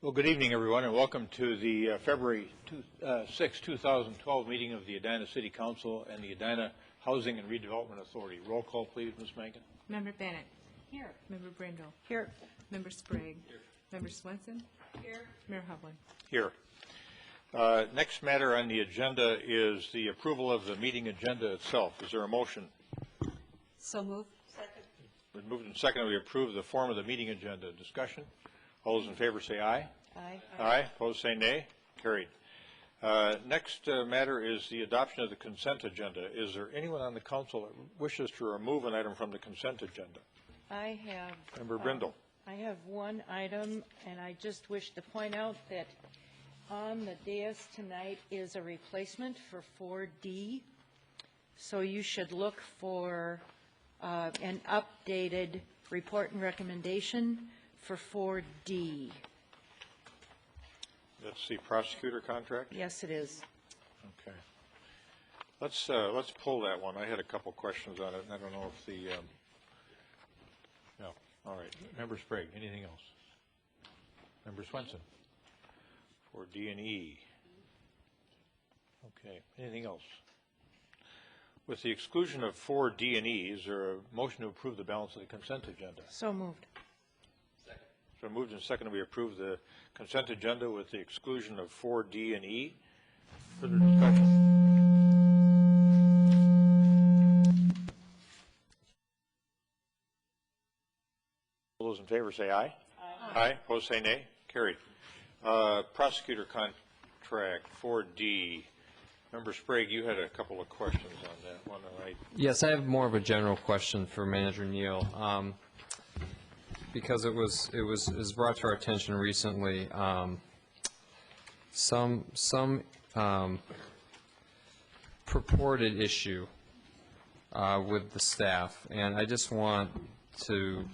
Well, good evening, everyone, and welcome to the February 6, 2012 meeting of the Edina City Council and the Edina Housing and Redevelopment Authority. Roll call, please, Ms. Mankin. Member Bennett. Here. Member Brindle. Here. Member Sprague. Here. Member Swenson. Here. Mayor Hovland. Here. Next matter on the agenda is the approval of the meeting agenda itself. Is there a motion? So moved. Second. Been moved and seconded. We approve the form of the meeting agenda. Discussion? All those in favor say aye. Aye. Aye. Opposed say nay. Carried. Next matter is the adoption of the consent agenda. Is there anyone on the council that wishes to remove an item from the consent agenda? I have. Member Brindle. I have one item, and I just wish to point out that on the dais tonight is a replacement for 4D. So you should look for an updated report and recommendation for 4D. That's the prosecutor contract? Yes, it is. Okay. Let's pull that one. I had a couple questions on it, and I don't know if the no. All right. Member Sprague, anything else? Member Swenson for D and E. Okay. Anything else? With the exclusion of 4D and E, is there a motion to approve the balance of the consent agenda? So moved. So moved and seconded, we approve the consent agenda with the exclusion of 4D and E. Further discussion? All those in favor say aye. Aye. Aye. Opposed say nay. Carried. Prosecutor contract 4D. Member Sprague, you had a couple of questions on that one, all right? Yes, I have more of a general question for Manager Neal. Because it was brought to our attention recently, some purported issue with the staff, and I just want to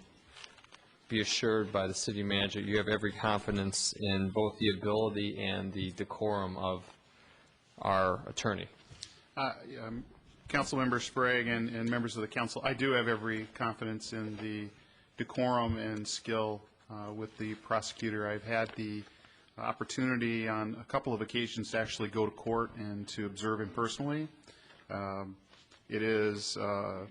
be assured by the city manager you have every confidence in both the ability and the decorum of our attorney. Councilmember Sprague and members of the council, I do have every confidence in the decorum and skill with the prosecutor. I've had the opportunity on a couple of occasions to actually go to court and to observe him personally. It is, I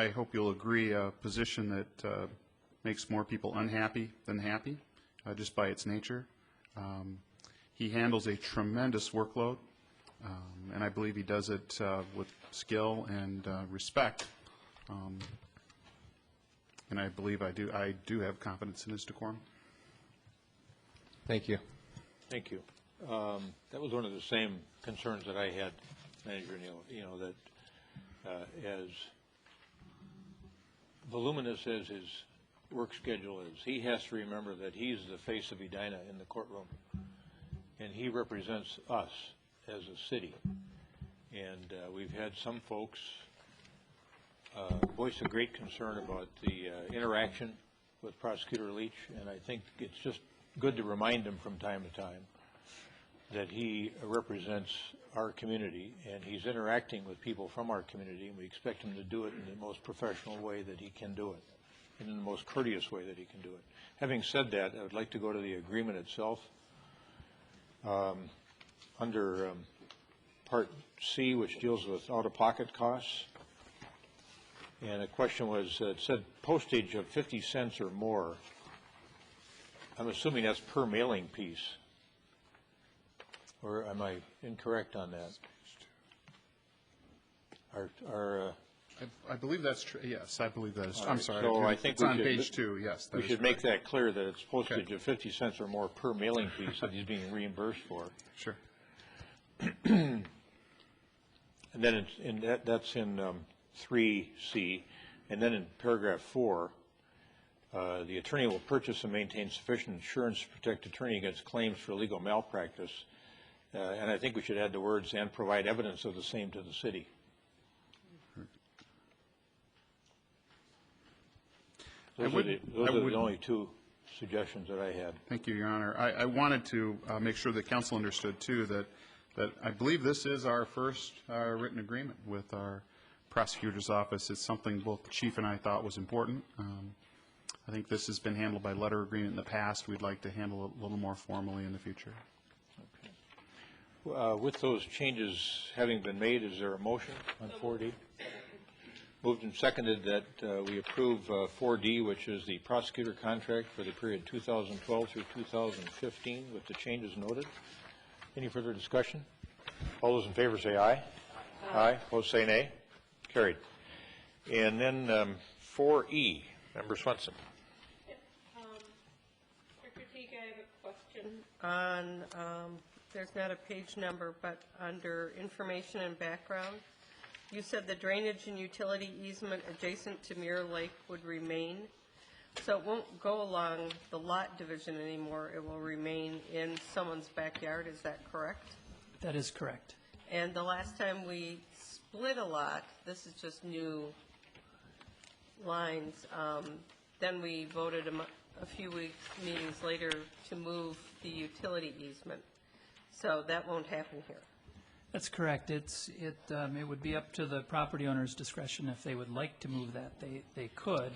hope you'll agree, a position that makes more people unhappy than happy, just by its nature. He handles a tremendous workload, and I believe he does it with skill and respect. And I believe I do have confidence in his decorum. Thank you. Thank you. That was one of the same concerns that I had, Manager Neal, you know, that as voluminous as his work schedule is, he has to remember that he's the face of Edina in the courtroom, and he represents us as a city. And we've had some folks voice a great concern about the interaction with Prosecutor Leach, and I think it's just good to remind him from time to time that he represents our community and he's interacting with people from our community, and we expect him to do it in the most professional way that he can do it and in the most courteous way that he can do it. Having said that, I would like to go to the agreement itself. Under Part C, which deals with out-of-pocket costs, and the question was, it said postage of 50 cents or more. I'm assuming that's per mailing piece. Or am I incorrect on that? I believe that's true. Yes, I believe that is true. Right, I'm sorry. so I think it's on page 2. Yes, we should make that clear that it's postage of 50 cents or more per mailing piece that he's being reimbursed for. Sure. And then that's in 3C, and then in paragraph 4, the attorney will purchase and maintain sufficient insurance to protect attorney against claims for legal malpractice. And I think we should add the words "and provide evidence of the same to the city." Those are the only two suggestions that I had. Thank you, Your Honor. I wanted to make sure the council understood, too, that I believe this is our first written agreement with our prosecutor's office. It's something both the chief and I thought was important. I think this has been handled by letter agreement in the past. We'd like to handle it a little more formally in the future. With those changes having been made, is there a motion on 4D? Moved and seconded that we approve 4D, which is the prosecutor contract for the period 2012 through 2015 with the changes noted. Any further discussion? All those in favor say aye. Aye. Opposed say nay. Carried. And then 4E, Member Swenson. Dr. Teague, I have a question on, there's not a page number, but under information and background, you said the drainage and utility easement adjacent to Mirror Lake would remain. So it won't go along the lot division anymore. It will remain in someone's backyard. Is that correct? That is correct. And the last time we split a lot, this is just new lines, then we voted a few meetings later to move the utility easement. So that won't happen here. That's correct. It would be up to the property owner's discretion if they would like to move that. They could.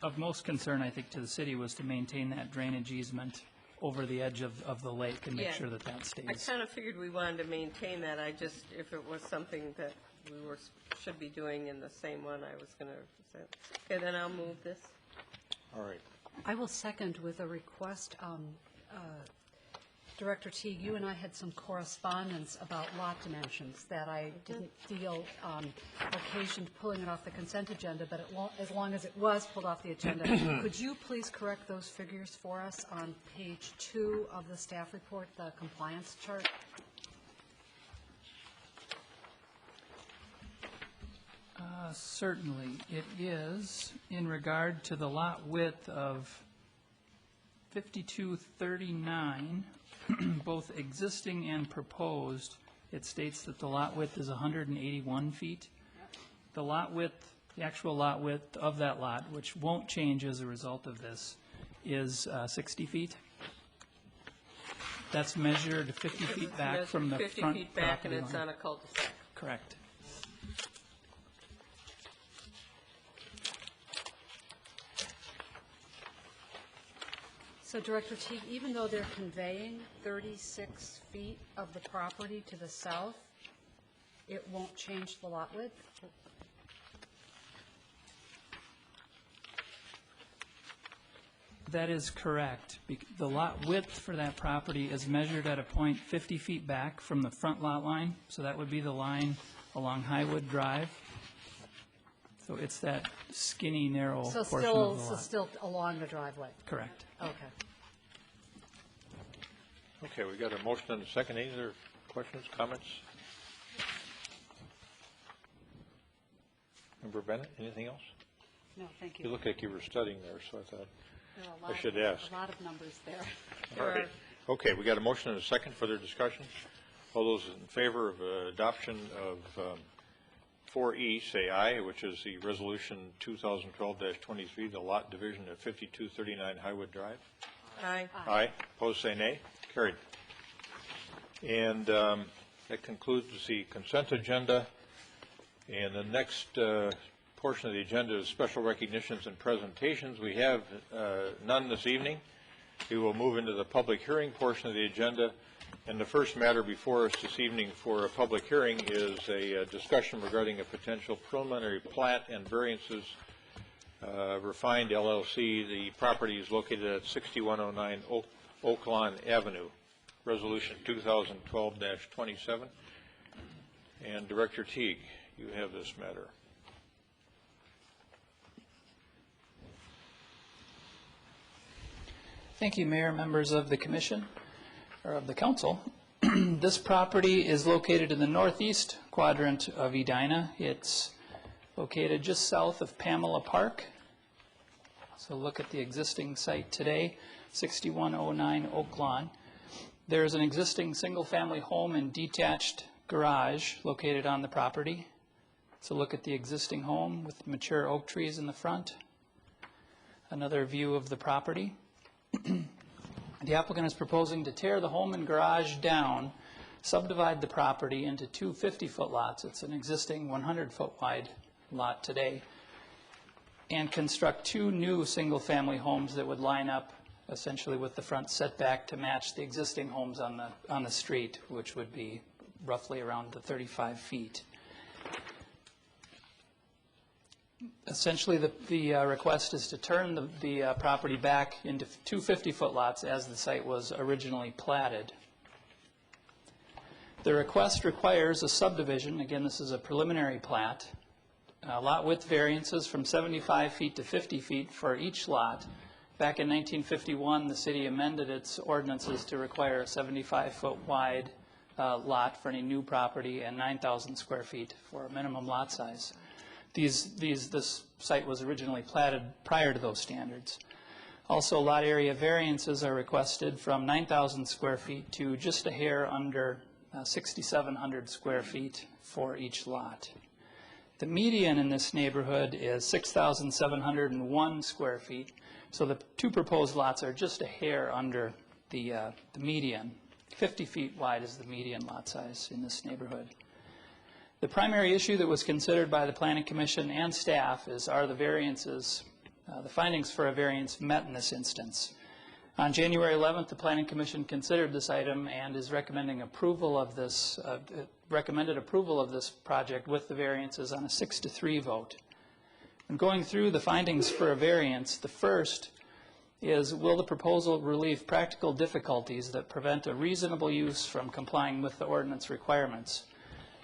Of most concern, I think, to the city was to maintain that drainage easement over the edge of the lake and make Yeah. sure that that stays. I kind of figured we wanted to maintain that. I just, if it was something that we should be doing in the same one, I was going to say. Okay, then I'll move this. All right. I will second with a request. Director Teague, you and I had some correspondence about lot dimensions that I didn't feel occasioned pulling it off the consent agenda, but as long as it was pulled off the agenda, could you please correct those figures for us on page 2 of the staff report, the compliance chart? Certainly. It is in regard to the lot width of 5239, both existing and proposed. It states that the lot width is 181 feet. The lot width, the actual lot width of that lot, which won't change as a result of this, is 60 feet. That's measured 50 feet back from the 50 front feet back, and property it's line. on a cul-de-sac. Correct. So Director Teague, even though they're conveying 36 feet of the property to the south, it won't change the lot width? That is correct. The lot width for that property is measured at a point 50 feet back from the front lot line, so that would be the line along Highwood Drive. So it's that skinny, narrow So portion still, of the so lot. still along the driveway? Correct. Okay. Okay, we got a motion and a second. Any other questions, comments? Member Bennett, anything else? No, thank You you. look like you were studying there, so I thought. There are a I lot should of- ask. A lot of numbers there. All right. Okay, we got a motion and a second. Further discussion? All those in favor of adoption of 4E, say aye, which is the resolution 2012-23, the lot division at 5239 Highwood Drive. Aye. Aye. Opposed, say nay. Carried. And that concludes the consent agenda. And the next portion of the agenda is special recognitions and presentations. We have none this evening. We will move into the public hearing portion of the agenda. And the first matter before us this evening for a public hearing is a discussion regarding a potential preliminary plat and variances. Refined LLC, the property is located at 6109 Oak Lawn Avenue, Resolution 2012-27. And Director Teague, you have this matter. Thank you, Mayor, members of the commission, or of the council. This property is located in the northeast quadrant of Edina. It's located just south of Pamela Park. So look at the existing site today, 6109 Oak Lawn. There is an existing single-family home and detached garage located on the property. So look at the existing home with mature oak trees in the front. Another view of the property. The applicant is proposing to tear the home and garage down, subdivide the property into two 50-foot lots. It's an existing 100-foot wide lot today. and construct 2 new single-family homes that would line up essentially with the front setback to match the existing homes on the street, which would be roughly around the 35 feet. Essentially, the request is to turn the property back into 2 50-foot lots as the site was originally platted. The request requires a subdivision. Again, this is a preliminary plat. Lot width variances from 75 feet to 50 feet for each lot. Back in 1951, the city amended its ordinances to require a 75-foot wide lot for any new property and 9,000 square feet for a minimum lot size. This site was originally platted prior to those standards. Also, lot area variances are requested from 9,000 square feet to just a hair under 6,700 square feet for each lot. The median in this neighborhood is 6,701 square feet, so the 2 proposed lots are just a hair under the median. 50 feet wide is the median lot size in this neighborhood. The primary issue that was considered by the Planning Commission and staff are the variances, the findings for a variance met in this instance. On January 11th, the Planning Commission considered this item and is recommending approval of this, recommended approval of this project with the variances on a 6-3 vote. And going through the findings for a variance, the first is, will the proposal relieve practical difficulties that prevent a reasonable use from complying with the ordinance requirements?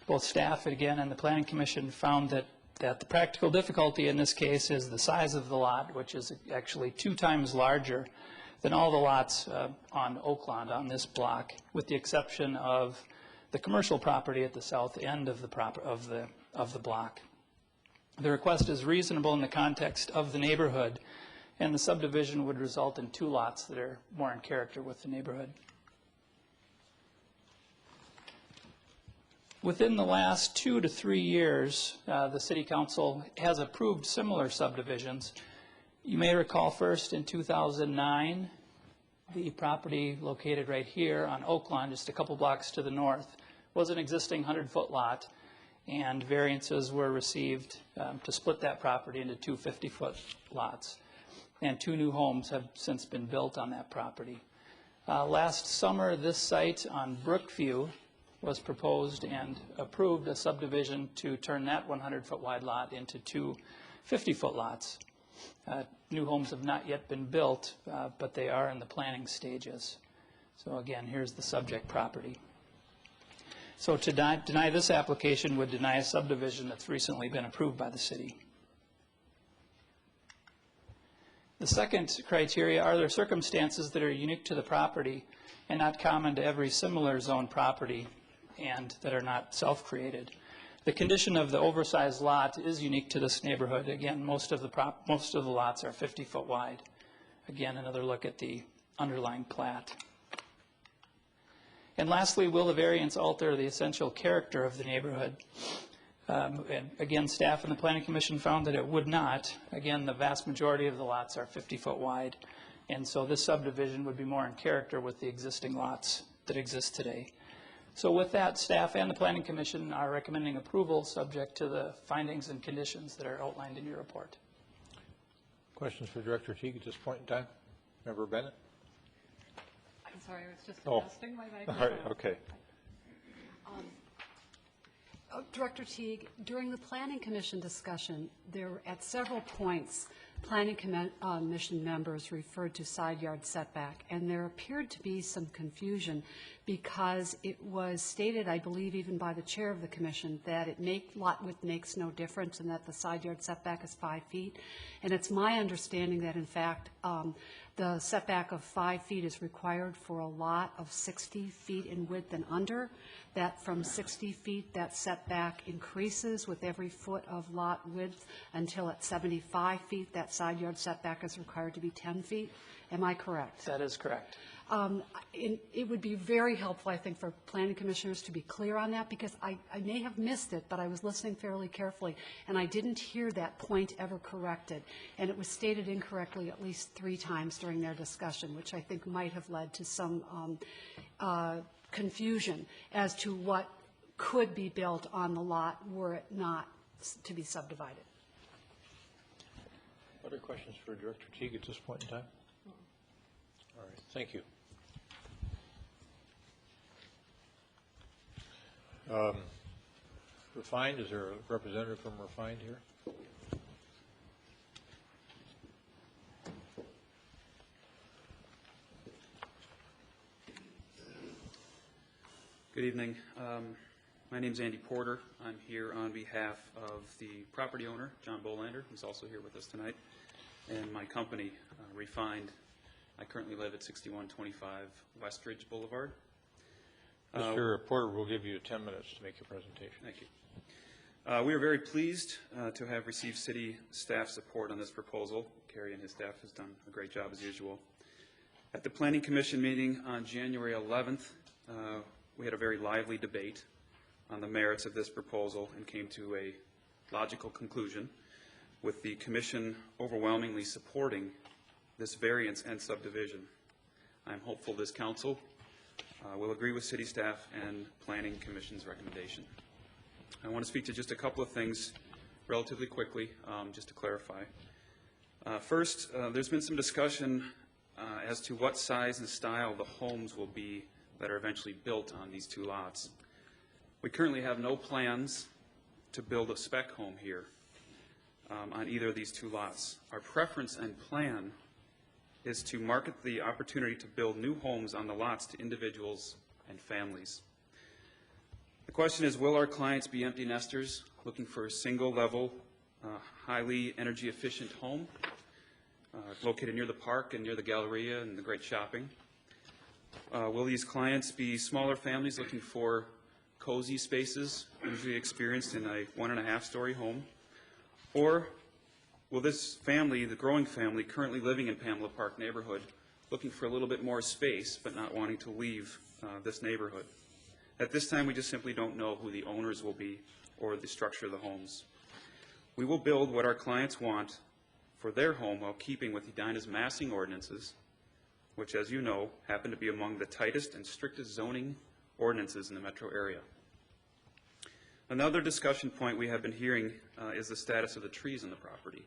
Both staff, again, and the Planning Commission found that the practical difficulty in this case is the size of the lot, which is actually 2 times larger than all the lots on Oakland on this block, with the exception of the commercial property at the south end of the block. The request is reasonable in the context of the neighborhood, and the subdivision would result in 2 lots that are more in character with the neighborhood. Within the last 2 to 3 years, the City Council has approved similar subdivisions. You may recall first in 2009, the property located right here on Oakland, just a couple blocks to the north, was an existing 100-foot lot, and variances were received to split that property into 2 50-foot lots. And 2 new homes have since been built on that property. Last summer, this site on Brookview was proposed and approved a subdivision to turn that 100-foot wide lot into 2 50-foot lots. New homes have not yet been built, but they are in the planning stages. So again, here's the subject property. So to deny this application would deny a subdivision that's recently been approved by the city. The second criteria, are there circumstances that are unique to the property and not common to every similar zone property and that are not self-created? The condition of the oversized lot is unique to this neighborhood. Again, most of the lots are 50-foot wide. Again, another look at the underlying plat. And lastly, will the variance alter the essential character of the neighborhood? And again, staff and the Planning Commission found that it would not. Again, the vast majority of the lots are 50-foot wide, and so this subdivision would be more in character with the existing lots that exist today. So with that, staff and the Planning Commission are recommending approval subject to the findings and conditions that are outlined in your report. Questions for Director Teague at this point in time? Member Bennett? I'm sorry, I was just Oh. adjusting my All microphone. right, okay. Director Teague, during the Planning Commission discussion, there were at several points, Planning Commission members referred to side yard setback, and there appeared to be some confusion because it was stated, I believe even by the chair of the commission, that lot width makes no difference and that the side yard setback is 5 feet. And it's my understanding that in fact the setback of 5 feet is required for a lot of 60 feet in width and under, that from 60 feet that setback increases with every foot of lot width until at 75 feet that side yard setback is required to be 10 feet. Am I correct? That is correct. It would be very helpful, I think, for planning commissioners to be clear on that, because I may have missed it, but I was listening fairly carefully, and I didn't hear that point ever corrected. And it was stated incorrectly at least 3 times during their discussion, which I think might have led to some confusion as to what could be built on the lot were it not to be subdivided. Other questions for Director Teague at this point in time? All right, thank you. Refined, is there a representative from Refined here? Good evening. My name is Andy Porter. I'm here on behalf of the property owner, John Bolander, who's also here with us tonight, and my company, Refined. I currently live at 6125 Westridge Boulevard. Mr. Porter will give you 10 minutes to make your presentation. Thank you. We are very pleased to have received city staff support on this proposal. Kerry and his staff has done a great job as usual. At the Planning Commission meeting on January 11th, we had a very lively debate on the merits of this proposal and came to a logical conclusion, with the Commission overwhelmingly supporting this variance and subdivision. I'm hopeful this Council will agree with City staff and Planning Commission's recommendation. I want to speak to just a couple of things relatively quickly, just to clarify. First, there's been some discussion as to what size and style the homes will be that are eventually built on these two lots. We currently have no plans to build a spec home here on either of these two lots. Our preference and plan is to market the opportunity to build new homes on the lots to individuals and families. The question is, will our clients be empty nesters looking for a single-level, highly energy-efficient home located near the park and near the Galleria and the great shopping? Will these clients be smaller families looking for cozy spaces usually experienced in a 1.5-story home? Or will this family, the growing family currently living in Pamela Park neighborhood, looking for a little bit more space but not wanting to leave this neighborhood? At this time, we just simply don't know who the owners will be or the structure of the homes. We will build what our clients want for their home while keeping with Edina's massing ordinances, which, as you know, happen to be among the tightest and strictest zoning ordinances in the metro area. Another discussion point we have been hearing is the status of the trees on the property.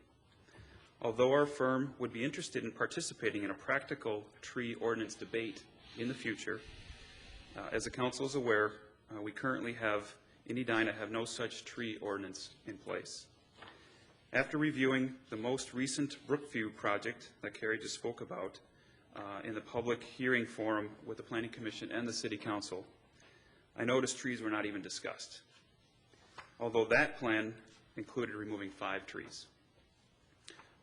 Although our firm would be interested in participating in a practical tree ordinance debate in the future, as the council is aware, we currently in Edina have no such tree ordinance in place. After reviewing the most recent Brookview project that Kerry just spoke about in the public hearing forum with the Planning Commission and the City Council, I noticed trees were not even discussed, although that plan included removing 5 trees.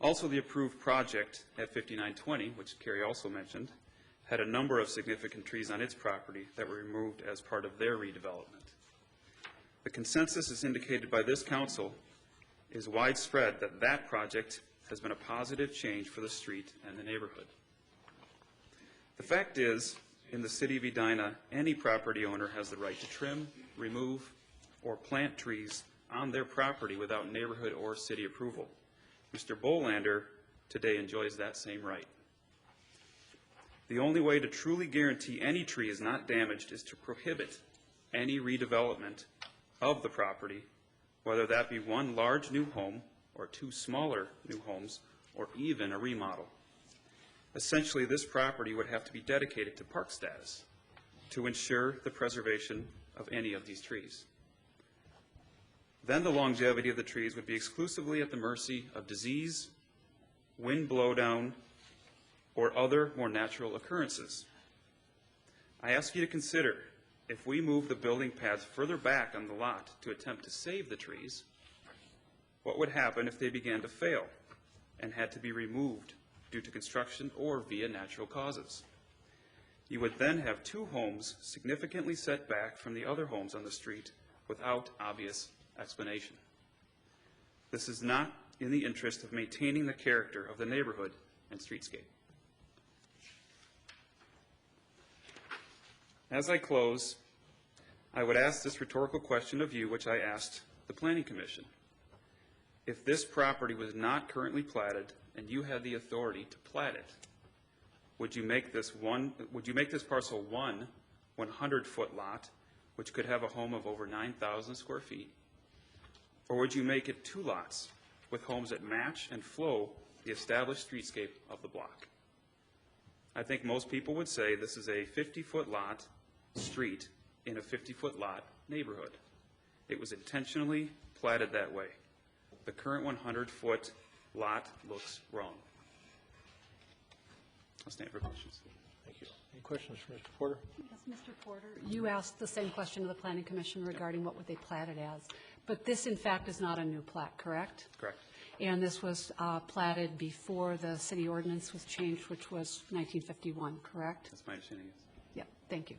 Also, the approved project at 5920, which Kerry also mentioned, had a number of significant trees on its property that were removed as part of their redevelopment. The consensus as indicated by this council is widespread that that project has been a positive change for the street and the neighborhood. The fact is, in the city of Edina, any property owner has the right to trim, remove, or plant trees on their property without neighborhood or city approval. Mr. Bolander today enjoys that same right. The only way to truly guarantee any tree is not damaged is to prohibit any redevelopment of the property, whether that be one large new home or 2 smaller new homes or even a remodel. Essentially, this property would have to be dedicated to park status to ensure the preservation of any of these trees. Then the longevity of the trees would be exclusively at the mercy of disease, wind blowdown, or other more natural occurrences. I ask you to consider, if we move the building paths further back on the lot to attempt to save the trees, what would happen if they began to fail and had to be removed due to construction or via natural causes? You would then have 2 homes significantly set back from the other homes on the street without obvious explanation. This is not in the interest of maintaining the character of the neighborhood and streetscape. As I close, I would ask this rhetorical question of you, which I asked the Planning Commission. If this property was not currently platted and you had the authority to plat it, would you make this parcel one 100-foot lot, which could have a home of over 9,000 square feet? Or would you make it 2 lots with homes that match and flow the established streetscape of the block. I think most people would say this is a 50-foot lot street in a 50-foot lot neighborhood. It was intentionally platted that way. The current 100-foot lot looks wrong. I'll stand for questions. Thank you. Any questions for Mr. Porter? Yes, Mr. Porter, you asked the same question to the Planning Commission regarding what would they plat it as. But this, in fact, is not a new plat, correct? Correct. And this was platted before the city ordinance was changed, which was 1951, correct? That's my understanding, yes. Yeah, thank you.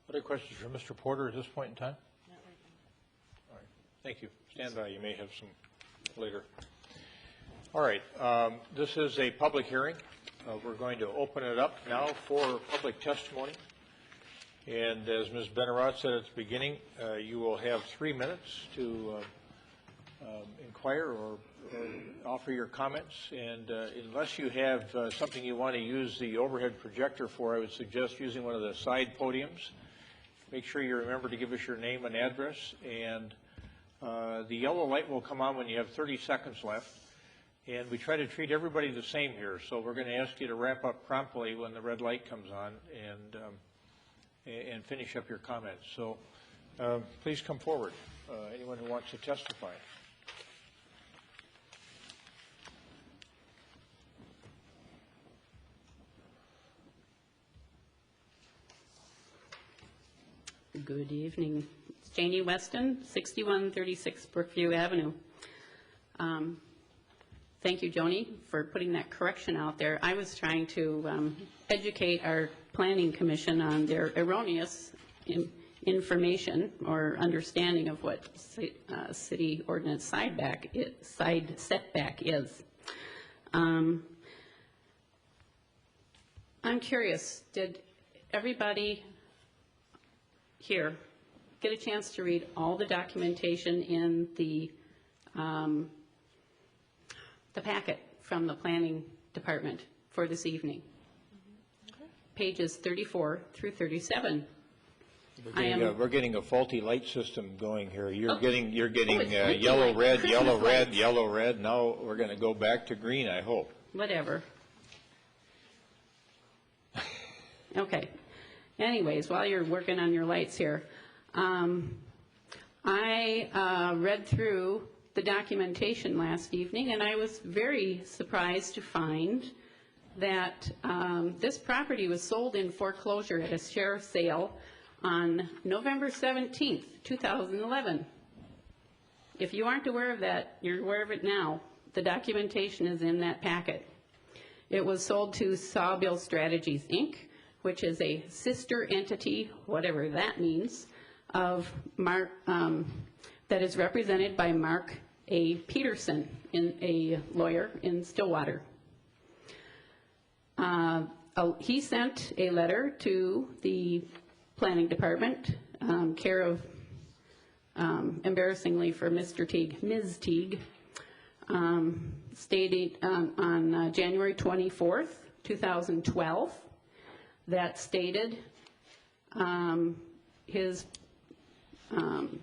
Other questions for Mr. Porter at this point in time? All right. Thank you. Stand by. You may have some later. All right. This is a public hearing. We're going to open it up now for public testimony. And as Ms. Benarat said at the beginning, you will have 3 minutes to inquire or offer your comments. And unless you have something you want to use the overhead projector for, I would suggest using one of the side podiums. Make sure you remember to give us your name and address. And the yellow light will come on when you have 30 seconds left. And we try to treat everybody the same here. So we're going to ask you to wrap up promptly when the red light comes on and finish up your comments. So please come forward, anyone who wants to testify. Good evening. It's Janie Weston, 6136 Brookview Avenue. Thank you, Joni, for putting that correction out there. I was trying to educate our Planning Commission on their erroneous information or understanding of what city ordinance side setback is. I'm curious, did everybody here get a chance to read all the documentation in the packet from the Planning Department for this evening? Pages 34 through 37. We're getting a faulty light system going here. You're getting it's yellow, like red, Christmas yellow, red, lights. yellow, red. Now we're going to go back to green, I hope. Whatever. Okay. Anyways, while you're working on your lights here, I read through the documentation last evening, and I was very surprised to find that this property was sold in foreclosure at a sheriff's sale on November 17th, 2011. If you aren't aware of that, you're aware of it now. The documentation is in that packet. It was sold to Sawbill Strategies, Inc., which is a sister entity, whatever that means, of Mark, that is represented by Mark A. Peterson, a lawyer in Stillwater. He sent a letter to the Planning Department, care of, embarrassingly for Mr. Teague, Ms. Teague, stated on January 24th, 2012, that stated his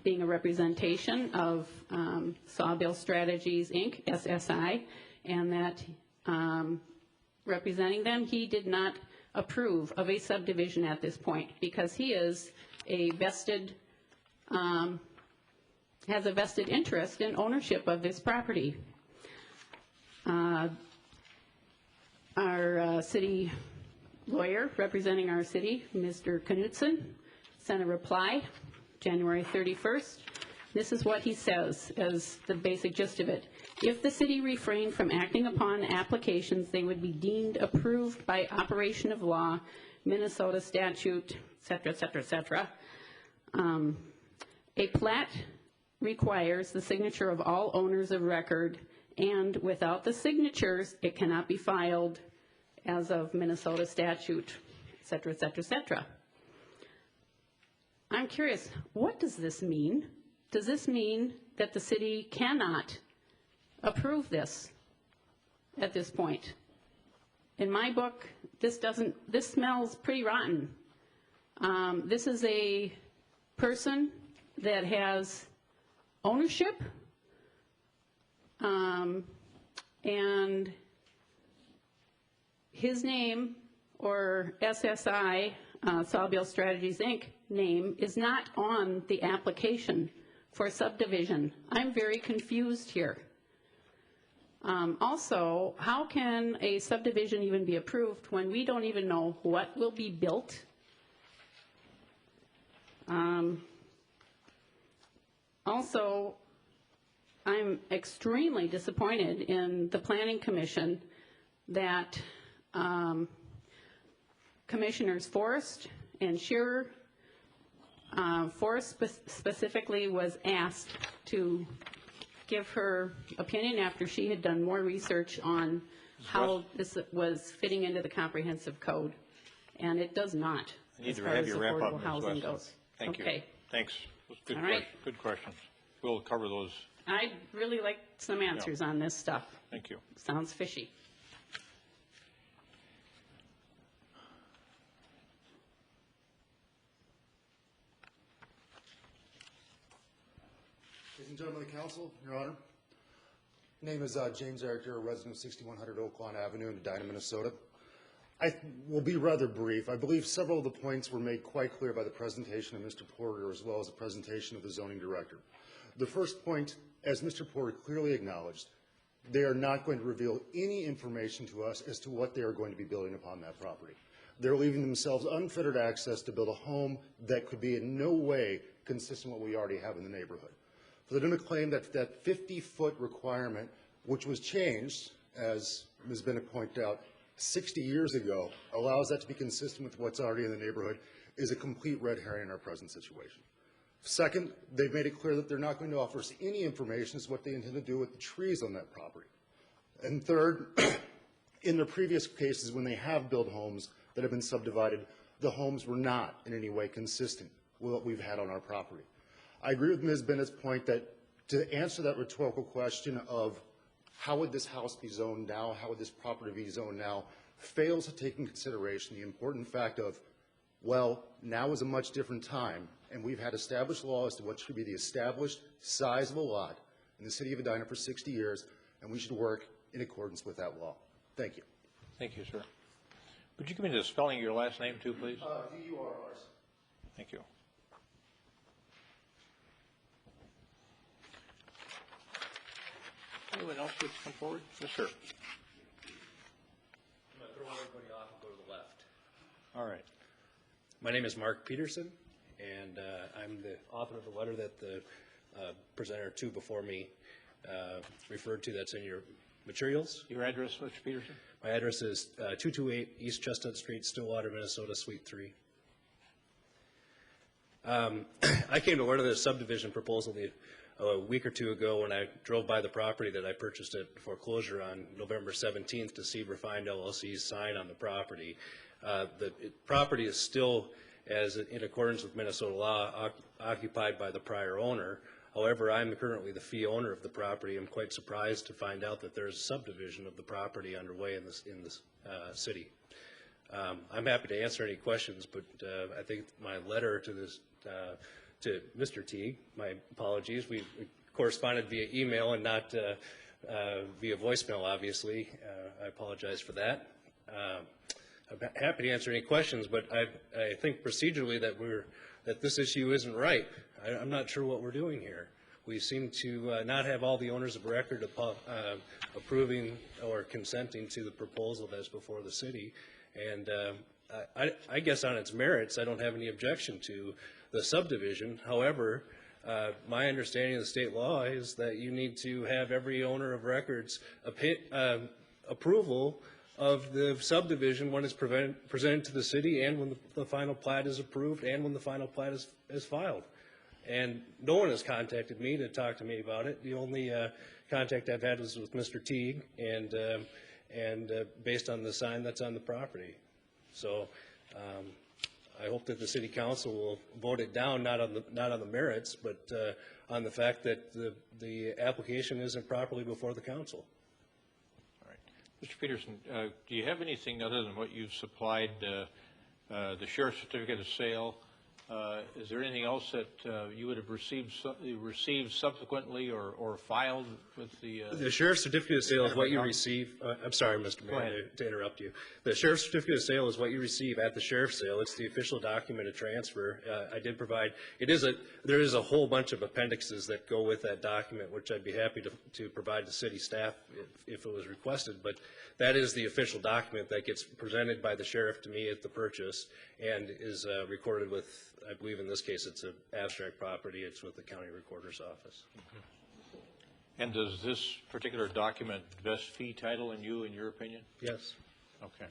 being a representation of Sawbill Strategies, Inc., SSI, and that representing them, he did not approve of a subdivision at this point because he is a vested, has a vested interest in ownership of this property. Our city lawyer representing our city, Mr. Knutson, sent a reply January 31st. This is what he says as the basic gist of it. If the city refrained from acting upon applications, they would be deemed approved by operation of law, Minnesota statute, et cetera, et cetera, et cetera. A plat requires the signature of all owners of record, and without the signatures, it cannot be filed as of Minnesota statute, et cetera, et cetera, et cetera. I'm curious, what does this mean? Does this mean that the city cannot approve this at this point? In my book, this smells pretty rotten. This is a person that has ownership And his name, or SSI, Sawbill Strategies, Inc. name, is not on the application for subdivision. I'm very confused here. Also, how can a subdivision even be approved when we don't even know what will be built? Also, I'm extremely disappointed in the Planning Commission that Commissioners Forrest and Shearer, Forrest specifically was asked to give her opinion after she had done more research on how this was fitting into the comprehensive code, and it does not. I need as to far have as you wrap up, affordable Ms. housing Westphal. goes. Thank you. Okay. Thanks. Good, All right. good questions. We'll cover those. I'd really like some answers on this stuff. Thank you. Sounds fishy. Ladies and gentlemen of the council, Your Honor. Name is James Eric, a resident of 6100 Oak Lawn Avenue in Edina, Minnesota. I will be rather brief. I believe several of the points were made quite clear by the presentation of Mr. Porter as well as the presentation of the zoning director. The first point, as Mr. Porter clearly acknowledged, they are not going to reveal any information to us as to what they are going to be building upon that property. They're leaving themselves unfettered access to build a home that could be in no way consistent with what we already have in the neighborhood. For them to claim that that 50-foot requirement, which was changed, as Ms. Bennett pointed out, 60 years ago, allows that to be consistent with what's already in the neighborhood, is a complete red herring in our present situation. Second, they've made it clear that they're not going to offer us any information as to what they intend to do with the trees on that property. And third, in their previous cases, when they have built homes that have been subdivided, the homes were not in any way consistent with what we've had on our property. I agree with Ms. Bennett's point that to answer that rhetorical question of how would this house be zoned now, how would this property be zoned now, fails to take into consideration the important fact of, well, now is a much different time, and we've had established law as to what should be the established size of a lot in the city of Edina for 60 years, and we should work in accordance with that law. Thank you. Thank you, sir. Would you give me the spelling of your last name, too, please? D-U-R-R. Thank you. Anyone else would come forward? Yes, sir. I'm going to throw everybody off and go to the left. All right. My name is Mark Peterson, and I'm the author of the letter that the presenter two before me referred to that's in your materials. Your address, Mr. Peterson? My address is 228 East Chestnut Street, Stillwater, Minnesota, Suite 3. I came to learn of this subdivision proposal a week or two ago when I drove by the property that I purchased at foreclosure on November 17th to see Refined LLC's sign on the property. The property is still, as in accordance with Minnesota law, occupied by the prior owner. However, I'm currently the fee owner of the property. I'm quite surprised to find out that there's a subdivision of the property underway in this city. I'm happy to answer any questions, but I think my letter to this to Mr. Teague, my apologies. We corresponded via email and not via voicemail, obviously. I apologize for that. I'm happy to answer any questions, but I think procedurally that this issue isn't right. I'm not sure what we're doing here. We seem to not have all the owners of record approving or consenting to the proposal that's before the city. And I guess on its merits, I don't have any objection to the subdivision. However, my understanding of the state law is that you need to have every owner of records approval of the subdivision when it's presented to the city and when the final plat is approved and when the final plat is filed. And no one has contacted me to talk to me about it. The only contact I've had was with Mr. Teague and based on the sign that's on the property. So I hope that the city council will vote it down, not on the merits, but on the fact that the application isn't properly before the council. All right. Mr. Peterson, do you have anything other than what you've supplied, the sheriff's certificate of sale, Is there anything else that you would have received subsequently or filed with the? The sheriff's certificate of sale is what you receive. I'm sorry, Mr. Mayor, to interrupt you. The sheriff's certificate of sale is what you receive at the sheriff's sale. It's the official document of transfer. I did provide. There is a whole bunch of appendixes that go with that document, which I'd be happy to provide to city staff if it was requested. But that is the official document that gets presented by the sheriff to me at the purchase and is recorded with. I believe in this case it's an abstract property. It's with the county recorder's office. And does this particular document vest fee title in you, in your opinion? Yes. Okay.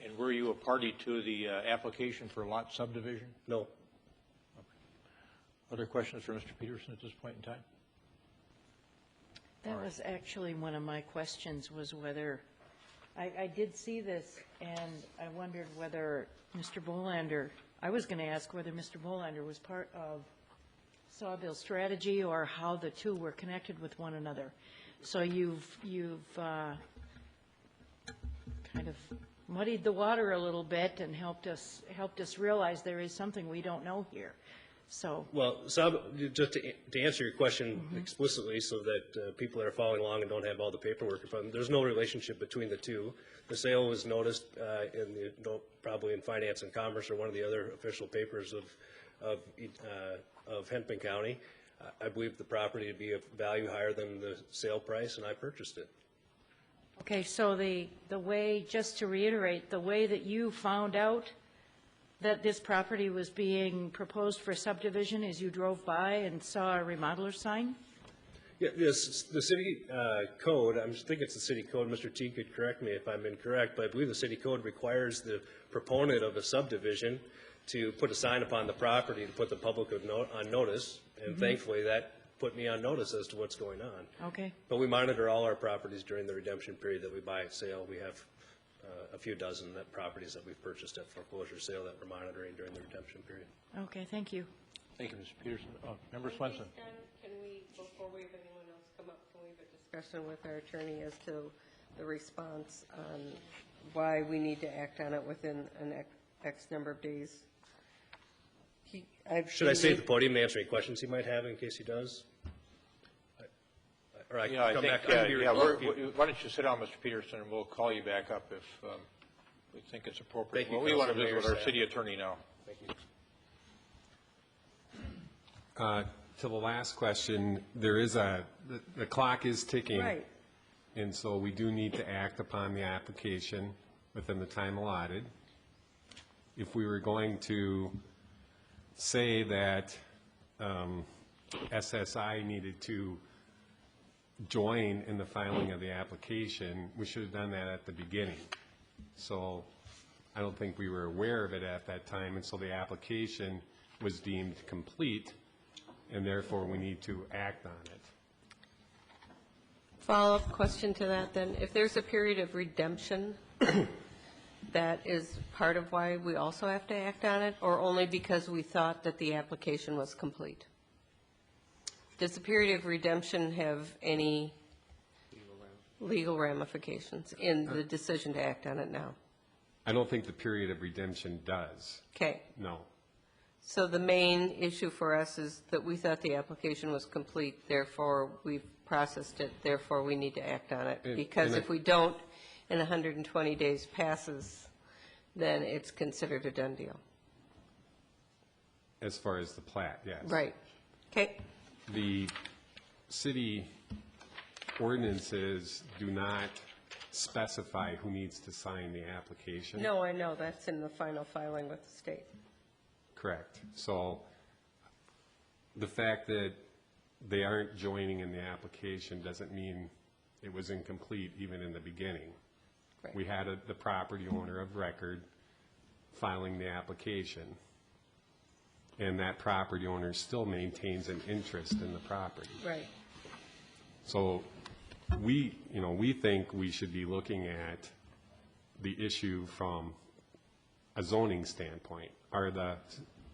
And were you a party to the application for lot subdivision? No. Okay. Other questions for Mr. Peterson at this point in time? That was actually one of my questions, was whether, I did see this, and I wondered whether Mr. Bolander, I was going to ask whether Mr. Bolander was part of Sawbill strategy or how the two were connected with one another. So you've kind of muddied the water a little bit and helped us realize there is something we don't know here. So. Well, just to answer your question explicitly so that people that are following along and don't have all the paperwork in front of them, there's no relationship between the two. The sale was noticed probably in Finance and Commerce or one of the other official papers of Hennepin County. I believe the property to be of value higher than the sale price, and I purchased it. Okay, so the way, just to reiterate, the way that you found out that this property was being proposed for subdivision is you drove by and saw a remodeler sign? Yeah, yes, the city code, I think it's the city code, Mr. T could correct me if I'm incorrect, but I believe the city code requires the proponent of a subdivision to put a sign upon the property to put the public on notice, and thankfully that put me on notice as to what's going on. Okay. But we monitor all our properties during the redemption period that we buy at sale. We have a few dozen properties that we've purchased at foreclosure sale that we're monitoring during the redemption period. Okay, thank you. Thank you, Mr. Peterson. Member Swenson. Can we, before we have anyone else come up, can we have a discussion with our attorney as to the response on why we need to act on it within an X number of days? Should I stay at the podium to answer any questions he might have in case he does? Or I can come back. Why don't you sit down, Mr. Peterson, and we'll call you back up if we think it's appropriate. Thank you, well, we want to Councilman visit with our Mayor, city attorney now. Thank you. To the last question, there is the clock is ticking. Right. And so we do need to act upon the application within the time allotted. If we were going to say that SSI needed to join in the filing of the application, we should have done that at the beginning. So I don't think we were aware of it at that time, and so the application was deemed complete, and therefore we need to act on it. Follow-up question to that then. If there's a period of redemption, that is part of why we also have to act on it, or only because we thought that the application was complete? Does the period of redemption have any legal ramifications in the decision to act on it now? I don't think the period of redemption does. Okay. No. So the main issue for us is that we thought the application was complete, therefore we've processed it, therefore we need to act on it. Because if we don't, and 120 days passes, then it's considered a done deal. As far as the plat, yes. Right. Okay. The city ordinances do not specify who needs to sign the application. No, I know. That's in the final filing with the state. Correct. So the fact that they aren't joining in the application doesn't mean it was incomplete even in the beginning. Right. We had the property owner of record filing the application, and that property owner still maintains an interest in the property. Right. So we think we should be looking at the issue from a zoning standpoint. Are the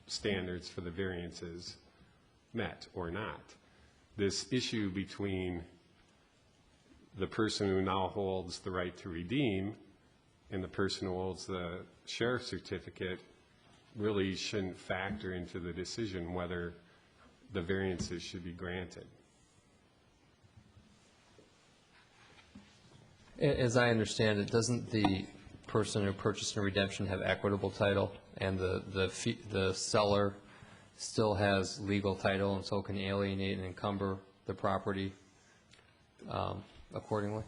standards for the variances met or not? This issue between the person who now holds the right to redeem and the person who holds the sheriff's certificate really shouldn't factor into the decision whether the variances should be granted. As I understand it, doesn't the person who purchased a redemption have equitable title, and the seller still has legal title, and so can alienate and encumber the property accordingly?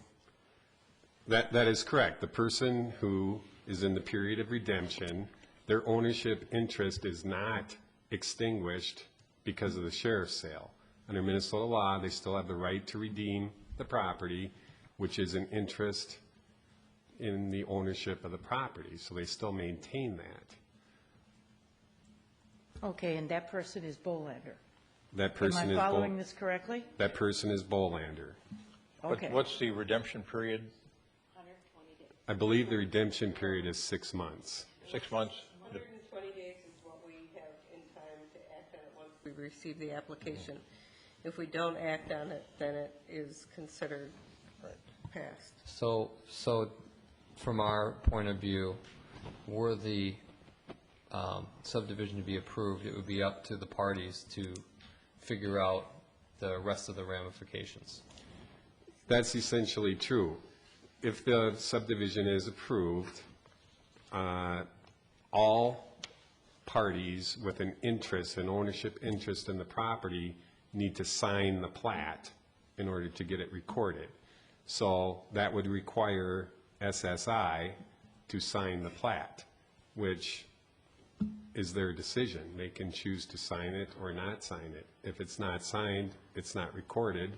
That is correct. The person who is in the period of redemption, their ownership interest is not extinguished because of the sheriff's sale. Under Minnesota law, they still have the right to redeem the property, which is an interest in the ownership of the property, so they still maintain that. Okay, and that person is Bolander. That person Am is I following this correctly? That person is Bolander. Okay. What's the redemption period? I believe the redemption period is 6 months. 6 months? 120 days is what we have in time to act on it once we receive the application. If we don't act on it, then it is considered passed. So from our point of view, were the subdivision to be approved, it would be up to the parties to figure out the rest of the ramifications. That's essentially true. If the subdivision is approved, all parties with an interest, an ownership interest in the property, need to sign the plat in order to get it recorded. So that would require SSI to sign the plat, which is their decision. They can choose to sign it or not sign it. If it's not signed, it's not recorded,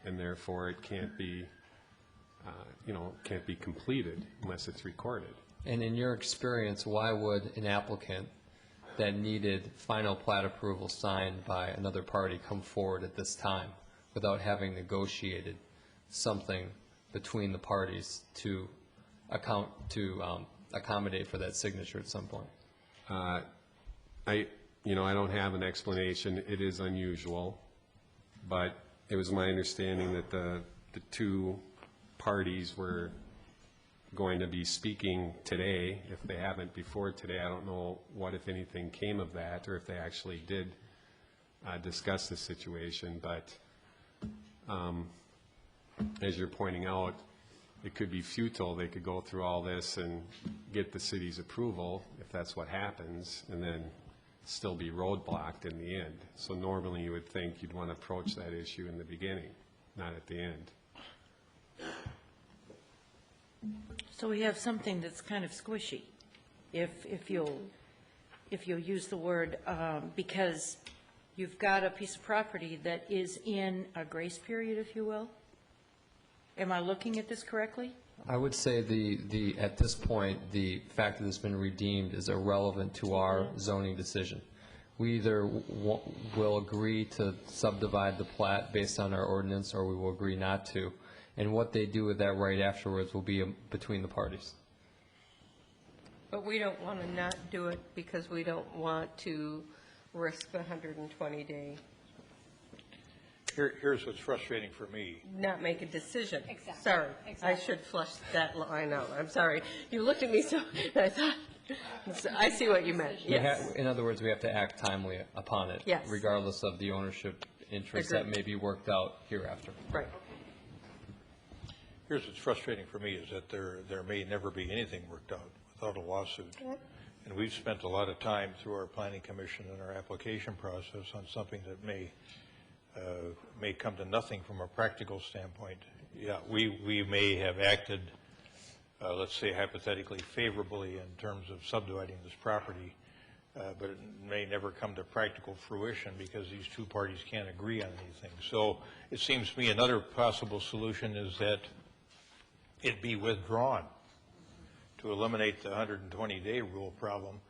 and therefore it can't be, can't be completed unless it's recorded. And in your experience, why would an applicant that needed final plat approval signed by another party come forward at this time without having negotiated something between the parties to accommodate for that signature at some point? I don't have an explanation. It is unusual, but it was my understanding that the two parties were going to be speaking today. If they haven't before today, I don't know what, if anything, came of that, or if they actually did discuss the situation. But as you're pointing out, it could be futile. They could go through all this and get the city's approval, if that's what happens, and then still be roadblocked in the end. So normally you would think you'd want to approach that issue in the beginning, not at the end. So we have something that's kind of squishy, if you'll use the word, because you've got a piece of property that is in a grace period, if you will. Am I looking at this correctly? I would say at this point, the fact that it's been redeemed is irrelevant to our zoning decision. We either will agree to subdivide the plat based on our ordinance, or we will agree not to. And what they do with that right afterwards will be between the parties. But we don't want to not do it because we don't want to risk the 120-day, Here's what's frustrating for me. not make a decision. Exactly. Sorry, I Exactly. should flush that line out. I'm sorry. You looked at me so, I thought, I see what you meant. Yes. In other words, we have to act timely upon it. Yes. Regardless of the ownership interest that Agreed. may be worked out hereafter. Right. Here's what's frustrating for me is that there may never be anything worked out without a lawsuit. And we've spent a lot of time through our planning commission and our application process on something that may come to nothing from a practical standpoint. Yeah, we may have acted, let's say hypothetically favorably in terms of subdividing this property, but it may never come to practical fruition because these two parties can't agree on anything. So it seems to me another possible solution is that it be withdrawn to eliminate the 120-day rule problem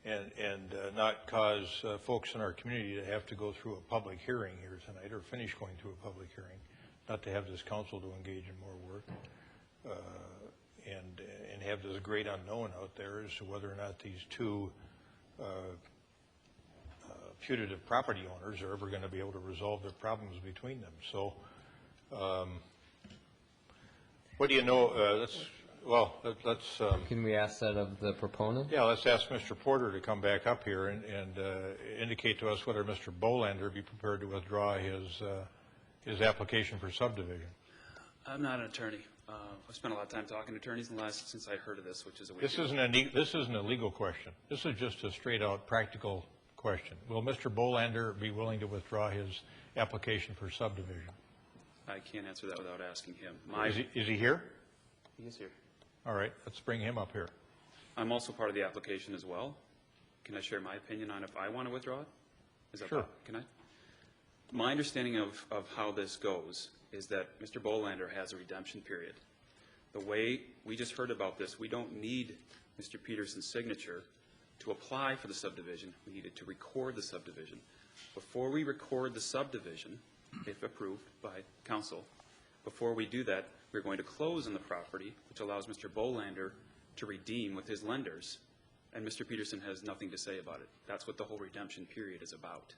and not cause folks in our community to have to go through a public hearing here tonight or finish going through a public hearing, not to have this council to engage in more work and have this great unknown out there as to whether or not these two putative property owners are ever going to be able to resolve their problems between them. So what do you know, Well, let's, Can we ask that of the proponent? yeah, let's ask Mr. Porter to come back up here and indicate to us whether Mr. Bolander be prepared to withdraw his application for subdivision. I'm not an attorney. I've spent a lot of time talking to attorneys since I heard of this, which is a week This ago. isn't a legal question. This is just a straight-out practical question. Will Mr. Bolander be willing to withdraw his application for subdivision? I can't answer that without asking him. Is he here? He is here. All right, let's bring him up here. I'm also part of the application as well. Can I share my opinion on if I want to withdraw it? Is that Sure. Can I? My understanding of how this goes is that Mr. Bolander has a redemption period. The way we just heard about this, we don't need Mr. Peterson's signature to apply for the subdivision. We needed to record the subdivision. Before we record the subdivision, if approved by council, before we do that, we're going to close on the property, which allows Mr. Bolander to redeem with his lenders, and Mr. Peterson has nothing to say about it. That's what the whole redemption period is about,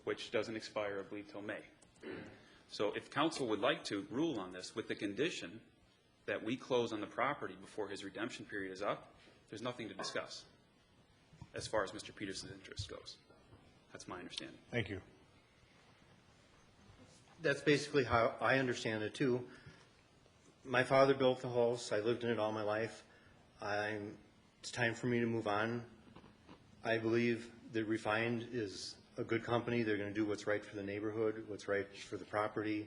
which doesn't expire, I believe, till May. So if council would like to rule on this with the condition that we close on the property before his redemption period is up, there's nothing to discuss as far as Mr. Peterson's interest goes. That's my understanding. Thank you. That's basically how I understand it, too. My father built the house. I lived in it all my life. It's time for me to move on. I believe that Refined is a good company. They're going to do what's right for the neighborhood, what's right for the property.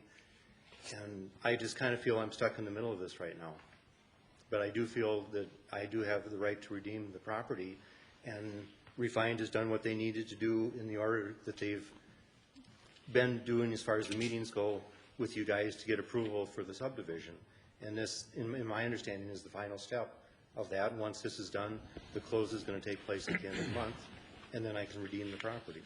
And I just kind of feel I'm stuck in the middle of this right now. But I do feel that I do have the right to redeem the property. And Refined has done what they needed to do in the order that they've been doing as far as the meetings go with you guys to get approval for the subdivision. And this, in my understanding, is the final step of that. Once this is done, the close is going to take place at the end of the month, and then I can redeem the property.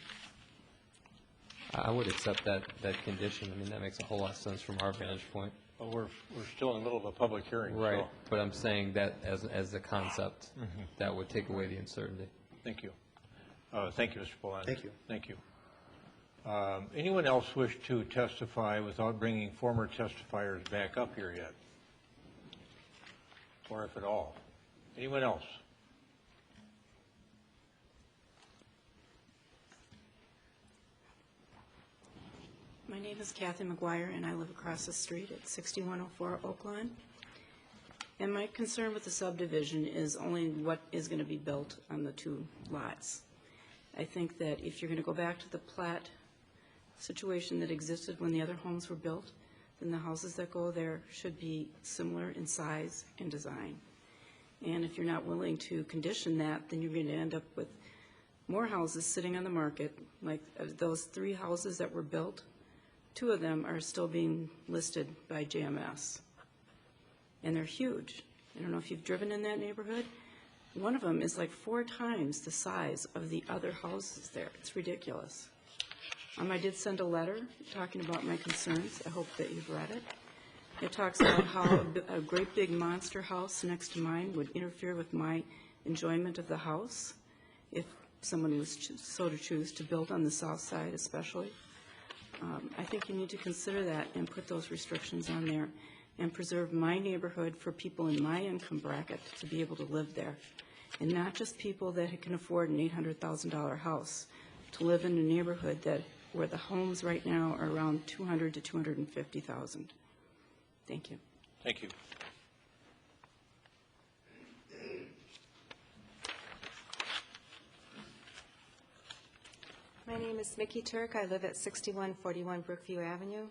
I would accept that condition. I mean, that makes a whole lot of sense from our vantage point. Well, we're still in the middle of a public hearing. Right, So. but I'm saying that as a concept, that would take away the uncertainty. Thank you. Thank you, Mr. Bolander. Thank you. Thank you. Anyone else wish to testify without bringing former testifiers back up here yet? Or if at all? Anyone else? My name is Kathy McGuire, and I live across the street at 6104 Oaklawn. And my concern with the subdivision is only what is going to be built on the two lots. I think that if you're going to go back to the plat situation that existed when the other homes were built, then the houses that go there should be similar in size and design. And if you're not willing to condition that, then you're going to end up with more houses sitting on the market. Like those 3 houses that were built, 2 of them are still being listed by JMS. And they're huge. I don't know if you've driven in that neighborhood. One of them is like 4 times the size of the other houses there. It's ridiculous. I did send a letter talking about my concerns. I hope that you've read it. It talks about how a great big monster house next to mine would interfere with my enjoyment of the house if someone was so to choose to build on the south side especially. I think you need to consider that and put those restrictions on there and preserve my neighborhood for people in my income bracket to be able to live there, and not just people that can afford an $800,000 house to live in a neighborhood where the homes right now are around $200,000 to $250,000. Thank you. Thank you. My name is Mickey Turk. I live at 6141 Brookview Avenue,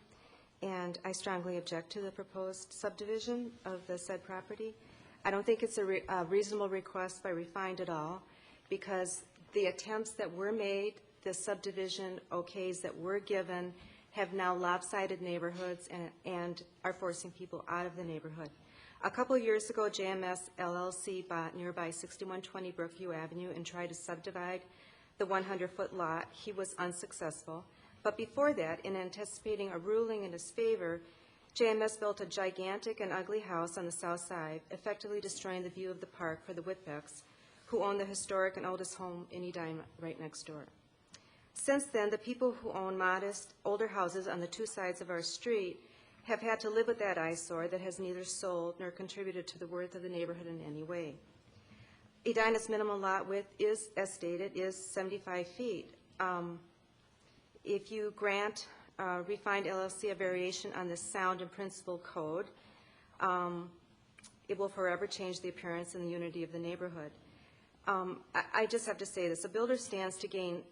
and I strongly object to the proposed subdivision of the said property. I don't think it's a reasonable request by Refined at all, because the attempts that were made, the subdivision okays that were given, have now lopsided neighborhoods and are forcing people out of the neighborhood. A couple years ago, JMS LLC bought nearby 6120 Brookview Avenue and tried to subdivide the 100-foot lot. He was unsuccessful. But before that, in anticipating a ruling in his favor, JMS built a gigantic and ugly house on the south side, effectively destroying the view of the park for the Whitbecks, who own the historic and oldest home in Edina right next door. Since then, the people who own modest, older houses on the 2 sides of our street have had to live with that eyesore that has neither sold nor contributed to the worth of the neighborhood in any way. Edina's minimum lot width is, as stated, is 75 feet. If you grant Refined LLC a variation on the sound and principle code, it will forever change the appearance and the unity of the neighborhood. I just have to say this, a builder stands to gain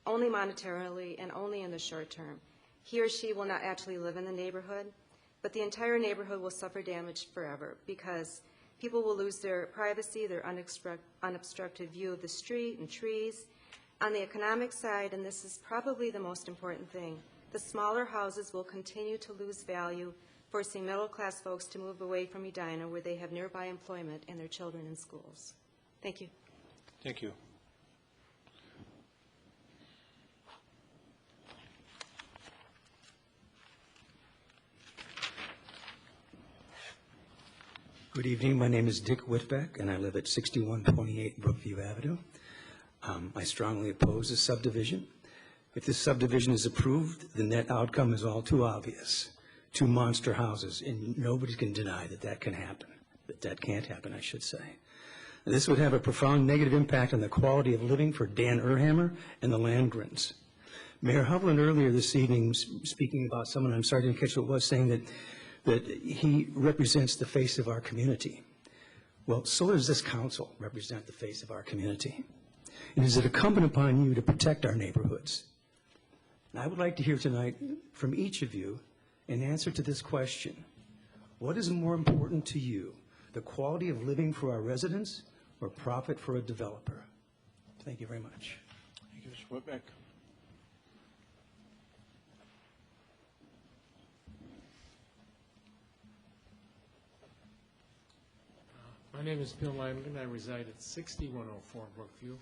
only monetarily and only in the short term. He or she will not actually live in the neighborhood, but the entire neighborhood will suffer damage forever because people will lose their privacy, their unobstructed view of the street and trees. On the economic side, and this is probably the most important thing, the smaller houses will continue to lose value, forcing middle-class folks to move away from Edina where they have nearby employment and their children in schools. Thank you. Thank you. Good evening. My name is Dick Whitbeck, and I live at 6128 Brookview Avenue. I strongly oppose this subdivision. If this subdivision is approved, the net outcome is all too obvious. 2 monster houses, and nobody can deny that that can happen, that can't happen, I should say. This would have a profound negative impact on the quality of living for Dan Urhammer and the Landgrens. Mayor Hovland earlier this evening, speaking about someone, I'm sorry I didn't catch what it was, saying that he represents the face of our community. Well, so does this council represent the face of our community. And is it incumbent upon you to protect our neighborhoods? And I would like to hear tonight from each of you an answer to this question. What is more important to you, the quality of living for our residents or profit for a developer? Thank you very much. Thank you, Mr. Whitbeck. My name is Bill Lyman. I reside at 6104 Brookview.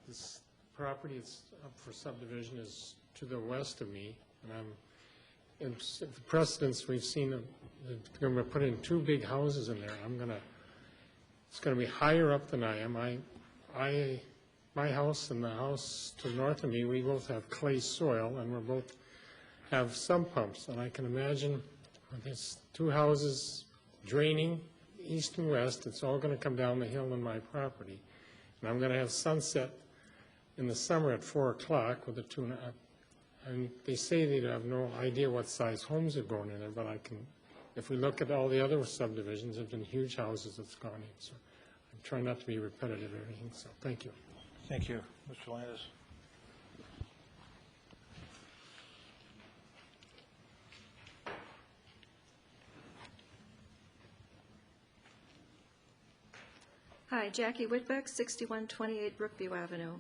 This property is up for subdivision is to the west of me, and the precedents we've seen, they're going to put in 2 big houses in there. It's going to be higher up than I am. My house and the house to the north of me, we both have clay soil, and we both have sump pumps. And I can imagine there's 2 houses draining east and west. It's all going to come down the hill on my property. And I'm going to have sunset in the summer at 4 o'clock with a 2.5. And they say they have no idea what size homes are going in there, but if we look at all the other subdivisions, there have been huge houses that's gone in. So I'm trying not to be repetitive or anything, so thank you. Thank you, Mr. Landis. Hi, Jackie Whitbeck, 6128 Brookview Avenue.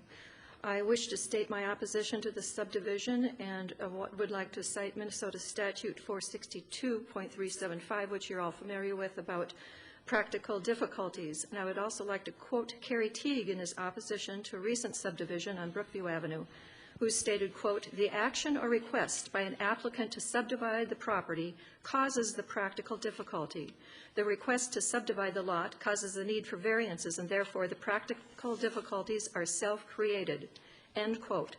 I wish to state my opposition to the subdivision and would like to cite Minnesota Statute 462.375, which you're all familiar with, about practical difficulties. And I would also like to quote Kerry Teague in his opposition to a recent subdivision on Brookview Avenue, who stated, quote, "The action or request by an applicant to subdivide the property causes the practical difficulty. The request to subdivide the lot causes the need for variances, and therefore the practical difficulties are self-created," end quote.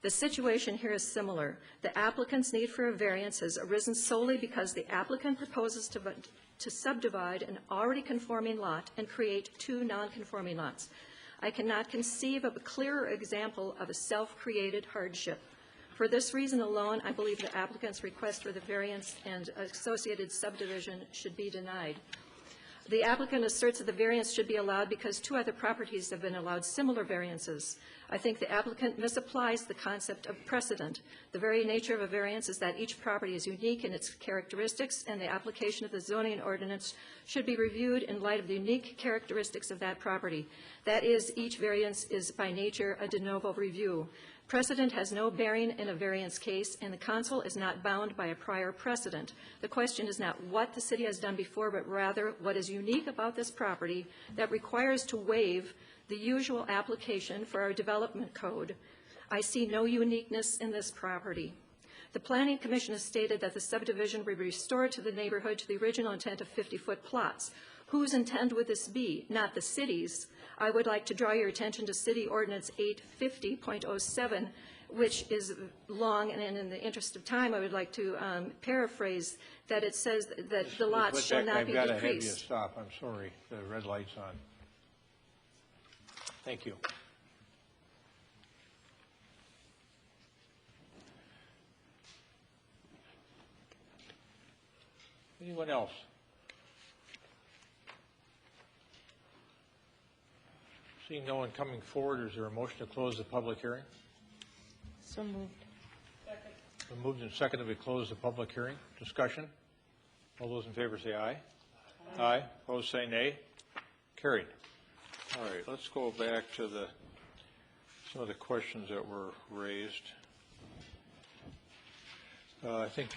The situation here is similar. The applicant's need for a variance has arisen solely because the applicant proposes to subdivide an already conforming lot and create 2 non-conforming lots. I cannot conceive of a clearer example of a self-created hardship. For this reason alone, I believe the applicant's request for the variance and associated subdivision should be denied. The applicant asserts that the variance should be allowed because 2 other properties have been allowed similar variances. I think the applicant misapplies the concept of precedent. The very nature of a variance is that each property is unique in its characteristics, and the application of the zoning ordinance should be reviewed in light of the unique characteristics of that property. That is, each variance is by nature a de novo review. Precedent has no bearing in a variance case, and the council is not bound by a prior precedent. The question is not what the city has done before, but rather what is unique about this property that requires to waive the usual application for our development code. I see no uniqueness in this property. The Planning Commission has stated that the subdivision will be restored to the neighborhood to the original intent of 50-foot plots. Whose intent would this be? Not the city's. I would like to draw your attention to City Ordinance 850.07, which is long, and in the interest of time, I would like to paraphrase that it says that the lots shall not be I've got to have you decreased. stop. I'm sorry. The red light's on. Thank you. Anyone else? Seeing no one coming forward, is there a motion to close the public hearing? So moved. Been moved and seconded, we close the public hearing. Discussion? All those in favor say aye. Aye. Opposed say nay. Carried. All right, let's go back to some of the questions that were raised. I think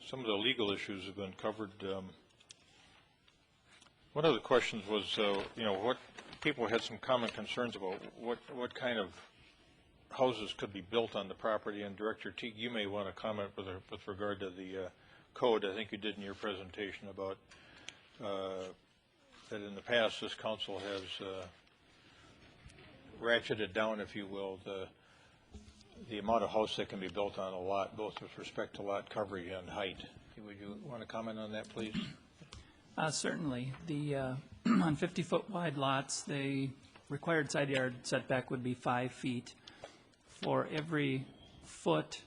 some of the legal issues have been covered. One of the questions was, what people had some common concerns about what kind of houses could be built on the property. And Director Teague, you may want to comment with regard to the code. I think you did in your presentation about that in the past this council has ratcheted down, if you will, the amount of house that can be built on a lot, both with respect to lot coverage and height. Would you want to comment on that, please? Certainly. The on 50-foot wide lots, the required side yard setback would be 5 feet. For every foot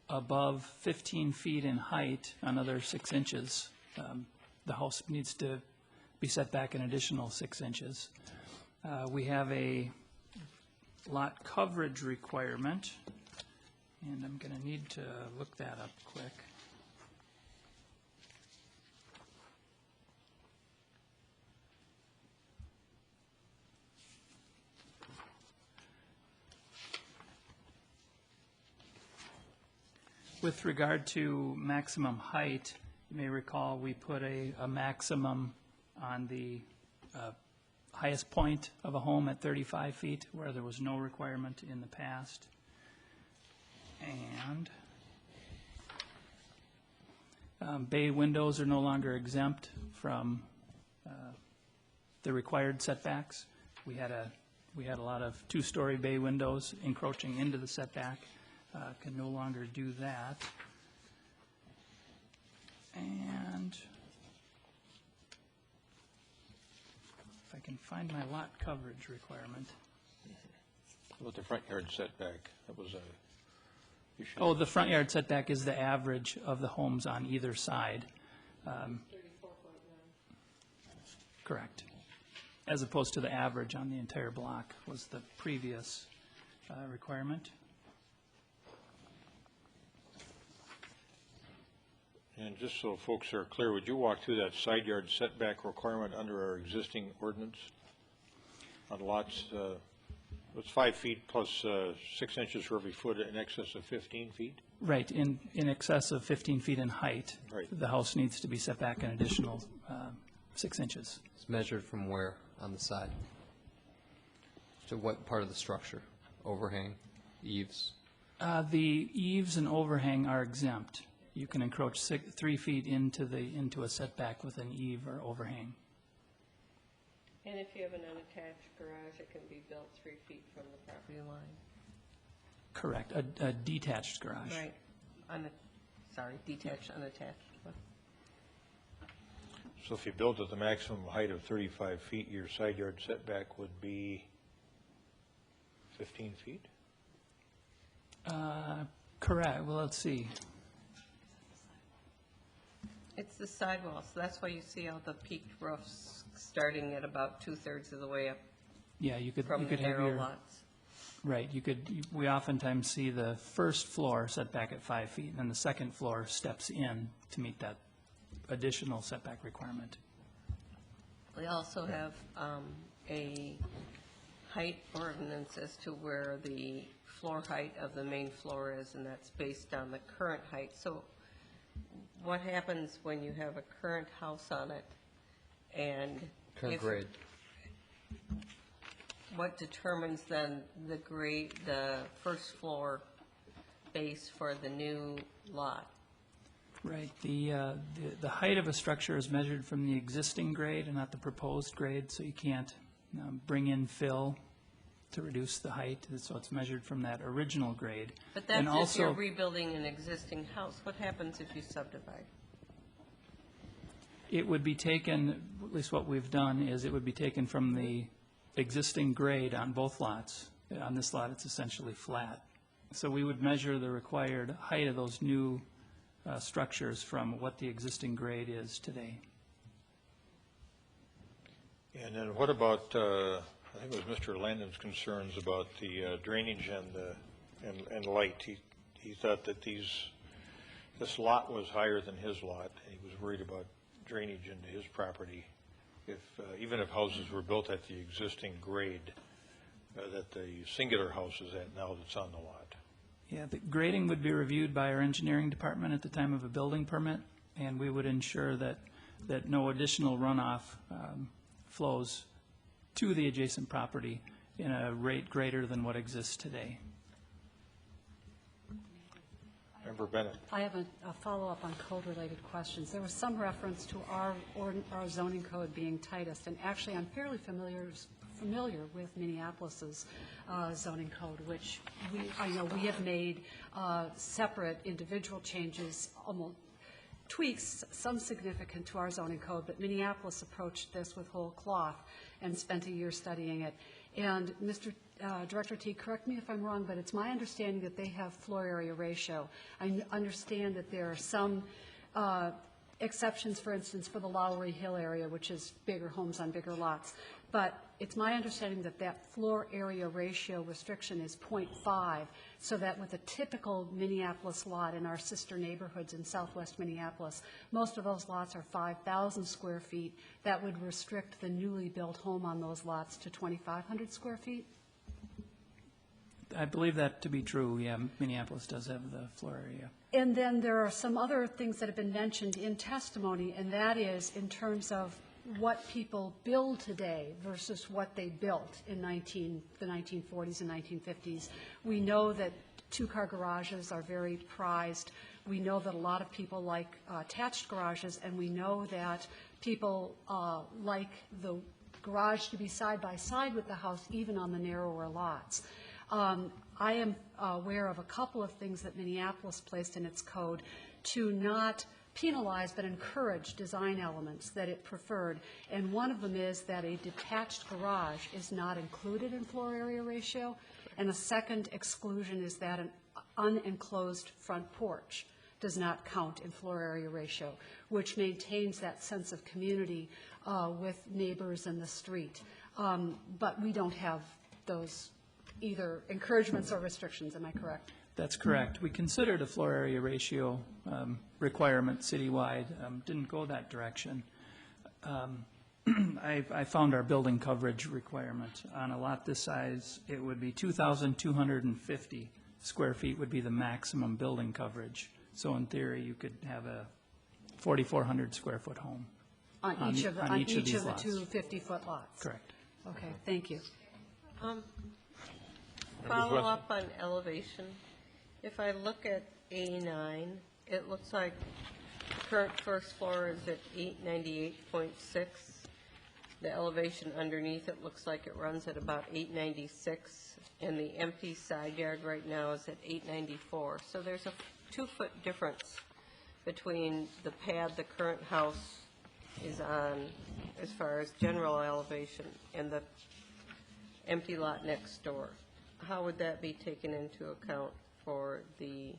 above 15 feet in height, another 6 inches, the house needs to be set back an additional 6 inches. We have a lot coverage requirement, and I'm going to need to look that up quick. With regard to maximum height, you may recall we put a maximum on the highest point of a home at 35 feet, where there was no requirement in the past. And bay windows are no longer exempt from the required setbacks. We had a lot of 2-story bay windows encroaching into the setback. Can no longer do that. And if I can find my lot coverage requirement. How about the front yard setback? That was a issue. Oh, the front yard setback is the average of the homes on either side. 34.9. Correct. As opposed to the average on the entire block was the previous requirement. And just so folks are clear, would you walk through that side yard setback requirement under our existing ordinance on lots? It's 5 feet plus 6 inches for every foot in excess of 15 feet? Right, in excess of 15 feet in height. Right. The house needs to be set back an additional 6 inches. It's measured from where on the side? To what part of the structure? Overhang, eaves? The eaves and overhang are exempt. You can encroach 3 feet into a setback with an eave or overhang. And if you have an unattached garage, it can be built 3 feet from the property line. Correct, a detached garage. Right. Detached, unattached. So if you built at the maximum height of 35 feet, your side yard setback would be 15 feet? Correct, well, let's see. It's the sidewall, so that's why you see all the peaked roofs starting at about 2/3 of the way up Yeah, you could from the have narrow your, lots. right, we oftentimes see the first floor setback at 5 feet, and then the second floor steps in to meet that additional setback requirement. We also have a height ordinance as to where the floor height of the main floor is, and that's based on the current height. So what happens when you have a current house on it, and Current grade. what determines then the grade, the first floor base for the new lot? Right, the height of a structure is measured from the existing grade and not the proposed grade, so you can't bring in fill to reduce the height, so it's measured from that original grade. But And that's if you're also, rebuilding an existing house. What happens if you subdivide? it would be taken, at least what we've done, is it would be taken from the existing grade on both lots. On this lot, it's essentially flat. So we would measure the required height of those new structures from what the existing grade is today. And then what about, I think it was Mr. Landon's concerns about the drainage and light. He thought that this lot was higher than his lot, and he was worried about drainage into his property, even if houses were built at the existing grade that the singular house is at now that's on the lot. Yeah, the grading would be reviewed by our engineering department at the time of a building permit, and we would ensure that no additional runoff flows to the adjacent property in a rate greater than what exists today. Member Bennett. I have a follow-up on code-related questions. There was some reference to our zoning code being tightest, and actually I'm fairly familiar with Minneapolis's zoning code, which I know we have made separate individual changes, almost tweaks, some significant to our zoning code, but Minneapolis approached this with whole cloth and spent a year studying it. And Mr. Director T, correct me if I'm wrong, but it's my understanding that they have floor area ratio. I understand that there are some exceptions, for instance, for the Lowry Hill area, which is bigger homes on bigger lots. But it's my understanding that that floor area ratio restriction is 0.5, so that with a typical Minneapolis lot in our sister neighborhoods in southwest Minneapolis, most of those lots are 5,000 square feet. That would restrict the newly built home on those lots to 2,500 square feet. I believe that to be true. Yeah, Minneapolis does have the floor area. And then there are some other things that have been mentioned in testimony, and that is in terms of what people build today versus what they built in the 1940s and 1950s. We know that two-car garages are very prized. We know that a lot of people like attached garages, and we know that people like the garage to be side by side with the house, even on the narrower lots. I am aware of a couple of things that Minneapolis placed in its code to not penalize but encourage design elements that it preferred. And one of them is that a detached garage is not included in floor area ratio. And the second exclusion is that an unenclosed front porch does not count in floor area ratio, which maintains that sense of community with neighbors in the street. But we don't have those either encouragements or restrictions, am I correct? That's correct. We considered a floor area ratio requirement citywide, didn't go that direction. I found our building coverage requirement. On a lot this size, it would be 2,250 square feet would be the maximum building coverage. So in theory, you could have a 4,400 square foot home. On each of the lots. two 50-foot lots? Correct. Okay, thank you. Follow up on elevation. If I look at A9, it looks like the current first floor is at 898.6. The elevation underneath it looks like it runs at about 896, and the empty side yard right now is at 894. So there's a 2-foot difference between the pad the current house is on as far as general elevation and the empty lot next door. How would that be taken into account for the?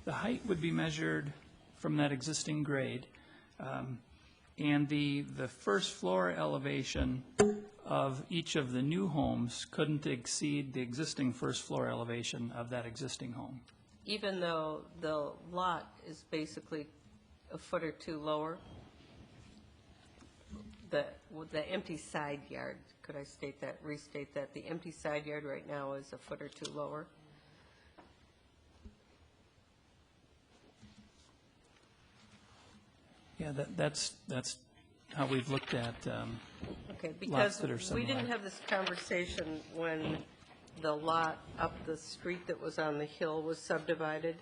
The height would be measured from that existing grade, and the first floor elevation of each of the new homes couldn't exceed the existing first floor elevation of that existing home. Even though the lot is basically a foot or two lower? The empty side yard, could I restate that? The empty side yard right now is a foot or two lower? Yeah, that's how we've looked at Okay, lots that are because we similar. didn't have this conversation when the lot up the street that was on the hill was subdivided.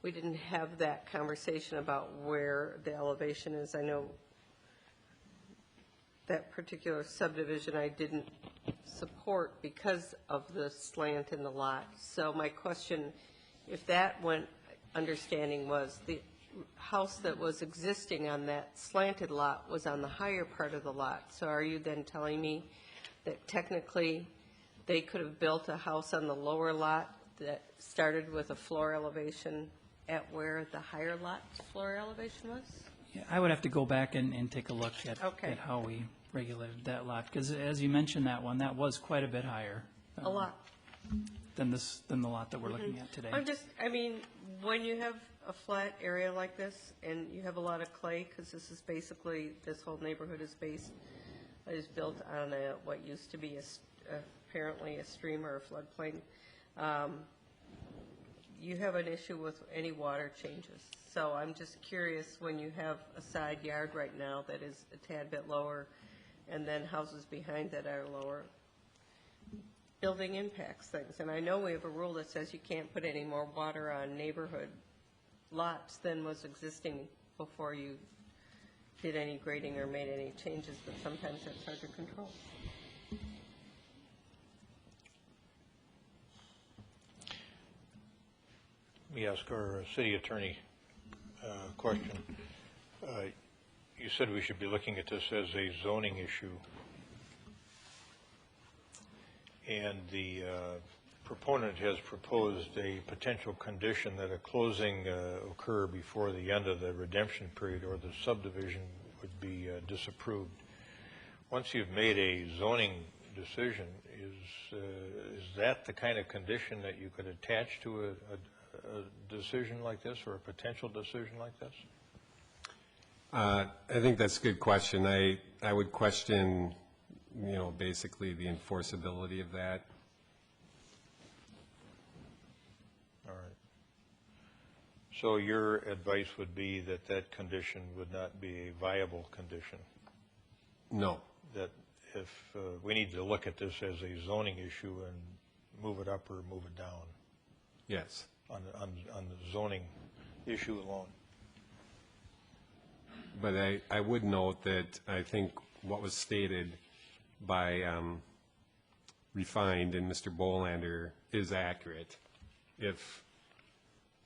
We didn't have that conversation about where the elevation is. I know that particular subdivision I didn't support because of the slant in the lot. So my question, if that understanding was the house that was existing on that slanted lot was on the higher part of the lot. So are you then telling me that technically they could have built a house on the lower lot that started with a floor elevation at where the higher lot's floor elevation was? Yeah, I would have to go back and take a look at Okay. at how we regulated that lot, because as you mentioned, that one, that was quite a bit higher. A lot. Than the lot that we're looking at today. I mean, when you have a flat area like this and you have a lot of clay, because this is basically, this whole neighborhood is built on what used to be apparently a stream or a floodplain, you have an issue with any water changes. So I'm just curious, when you have a side yard right now that is a tad bit lower and then houses behind that are lower, building impacts things. And I know we have a rule that says you can't put any more water on neighborhood lots than was existing before you did any grading or made any changes, but sometimes that's hard to control. Let me ask our city attorney a question. You said we should be looking at this as a zoning issue. And the proponent has proposed a potential condition that a closing occur before the end of the redemption period or the subdivision would be disapproved. Once you've made a zoning decision, is that the kind of condition that you could attach to a decision like this or a potential decision like this? I think that's a good question. I would question, basically the enforceability of that. All right. So your advice would be that that condition would not be a viable condition? No. That if we need to look at this as a zoning issue and move it up or move it down? Yes. On the zoning issue alone? But I would note that I think what was stated by Refined and Mr. Bolander is accurate. If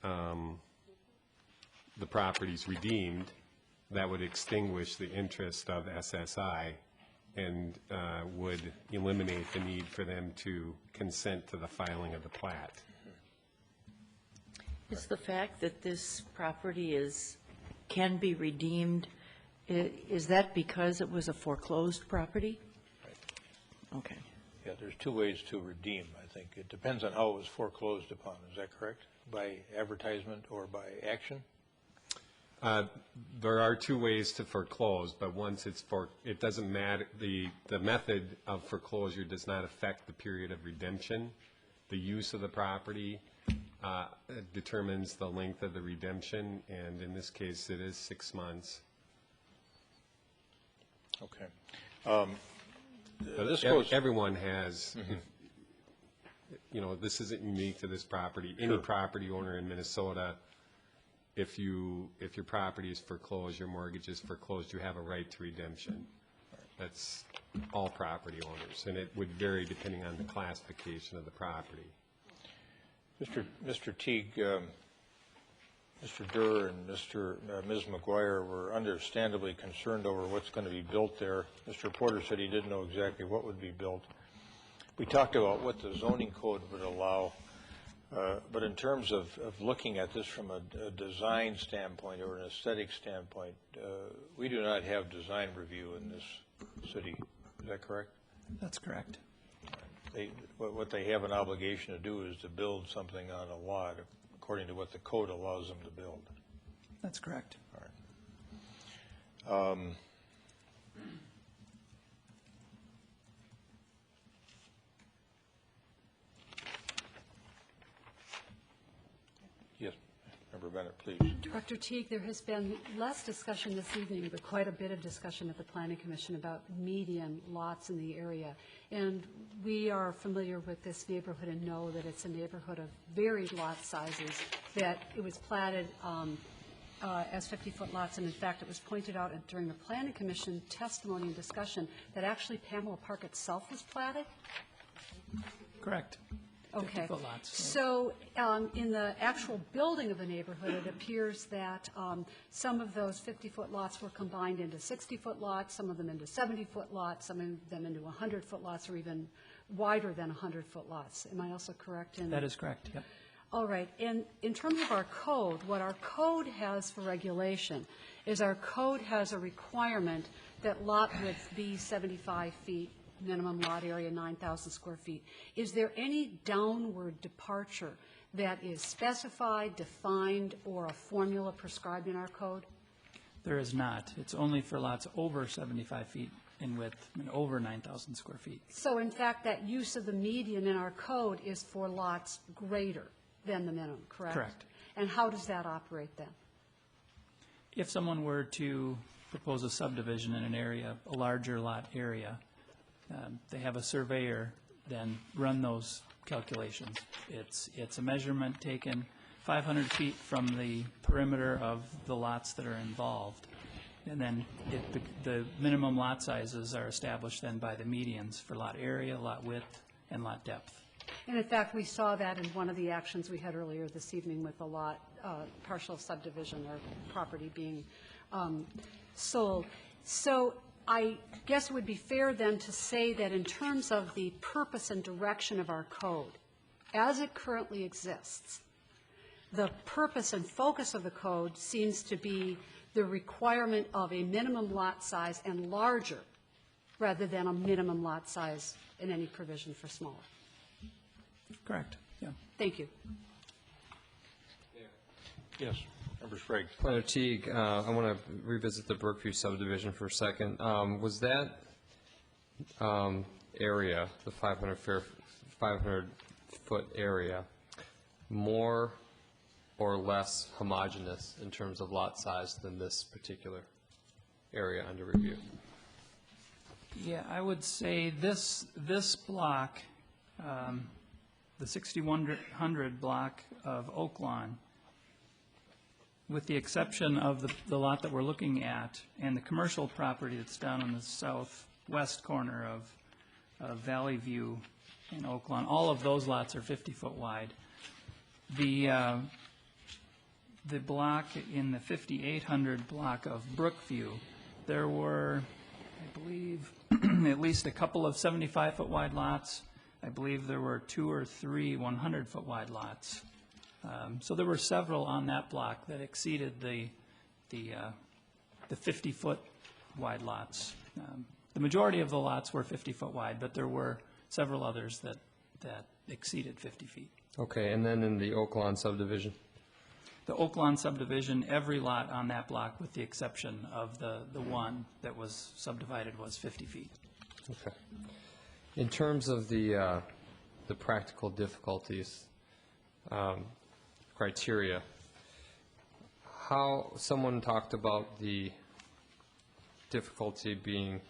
the property's redeemed, that would extinguish the interest of SSI and would eliminate the need for them to consent to the filing of the plat. Is the fact that this property can be redeemed, is that because it was a foreclosed property? Right. Okay. Yeah, there's two ways to redeem, I think. It depends on how it was foreclosed upon. Is that correct? By advertisement or by action? There are two ways to foreclose, but once it doesn't matter. The method of foreclosure does not affect the period of redemption. The use of the property determines the length of the redemption, and in this case, it is 6 months. Okay. Everyone has, this isn't unique to this property. Any property owner in Minnesota, if your property is foreclosed, your mortgage is foreclosed, you have a right to redemption. That's all property owners, and it would vary depending on the classification of the property. Mr. Teague, Mr. Durr and Ms. McGuire were understandably concerned over what's going to be built there. Mr. Porter said he didn't know exactly what would be built. We talked about what the zoning code would allow, but in terms of looking at this from a design standpoint or an aesthetic standpoint, we do not have design review in this city. Is that correct? That's correct. What they have an obligation to do is to build something on a lot according to what the code allows them to build. That's correct. All right. Yes, Member Bennett, please. Director Teague, there has been less discussion this evening, but quite a bit of discussion at the Planning Commission about median lots in the area. And we are familiar with this neighborhood and know that it's a neighborhood of varied lot sizes, that it was platted as 50-foot lots, and in fact, it was pointed out during the Planning Commission testimony and discussion that actually Pamela Park itself was platted? Correct. Okay. 50-foot lots. So in the actual building of the neighborhood, it appears that some of those 50-foot lots were combined into 60-foot lots, some of them into 70-foot lots, some of them into 100-foot lots, or even wider than 100-foot lots. Am I also correct in? That is correct, yep. All right. And in terms of our code, what our code has for regulation is our code has a requirement that lot width be 75 feet, minimum lot area 9,000 square feet. Is there any downward departure that is specified, defined, or a formula prescribed in our code? There is not. It's only for lots over 75 feet in width and over 9,000 square feet. So in fact, that use of the median in our code is for lots greater than the minimum, correct? Correct. And how does that operate then? If someone were to propose a subdivision in an area, a larger lot area, they have a surveyor then run those calculations. It's a measurement taken 500 feet from the perimeter of the lots that are involved. And then the minimum lot sizes are established then by the medians for lot area, lot width, and lot depth. And in fact, we saw that in one of the actions we had earlier this evening with a lot, partial subdivision or property being sold. So I guess it would be fair then to say that in terms of the purpose and direction of our code, as it currently exists, the purpose and focus of the code seems to be the requirement of a minimum lot size and larger rather than a minimum lot size in any provision for smaller. Correct, yeah. Thank you. Yes, Member Sprague. Planner Teague, I want to revisit the Brookview subdivision for a second. Was that area, the 500-foot area, more or less homogeneous in terms of lot size than this particular area under review? Yeah, I would say this block, the 6100 block of Oak Lawn, with the exception of the lot that we're looking at and the commercial property that's down on the southwest corner of Valley View and Oak Lawn, all of those lots are 50-foot wide. The block in the 5800 block of Brookview, there were, I believe, at least a couple of 75-foot wide lots. I believe there were 2 or 3 100-foot wide lots. So there were several on that block that exceeded the 50-foot wide lots. The majority of the lots were 50-foot wide, but there were several others that exceeded 50 feet. Okay, and then in the Oak Lawn subdivision? The Oak Lawn subdivision, every lot on that block, with the exception of the one that was subdivided, was 50 feet. Okay. In terms of the practical difficulties criteria, how someone talked about the difficulty being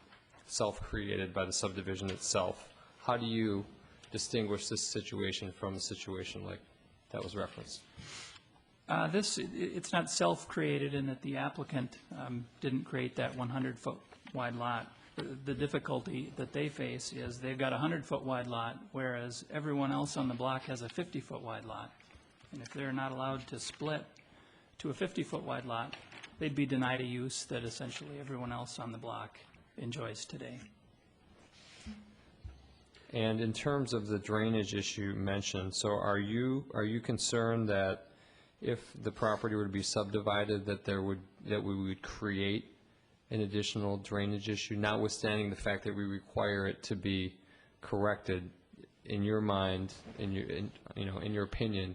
self-created by the subdivision itself. How do you distinguish this situation from a situation like that was referenced? It's not self-created in that the applicant didn't create that 100-foot wide lot. The difficulty that they face is they've got a 100-foot wide lot, whereas everyone else on the block has a 50-foot wide lot. And if they're not allowed to split to a 50-foot wide lot, they'd be denied a use that essentially everyone else on the block enjoys today. And in terms of the drainage issue mentioned, so are you concerned that if the property were to be subdivided, that we would create an additional drainage issue, notwithstanding the fact that we require it to be corrected? In your mind, in your opinion,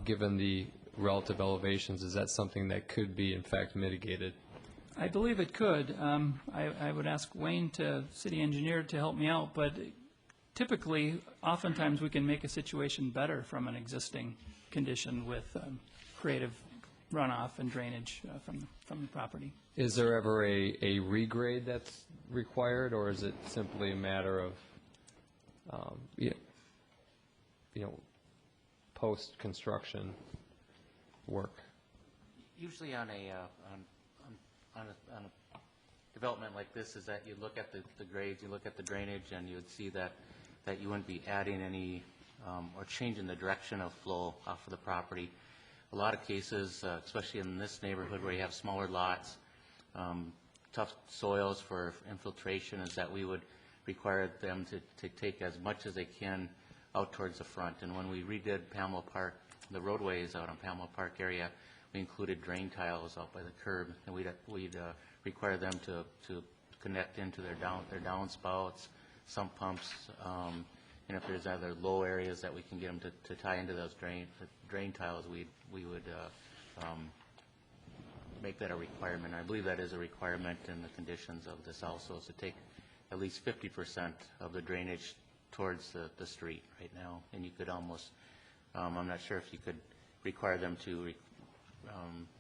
given the relative elevations, is that something that could be in fact mitigated? I believe it could. I would ask Wayne, city engineer, to help me out, but typically, oftentimes we can make a situation better from an existing condition with creative runoff and drainage from the property. Is there ever a regrade that's required, or is it simply a matter of post-construction work? usually on a development like this is that you look at the grades, you look at the drainage, and you would see that you wouldn't be adding any or changing the direction of flow off of the property. A lot of cases, especially in this neighborhood where you have smaller lots, tough soils for infiltration, is that we would require them to take as much as they can out towards the front. And when we redid Pamela Park, the roadways out on Pamela Park area, we included drain tiles out by the curb, and we'd require them to connect into their downspouts, sump pumps, and if there's other low areas that we can get them to tie into those drain tiles, we would make that a requirement. I believe that is a requirement in the conditions of this also, is to take at least 50% of the drainage towards the street right now. And you could almost, I'm not sure if you could require them to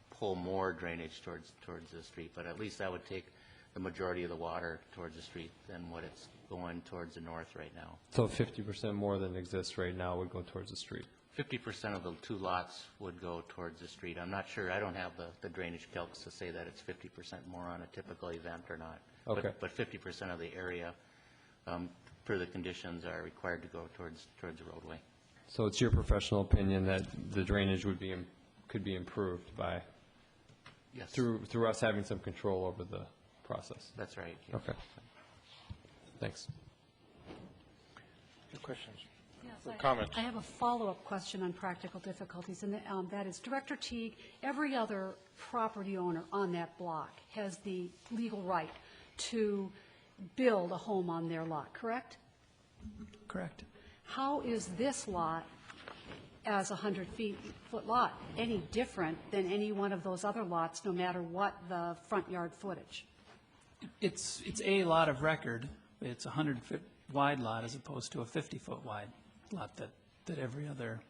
pull more drainage towards the street, but at least that would take the majority of the water towards the street than what it's going towards the north right now. So 50% more than exists right now would go towards the street? 50% of the two lots would go towards the street. I'm not sure, I don't have the drainage calcs to say that it's 50% more on a typical event or not. Okay. But 50% of the area, per the conditions, are required to go towards the roadway. So it's your professional opinion that the drainage could be improved by, yes, through us having some control over the process? That's right. Yes. Okay. Thanks. Any questions? Yes, or comments? I have a follow-up question on practical difficulties, and that is, Director Teague, every other property owner on that block has the legal right to build a home on their lot, correct? Correct. How is this lot, as a 100-foot lot, any different than any one of those other lots, no matter what the front yard footage? It's a lot of record. It's a 100-foot wide lot as opposed to a 50-foot wide lot that every other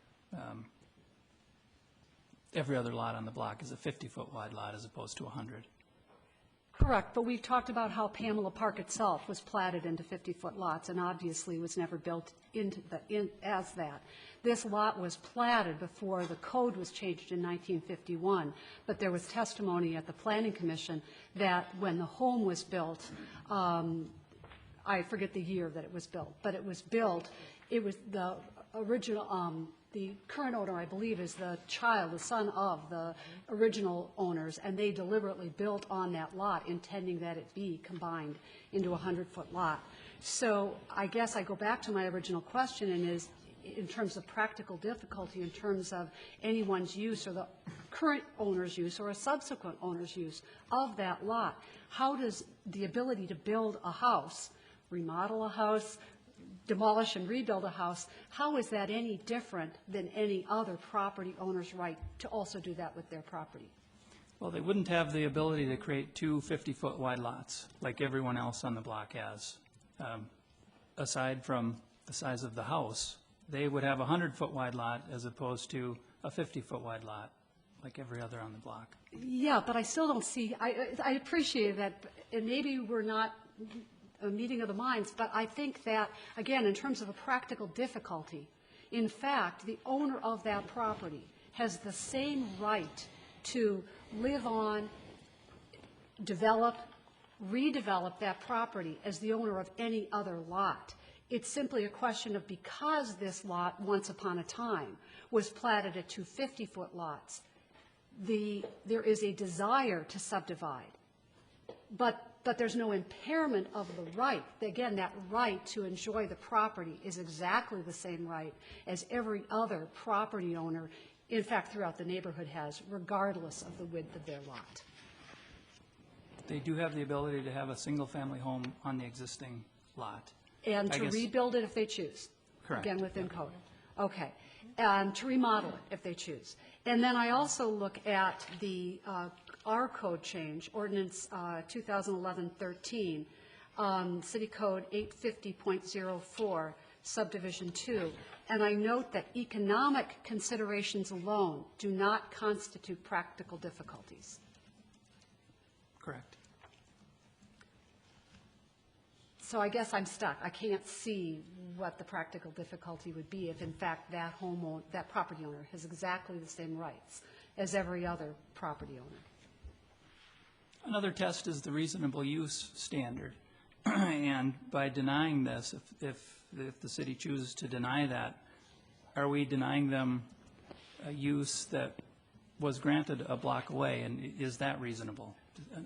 lot on the block is a 50-foot wide lot as opposed to 100. Correct, but we've talked about how Pamela Park itself was platted into 50-foot lots and obviously was never built as that. This lot was platted before the code was changed in 1951, but there was testimony at the Planning Commission that when the home was built, I forget the year that it was built, but it was built, it was the original, the current owner, I believe, is the son of the original owners, and they deliberately built on that lot, intending that it be combined into a 100-foot lot. So I guess I go back to my original question, and is, in terms of practical difficulty, in terms of anyone's use or the current owner's use or a subsequent owner's use of that lot, how does the ability to build a house, remodel a house, demolish and rebuild a house, how is that any different than any other property owner's right to also do that with their property? Well, they wouldn't have the ability to create two 50-foot wide lots like everyone else on the block has. Aside from the size of the house, they would have a 100-foot wide lot as opposed to a 50-foot wide lot like every other on the block. Yeah, but I still don't see, I appreciate that, and maybe we're not a meeting of the minds, but I think that, again, in terms of a practical difficulty, in fact, the owner of that property has the same right to live on, develop, redevelop that property as the owner of any other lot. It's simply a question of, because this lot, once upon a time, was platted at two 50-foot lots, there is a desire to subdivide. But there's no impairment of the right. Again, that right to enjoy the property is exactly the same right as every other property owner, in fact, throughout the neighborhood has, regardless of the width of their lot. They do have the ability to have a single-family home on the existing lot. And to rebuild it if they choose. Correct. Again, within code. Okay. And to remodel it if they choose. And then I also look at the our code change, ordinance 2011-13, City Code 850.04, subdivision 2, and I note that economic considerations alone do not constitute practical difficulties. Correct. So I guess I'm stuck. I can't see what the practical difficulty would be if, in fact, that property owner has exactly the same rights as every other property owner. Another test is the reasonable use standard. And by denying this, if the city chooses to deny that, are we denying them a use that was granted a block away, and is that reasonable?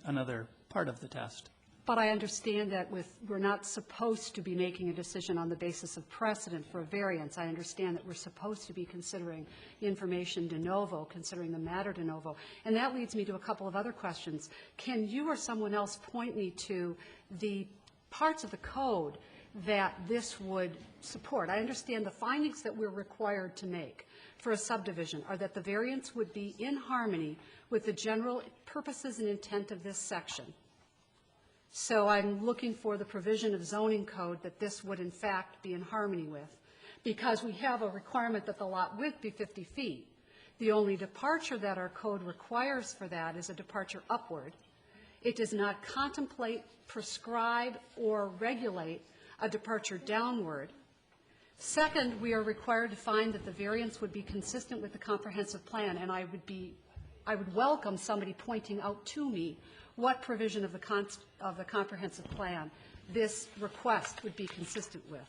Another part of the test. But I understand that we're not supposed to be making a decision on the basis of precedent for a variance. I understand that we're supposed to be considering information de novo, considering the matter de novo. And that leads me to a couple of other questions. Can you or someone else point me to the parts of the code that this would support? I understand the findings that we're required to make for a subdivision are that the variance would be in harmony with the general purposes and intent of this section. So I'm looking for the provision of zoning code that this would in fact be in harmony with, because we have a requirement that the lot width be 50 feet. The only departure that our code requires for that is a departure upward. It does not contemplate, prescribe, or regulate a departure downward. Second, we are required to find that the variance would be consistent with the comprehensive plan, and I would welcome somebody pointing out to me what provision of the comprehensive plan this request would be consistent with.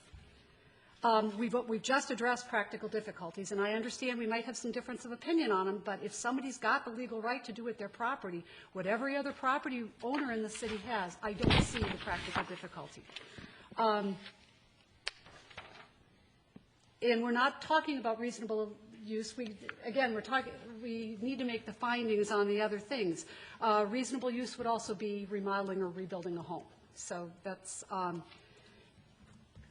We've just addressed practical difficulties, and I understand we might have some difference of opinion on them, but if somebody's got the legal right to do with their property, what every other property owner in the city has, I don't see the practical difficulty. And we're not talking about reasonable use. We need to make the findings on the other things. Reasonable use would also be remodeling or rebuilding a home. So that's,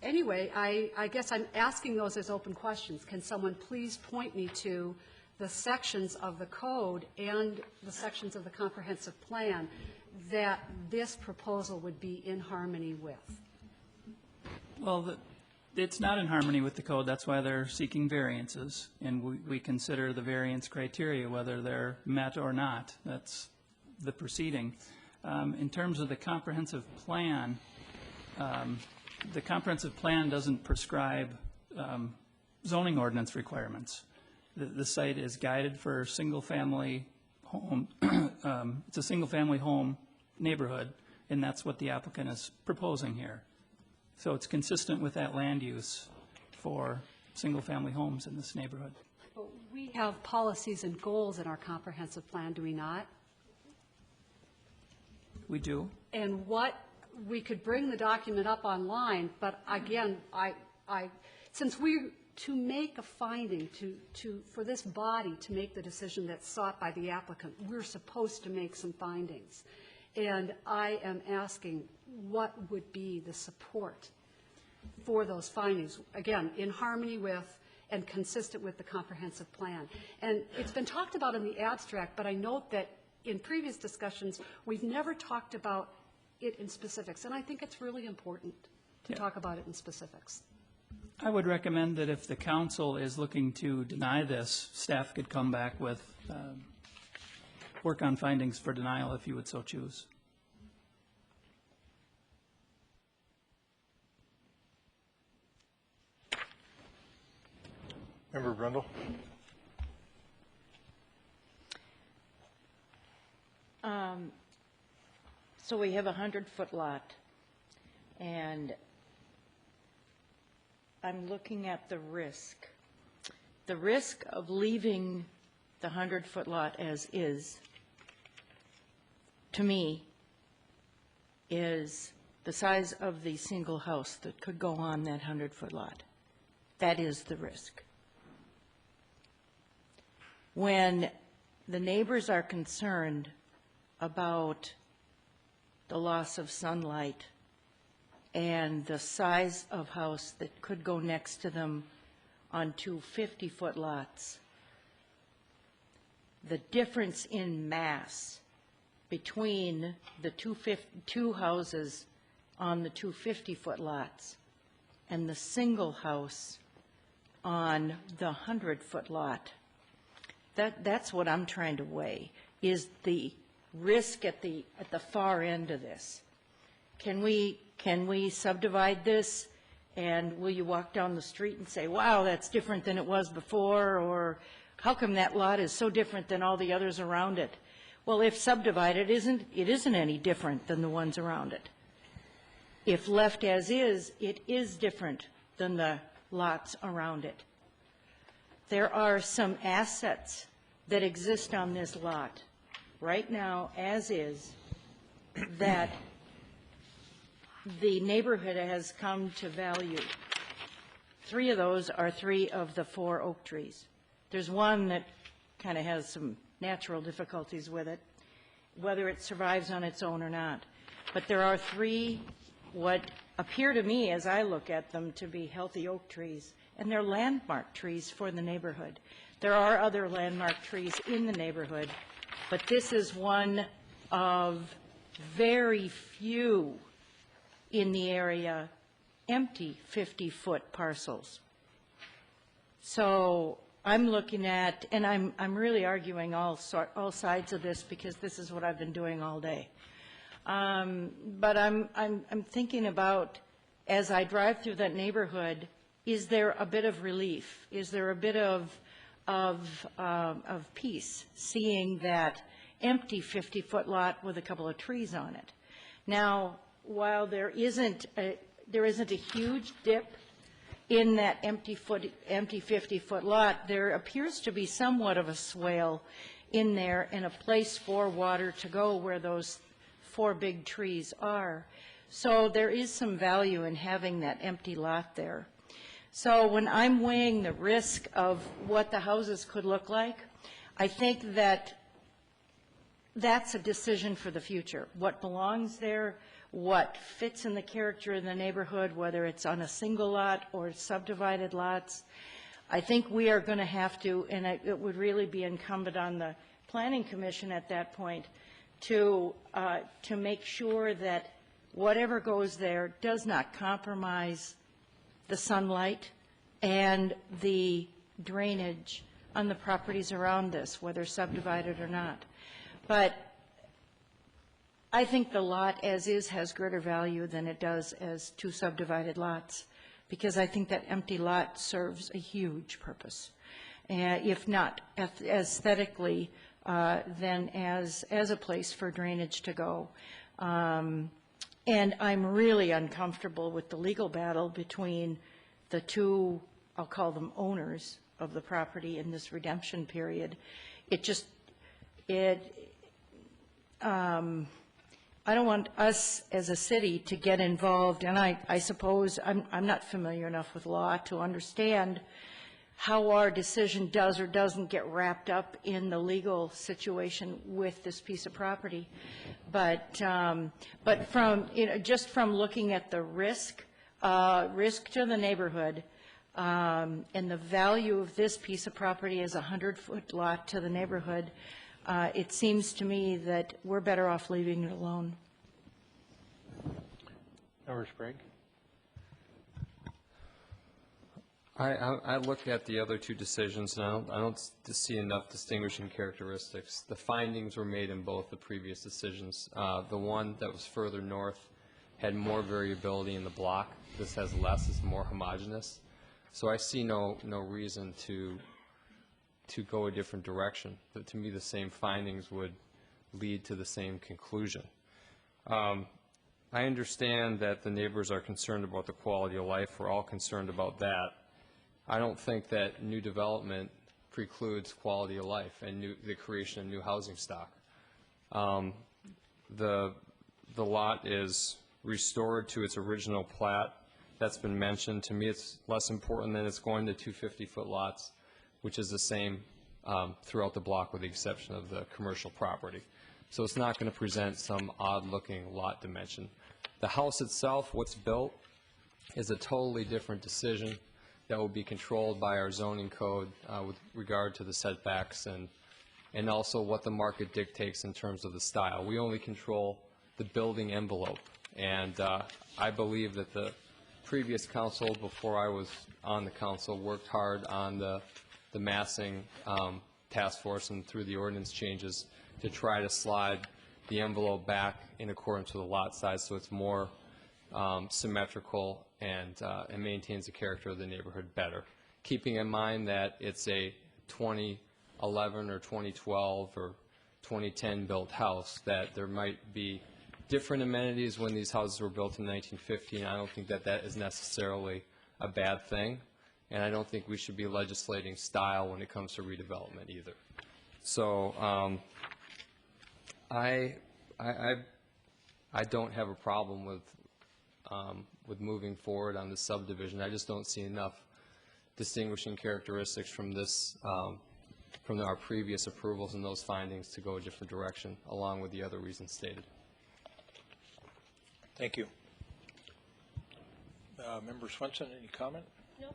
anyway, I guess I'm asking those as open questions. Can someone please point me to the sections of the code and the sections of the comprehensive plan that this proposal would be in harmony with? Well, it's not in harmony with the code. That's why they're seeking variances, and we consider the variance criteria, whether they're met or not. That's the proceeding. In terms of the comprehensive plan doesn't prescribe zoning ordinance requirements. The site is guided for single-family home. It's a single-family home neighborhood, and that's what the applicant is proposing here. So it's consistent with that land use for single-family homes in this neighborhood. But we have policies and goals in our comprehensive plan, do we not? We do. And we could bring the document up online, but again, since to make a finding, for this body to make the decision that's sought by the applicant, we're supposed to make some findings. And I am asking, what would be the support for those findings? Again, in harmony with and consistent with the comprehensive plan. And it's been talked about in the abstract, but I note that in previous discussions, we've never talked about it in specifics. And I think it's really important to talk about it in specifics. I would recommend that if the council is looking to deny this, staff could come back with work on findings for denial if you would so choose. Member Brundle? So we have a 100-foot lot, and I'm looking at the risk. The risk of leaving the 100-foot lot as is, to me, is the size of the single house that could go on that 100-foot lot. That is the risk. When the neighbors are concerned about the loss of sunlight and the size of house that could go next to them on two 50-foot lots, the difference in mass between the two houses on the two 50-foot lots and the single house on the 100-foot lot, that's what I'm trying to weigh, is the risk at the far end of this. Can we subdivide this, and will you walk down the street and say, wow, that's different than it was before, how come that lot is so different than all the others around it? Well, if subdivided, it isn't any different than the ones around it. If left as is, it is different than the lots around it. There are some assets that exist on this lot right now, as is, that the neighborhood has come to value. 3 of those are 3 of the 4 oak trees. There's one that kind of has some natural difficulties with it, whether it survives on its own or not. But there are 3 what appear to me, as I look at them, to be healthy oak trees, and they're landmark trees for the neighborhood. There are other landmark trees in the neighborhood, but this is one of very few in the area empty 50-foot parcels. So I'm looking at, and I'm really arguing all sides of this because this is what I've been doing all day. But I'm thinking about, as I drive through that neighborhood, is there a bit of relief? Is there a bit of peace seeing that empty 50-foot lot with a couple of trees on it? Now, while there isn't a huge dip in that empty 50-foot lot, there appears to be somewhat of a swale in there and a place for water to go where those 4 big trees are. So there is some value in having that empty lot there. So when I'm weighing the risk of what the houses could look like, I think that that's a decision for the future. What belongs there, what fits in the character of the neighborhood, whether it's on a single lot or subdivided lots. I think we are going to have to, and it would really be incumbent on the Planning Commission at that point to make sure that whatever goes there does not compromise the sunlight and the drainage on the properties around this, whether subdivided or not. But I think the lot as is has greater value than it does as 2 subdivided lots, because I think that empty lot serves a huge purpose, if not aesthetically, then as a place for drainage to go. And I'm really uncomfortable with the legal battle between the 2, I'll call them owners of the property in this redemption period. I don't want us as a city to get involved, and I suppose I'm not familiar enough with law to understand how our decision does or doesn't get wrapped up in the legal situation with this piece of property. But from, just from looking at the risk to the neighborhood, and the value of this piece of property as a 100-foot lot to the neighborhood, it seems to me that we're better off leaving it alone. Member Sprague? I look at the other 2 decisions, and I don't see enough distinguishing characteristics. The findings were made in both the previous decisions. The one that was further north had more variability in the block. This has less, it's more homogeneous. So I see no reason to go a different direction. But to me, the same findings would lead to the same conclusion. I understand that the neighbors are concerned about the quality of life. We're all concerned about that. I don't think that new development precludes quality of life and the creation of new housing stock. The lot is restored to its original plat. That's been mentioned. To me, it's less important than it's going to 2 50-foot lots, which is the same throughout the block with the exception of the commercial property. So it's not going to present some odd-looking lot dimension. The house itself, what's built, is a totally different decision that will be controlled by our zoning code with regard to the setbacks and also what the market dictates in terms of the style. We only control the building envelope, and I believe that the previous council, before I was on the council, worked hard on the massing task force and through the ordinance changes to try to slide the envelope back in accordance with the lot size so it's more symmetrical and maintains the character of the neighborhood better, keeping in mind that it's a 20 2011 or 2012 or 2010 built house, that there might be different amenities when these houses were built in 1950, and I don't think that that is necessarily a bad thing, and I don't think we should be legislating style when it comes to redevelopment either. So I don't have a problem with moving forward on the subdivision. I just don't see enough distinguishing characteristics from this, from our previous approvals and those findings to go a different direction, along with the other reasons stated. Thank you. Member Swenson, any comment? No.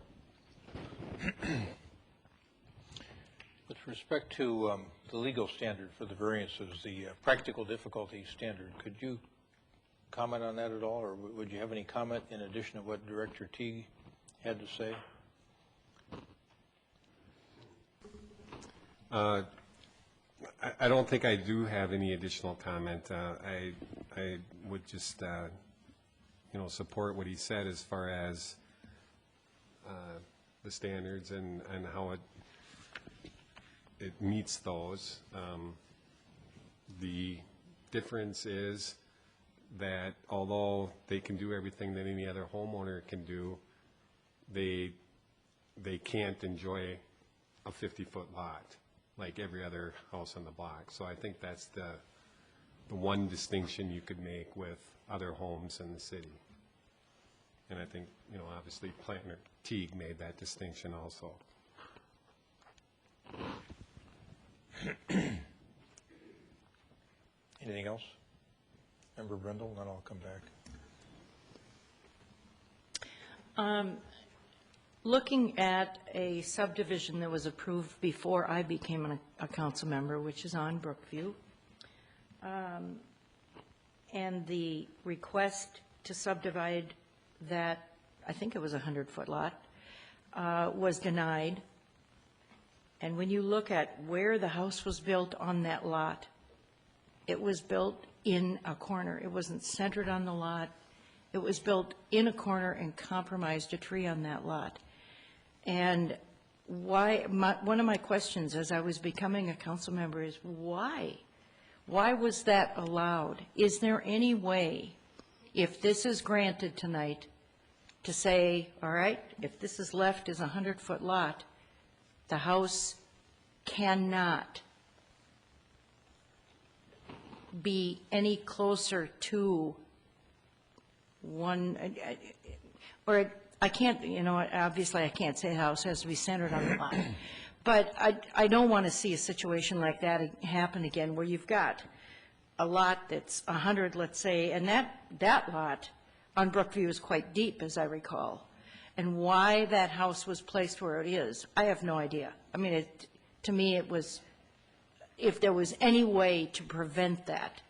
With respect to the legal standard for the variances, the practical difficulty standard, could you comment on that at all, or would you have any comment in addition to what Director Teague had to say? I don't think I do have any additional comment. I would just, support what he said as far as the standards and how it meets those. The difference is that although they can do everything that any other homeowner can do, they can't enjoy a 50-foot lot like every other house on the block. So I think that's the one distinction you could make with other homes in the city. And I think, obviously Planter Teague made that distinction also. Anything else? Member Brindle, and then I'll come back. Looking at a subdivision that was approved before I became a council member, which is on Brookview, and the request to subdivide that, I think it was a 100-foot lot, was denied. And when you look at where the house was built on that lot, it was built in a corner. It wasn't centered on the lot. It was built in a corner and compromised a tree on that lot. And one of my questions as I was becoming a council member is why? Why was that allowed? Is there any way, if this is granted tonight, to say, all right, if this is left as a 100-foot lot, the house cannot be any closer to one, or I can't, obviously I can't say the house has to be centered on the lot. But I don't want to see a situation like that happen again, where you've got a lot that's 100, let's say, and that lot on Brookview is quite deep, as I recall. And why that house was placed where it is, I have no idea. I mean, to me, it was, if there was any way to prevent that,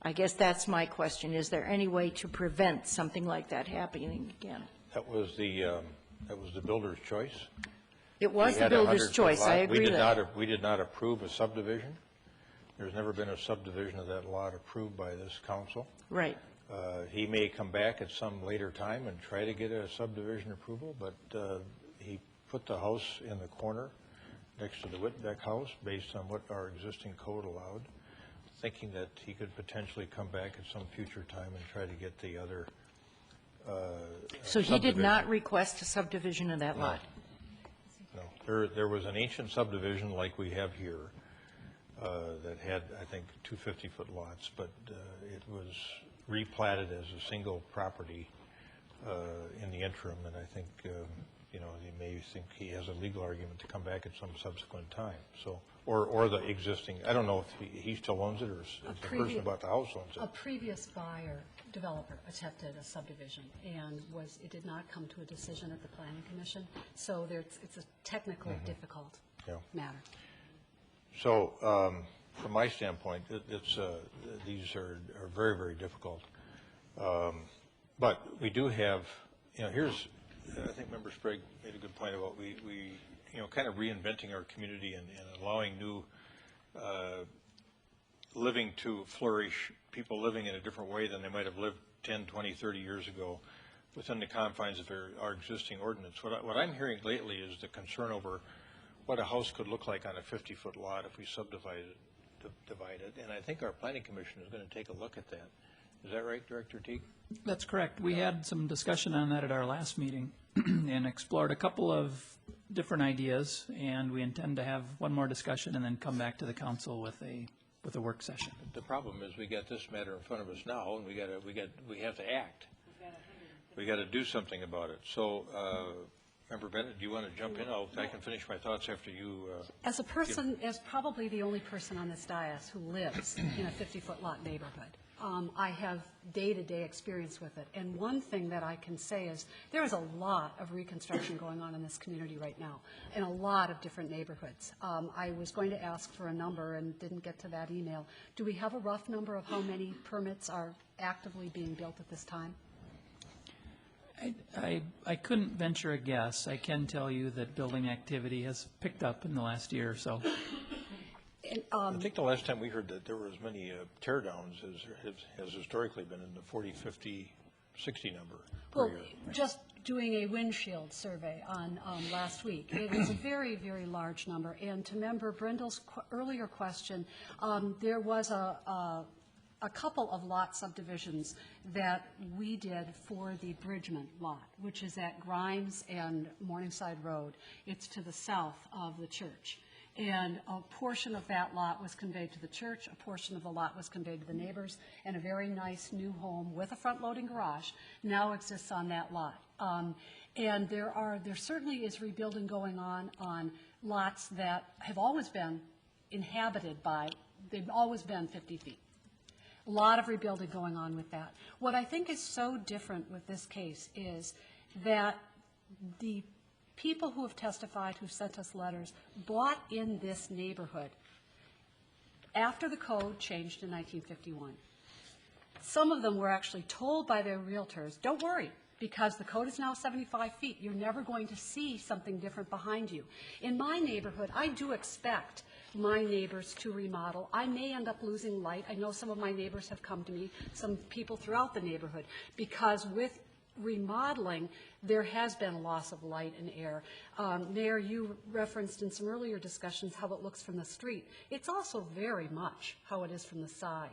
I guess that's my question. Is there any way to prevent something like that happening again? That was the builder's choice. It was the builder's choice. I agree with that. We did not approve a subdivision. There's never been a subdivision of that lot approved by this council. Right. He may come back at some later time and try to get a subdivision approval, but he put the house in the corner next to the Whitbeck house based on what our existing code allowed, thinking that he could potentially come back at some future time and try to get the other So he did not request a subdivision of that lot? No. There was an ancient subdivision like we have here that had, I think, 2 50-foot lots, but it was replatted as a single property in the interim, and I think, he may think he has a legal argument to come back at some subsequent time. So, or the existing, I don't know if he still owns it or if the person who bought the house owns it. A previous buyer, developer, attempted a subdivision, and it did not come to a decision at the Planning Commission, so it's a technically difficult matter. So, from my standpoint, these are very, very difficult. But we do have, here's, I think Member Sprague made a good point about we kind of reinventing our community and allowing new living to flourish, people living in a different way than they might have lived 10, 20, 30 years ago within the confines of our existing ordinance. What I'm hearing lately is the concern over what a house could look like on a 50-foot lot if we divide it, and I think our planning commission is going to take a look at that. Is that right, Director Teague? That's correct. We had some discussion on that at our last meeting and explored a couple of different ideas, and we intend to have one more discussion and then come back to the council with a work session. The problem is we got this matter in front of us now, and we have to act. We got to do something about it. So, Member Bennett, do you want to jump in? I can finish my thoughts after you. As a person, as probably the only person on this dais who lives in a 50-foot lot neighborhood, I have day-to-day experience with it. And one thing that I can say is there is a lot of reconstruction going on in this community right now in a lot of different neighborhoods. I was going to ask for a number and didn't get to that email. Do we have a rough number of how many permits are actively being built at this time? I couldn't venture a guess. I can tell you that building activity has picked up in the last year or so. I think the last time we heard that there were as many tear-downs as there has historically been in the 40, 50, 60 number per year. Just doing a windshield survey on last week, it was a very, very large number. And to Member Brindle's earlier question, there was a couple of lot subdivisions that we did for the Bridgman lot, which is at Grimes and Morningside Road. It's to the south of the church. And a portion of that lot was conveyed to the church, a portion of the lot was conveyed to the neighbors, and a very nice new home with a front-loading garage now exists on that lot. And there certainly is rebuilding going on lots that have always been inhabited by, they've always been 50 feet. A lot of rebuilding going on with that. What I think is so different with this case is that the people who have testified, who sent us letters, bought in this neighborhood after the code changed in 1951. Some of them were actually told by their realtors, don't worry, because the code is now 75 feet. You're never going to see something different behind you. In my neighborhood, I do expect my neighbors to remodel. I may end up losing light. I know some of my neighbors have come to me, some people throughout the neighborhood, because with remodeling, there has been a loss of light and air. Mayor, you referenced in some earlier discussions how it looks from the street. It's also very much how it is from the side.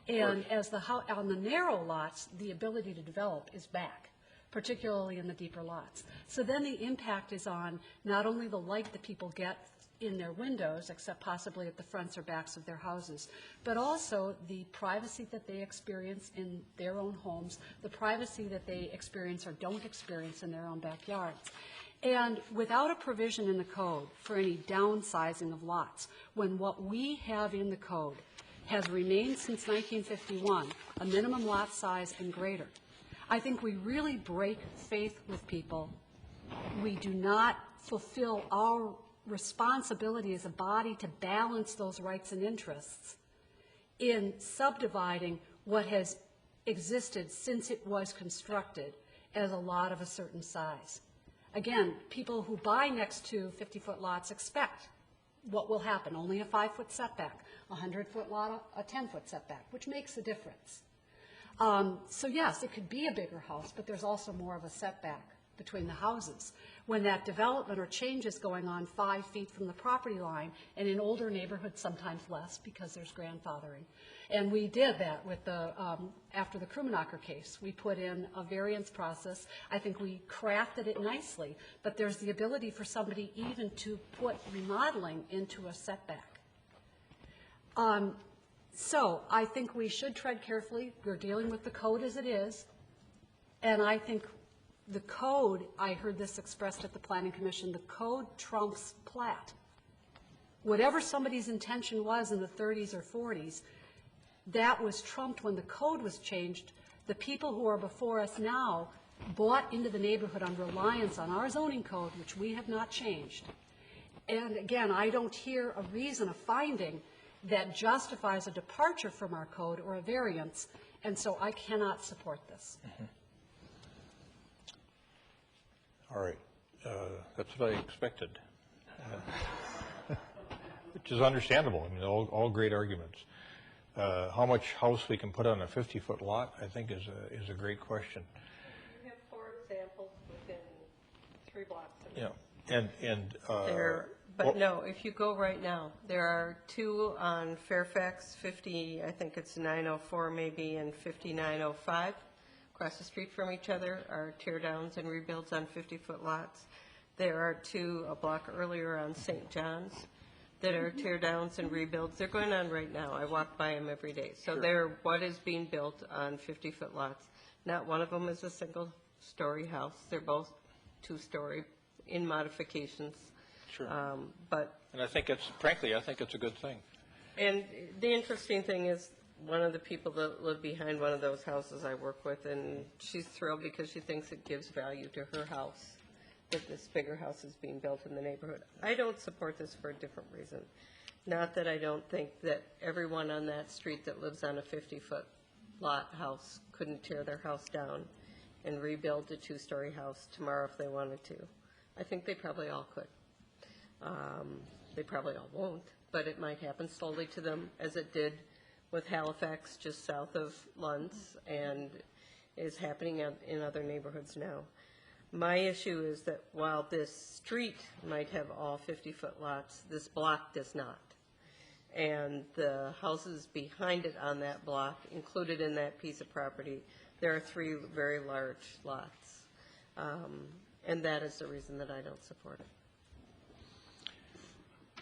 And as on the narrow lots, the ability to develop is back, particularly in the deeper lots. So then the impact is on not only the light that people get in their windows, except possibly at the fronts or backs of their houses, but also the privacy that they experience in their own homes, the privacy that they experience or don't experience in their own backyards. And without a provision in the code for any downsizing of lots, when what we have in the code has remained since 1951, a minimum lot size and greater, I think we really break faith with people. We do not fulfill our responsibility as a body to balance those rights and interests in subdividing what has existed since it was constructed as a lot of a certain size. Again, people who buy next to 50-foot lots expect what will happen, only a 5-foot setback, a 100-foot lot, a 10-foot setback, which makes a difference. So yes, it could be a bigger house, but there's also more of a setback between the houses. When that development or change is going on 5 feet from the property line, and in older neighborhoods sometimes less because there's grandfathering. And we did that with after the Krummenacher case. We put in a variance process. I think we crafted it nicely, but there's the ability for somebody even to put remodeling into a setback. So I think we should tread carefully. We're dealing with the code as it is, and I think the code, I heard this expressed at the Planning Commission, the code trumps plat. Whatever somebody's intention was in the 30s or 40s, that was trumped when the code was changed. The people who are before us now bought into the neighborhood on reliance on our zoning code, which we have not changed. And again, I don't hear a reason, a finding, that justifies a departure from our code or a variance, and so I cannot support this. Mm-hmm. All right. That's what I expected, which is understandable. I mean, all great arguments. How much house we can put on a 50-foot lot, I think, is a great question. You have 4 examples within 3 blocks of Yeah, and But no, if you go right now, there are two on Fairfax, 50, I think it's 904 maybe, and 5905, across the street from each other, are tear downs and rebuilds on 50-foot lots. There are two a block earlier on St. John's that are tear downs and rebuilds. They're going on right now. I walk by them every day. So they're what is being built on 50-foot lots. Not one of them is a single-story house. They're both two-story in modifications. Sure. But And I think it's, frankly, I think it's a good thing. And the interesting thing is, one of the people that live behind one of those houses I work with, and she's thrilled because she thinks it gives value to her house, that this bigger house is being built in the neighborhood. I don't support this for a different reason. Not that I don't think that everyone on that street that lives on a 50-foot lot house couldn't tear their house down and rebuild a two-story house tomorrow if they wanted to. I think they probably all could. They probably all won't, but it might happen slowly to them, as it did with Halifax just south of Lund's and is happening in other neighborhoods now. My issue is that while this street might have all 50-foot lots, this block does not. And the houses behind it on that block, included in that piece of property, there are 3 very large lots. And that is the reason that I don't support it.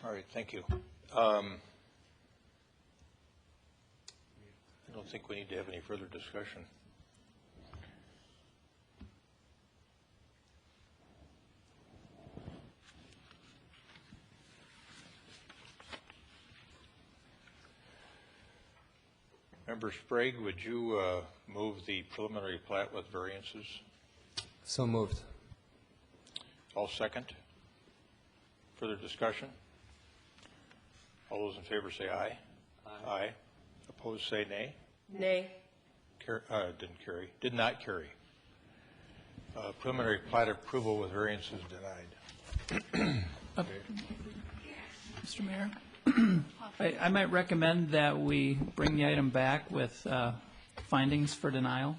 All right, thank you. I don't think we need to have any further discussion. Member Sprague, would you move the preliminary plat with variances? So moved. All second. Further discussion? All those in favor say aye. Aye. Opposed say nay. Nay. Didn't carry. Did not carry. Preliminary plat approval with variances denied. Mr. Mayor, I might recommend that we bring the item back with findings for denial.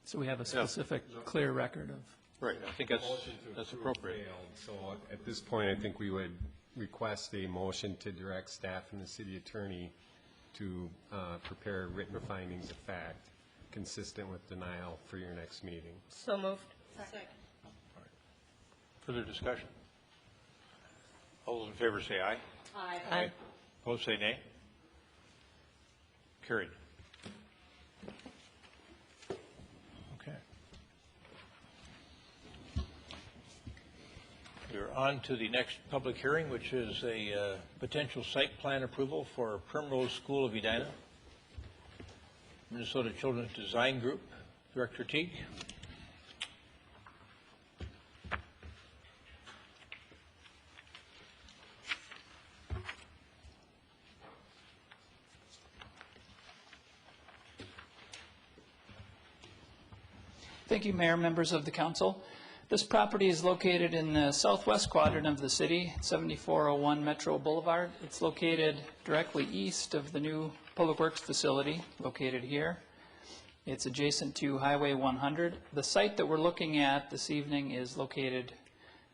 So we have a specific, clear record of. Right, I think that's appropriate. So at this point, I think we would request a motion to direct staff and the city attorney to prepare written findings of fact consistent with denial for your next meeting. So moved. Second. Further discussion? All those in favor say aye. Aye. Aye. Opposed say nay. Carried. Okay. We're on to the next public hearing, which is a potential site plan approval for Primrose School of Edina. Minnesota Children's Design Group, Director Teague. Thank you, Mayor, members of the council. This property is located in the southwest quadrant of the city, 7401 Metro Boulevard. It's located directly east of the new Public Works facility located here. It's adjacent to Highway 100. The site that we're looking at this evening is located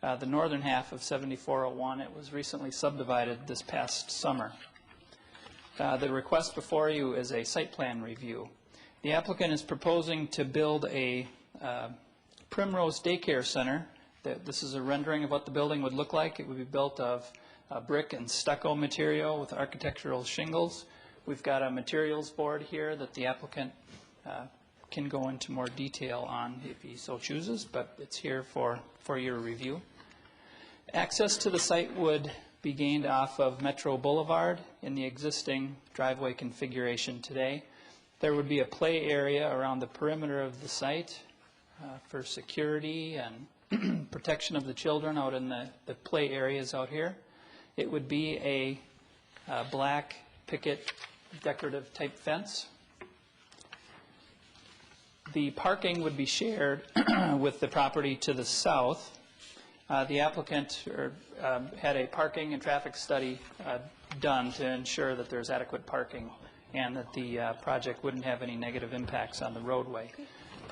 the northern half of 7401. It was recently subdivided this past summer. The request before you is a site plan review. The applicant is proposing to build a Primrose Daycare Center. This is a rendering of what the building would look like. It would be built of brick and stucco material with architectural shingles. We've got a materials board here that the applicant can go into more detail on if he so chooses, but it's here for your review. Access to the site would be gained off of Metro Boulevard in the existing driveway configuration today. There would be a play area around the perimeter of the site for security and protection of the children out in the play areas out here. It would be a black picket decorative type fence. The parking would be shared with the property to the south. The applicant had a parking and traffic study done to ensure that there's adequate parking and that the project wouldn't have any negative impacts on the roadway.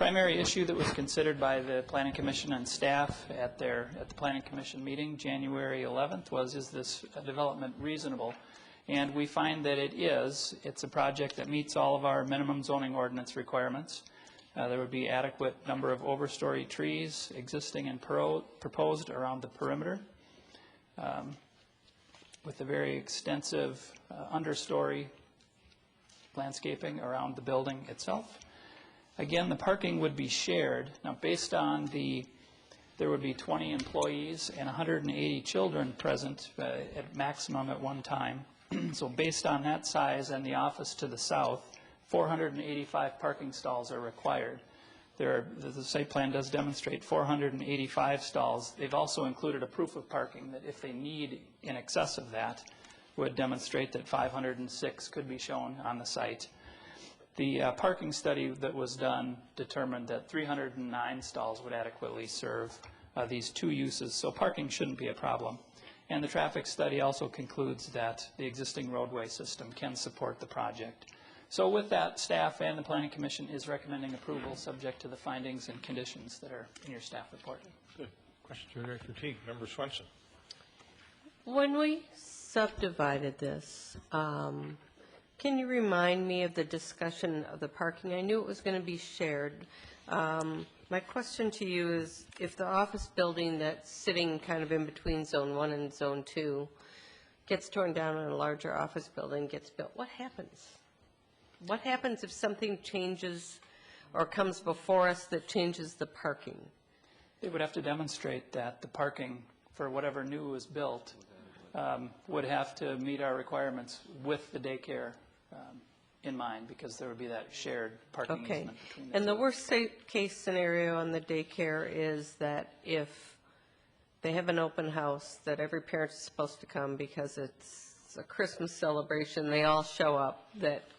primary issue that was considered by the Planning Commission and staff at the Planning Commission meeting, January 11th, was, is this development reasonable? And we find that it is. It's a project that meets all of our minimum zoning ordinance requirements. There would be adequate number of overstory trees existing and proposed around the perimeter, with a very extensive understory landscaping around the building itself. Again, the parking would be shared. Now, based on there would be 20 employees and 180 children present at maximum at one time. So based on that size and the office to the south, 485 parking stalls are required. The site plan does demonstrate 485 stalls. They've also included a proof of parking that if they need in excess of that, would demonstrate that 506 could be shown on the site. The parking study that was done determined that 309 stalls would adequately serve these two uses, so parking shouldn't be a problem. And the traffic study also concludes that the existing roadway system can support the project. So with that, staff and the Planning Commission is recommending approval subject to the findings and conditions that are in your staff report. Good. Question to Director Teague. Member Swenson. When we subdivided this, can you remind me of the discussion of the parking? I knew it was going to be shared. My question to you is, if the office building that's sitting kind of in between Zone 1 and Zone 2 gets torn down and a larger office building gets built, what happens? What happens if something changes or comes before us that changes the parking? They would have to demonstrate that the parking for whatever new is built would have to meet our requirements with the daycare in mind, because there would be that shared parking Okay. easement between the And the two. worst case scenario on the daycare is that if they have an open house, that every parent is supposed to come because it's a Christmas celebration, they all show up,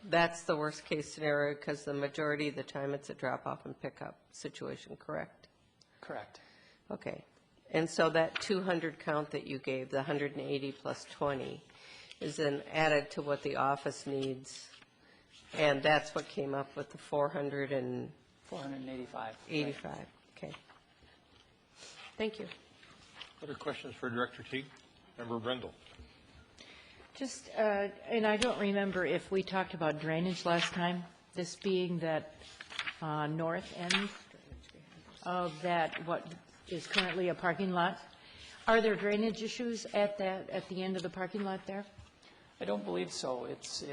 that's the worst case scenario, because the majority of the time it's a drop-off and pick-up situation, correct? Correct. Okay. And so that 200 count that you gave, the 180 plus 20, is then added to what the office needs, and that's what came up with the 485. 85. Okay. Thank you. Other questions for Director Teague? Member Brendel. Just, and I don't remember if we talked about drainage last time, this being that north end of that, what is currently a parking lot. Are there drainage issues at the end of the parking lot there? I don't believe so. It's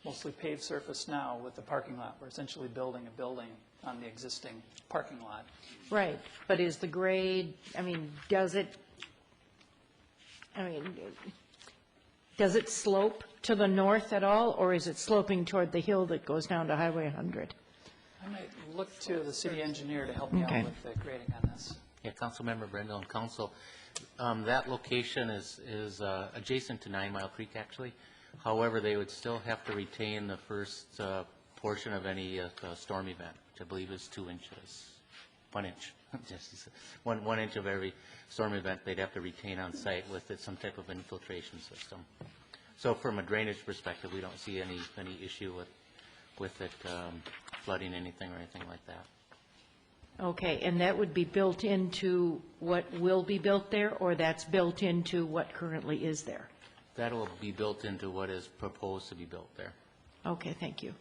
mostly paved surface now with the parking lot. We're essentially building a building on the existing parking lot. Right, but is the grade, does it slope to the north at all, or is it sloping toward the hill that goes down to Highway 100? I might look to the city engineer to help me Okay. out with the grading on this. Yeah, Councilmember Brendel and Council, that location is adjacent to 9 Mile Creek, actually. However, they would still have to retain the first portion of any storm event, which I believe is 2 inches, 1 inch. Just 1 inch of every storm event they'd have to retain on site with some type of infiltration system. So from a drainage perspective, we don't see any issue with it flooding anything or anything like that. Okay, and that would be built into what will be built there, or that's built into what currently is there? That will be built into what is proposed to be built there. Okay, thank you.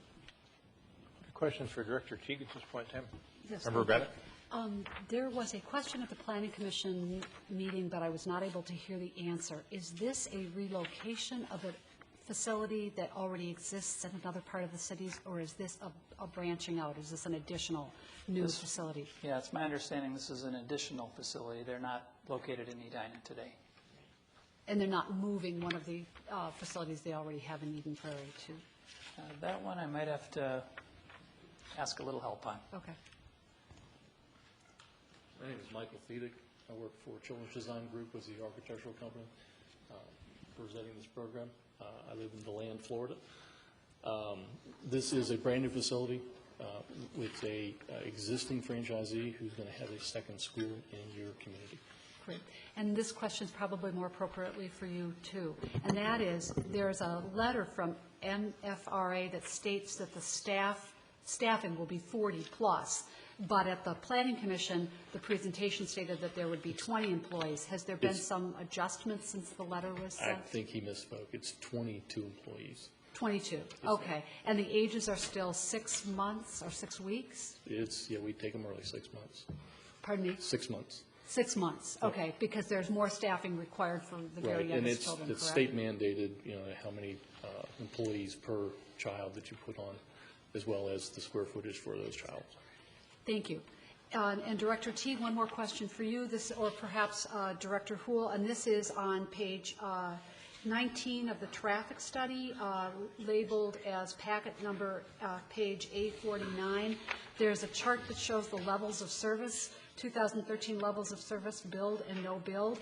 Questions for Director Teague at this point in time? Yes, Member thank you. Bennett? There was a question at the Planning Commission meeting, but I was not able to hear the answer. Is this a relocation of a facility that already exists in another part of the cities, or is this a branching out? Is this an additional new facility? Yeah, it's my understanding this is an additional facility. They're not located in Edina today. And they're not moving one of the facilities they already have in Eden Prairie to? That one I might have to ask a little help on. Okay. My name is Michael Fiedick. I work for Children's Design Group as the architectural company presenting this program. I live in DeLand, Florida. This is a brand new facility with a existing franchisee who's going to have a second school in your community. Great. And this question is probably more appropriately for you, too. And that is, there's a letter from MFRA that states that the staff staffing will be 40-plus. But at the Planning Commission, the presentation stated that there would be 20 employees. Has there been some adjustments since the letter was I sent? think he misspoke. It's 22 employees. 22, okay. And the ages are still 6 months or 6 weeks? Yeah, we take them early, 6 months. Pardon me? 6 months. 6 months, okay, because there's more staffing required for the very Right, and youngest children, it's correct? state mandated, how many employees per child that you put on, as well as the square footage for those child. Thank you. And Director Teague, one more question for you, or perhaps Director Houle, and this is on page 19 of the traffic study, labeled as packet number page A49. There's a chart that shows the levels of service, 2013 levels of service, build and no build.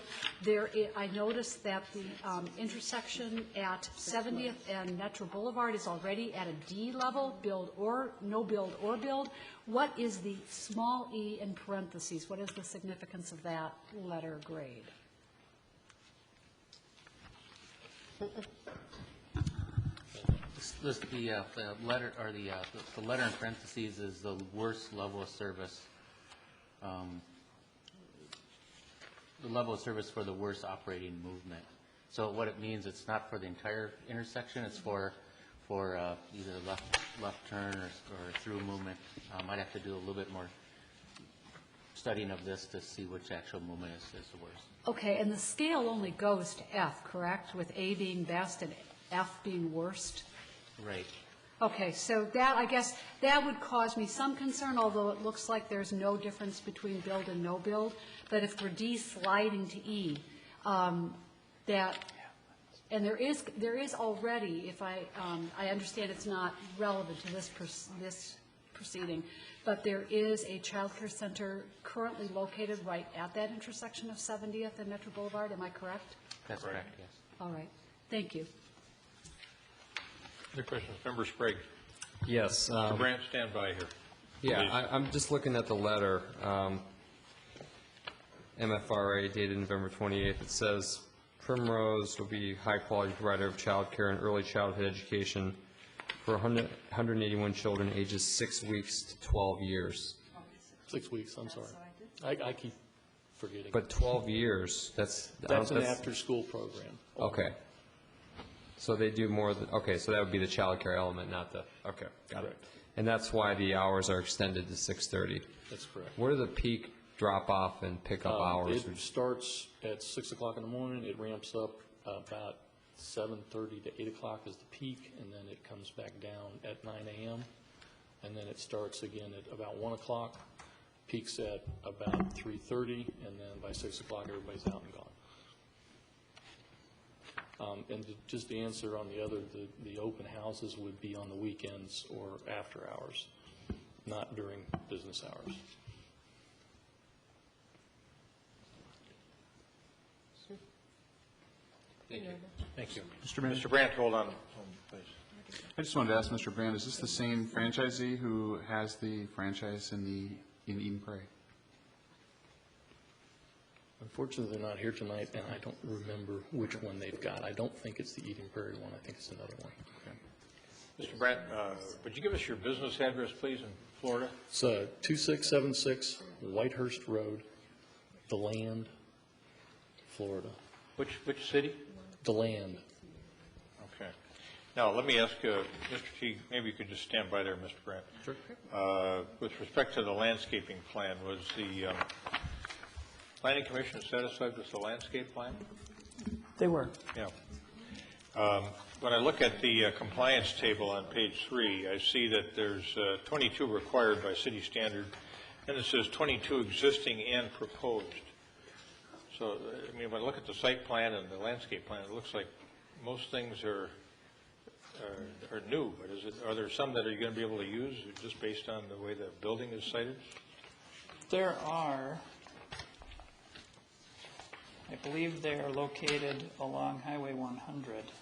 I noticed that the intersection at 70th and Metro Boulevard is already at a D level, build or no build or build. What is the small e in parentheses? What is the significance of that letter grade? The letter, or the letter in parentheses is the worst level of service, the level of service for the worst operating movement. So what it means, it's not for the entire intersection, it's for either left turn or through movement. I'd have to do a little bit more studying of this to see which actual movement is the worst. Okay, and the scale only goes to F, correct? With A being best and F being worst? Right. Okay, so that, I guess, that would cause me some concern, although it looks like there's no difference between build and no build. But if we're sliding to E, that, and there is already, if I understand it's not relevant to this proceeding, but there is a child care center currently located right at that intersection of 70th and Metro Boulevard. Am I correct? That's correct, yes. All right. Thank you. Other questions? Member Sprague. Yes. Mr. Brandt, stand by here. Yeah, I'm just looking at the letter, MFRA dated November 28th. It says Primrose will be high-quality provider of child care and early childhood education for 181 children ages 6 weeks to 12 years. 6 weeks, I'm sorry. I keep forgetting. But 12 years, that's an after-school program. Okay. So they do more than, okay, so that would be the child care element, not the, okay, got it. And that's why the hours are extended to 6:30. That's correct. What are the peak drop-off and pickup hours? It starts at 6 o'clock in the morning. It ramps up about 7:30 to 8 o'clock is the peak, and then it comes back down at 9 a.m. And then it starts again at about 1 o'clock, peaks at about 3:30, and then by 6 o'clock, everybody's out and gone. And just to answer on the other, the open houses would be on the weekends or after hours, not during business hours. Thank you. Thank you. Mr. Brandt, hold on, please. I just wanted to ask Mr. Brandt, is this the same franchisee who has the franchise in Eden Prairie? Unfortunately, they're not here tonight, and I don't remember which one they've got. I don't think it's the Eden Prairie one. I think it's another one. Okay. Mr. Brandt, would you give us your business address, please, in Florida? It's 2676 Whitehurst Road, DeLand, Florida. Which city? DeLand. Okay. Now, let me ask Mr. Teague, maybe you could just stand by there, Mr. Brandt. Sure. With respect to the landscaping plan, was the Planning Commission satisfied with the landscape plan? They were. Yeah. When I look at the compliance table on page 3, I see that there's 22 required by city standard, and it says 22 existing and proposed. So, I mean, when I look at the site plan and the landscape plan, it looks like most things are new, but are there some that are you going to be able to use just based on the way the building is sited? There are, I believe they are located along Highway 100,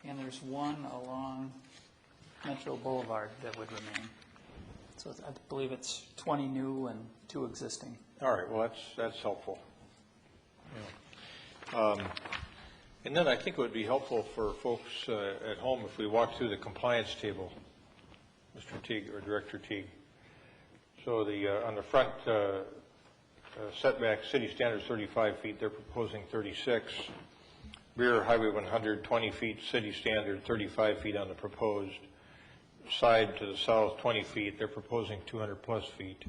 and there's one along Metro Boulevard that would remain. So I believe it's 20 new and 2 existing. All right, well, that's helpful. Yeah. And then I think it would be helpful for folks at home if we walk through the compliance table Mr. Teague, or Director Teague. So on the front setback, city standard is 35 feet, they're proposing 36. Rear Highway 100, 20 feet, city standard 35 feet on the proposed. Side to the south, 20 feet, they're proposing 200 plus feet.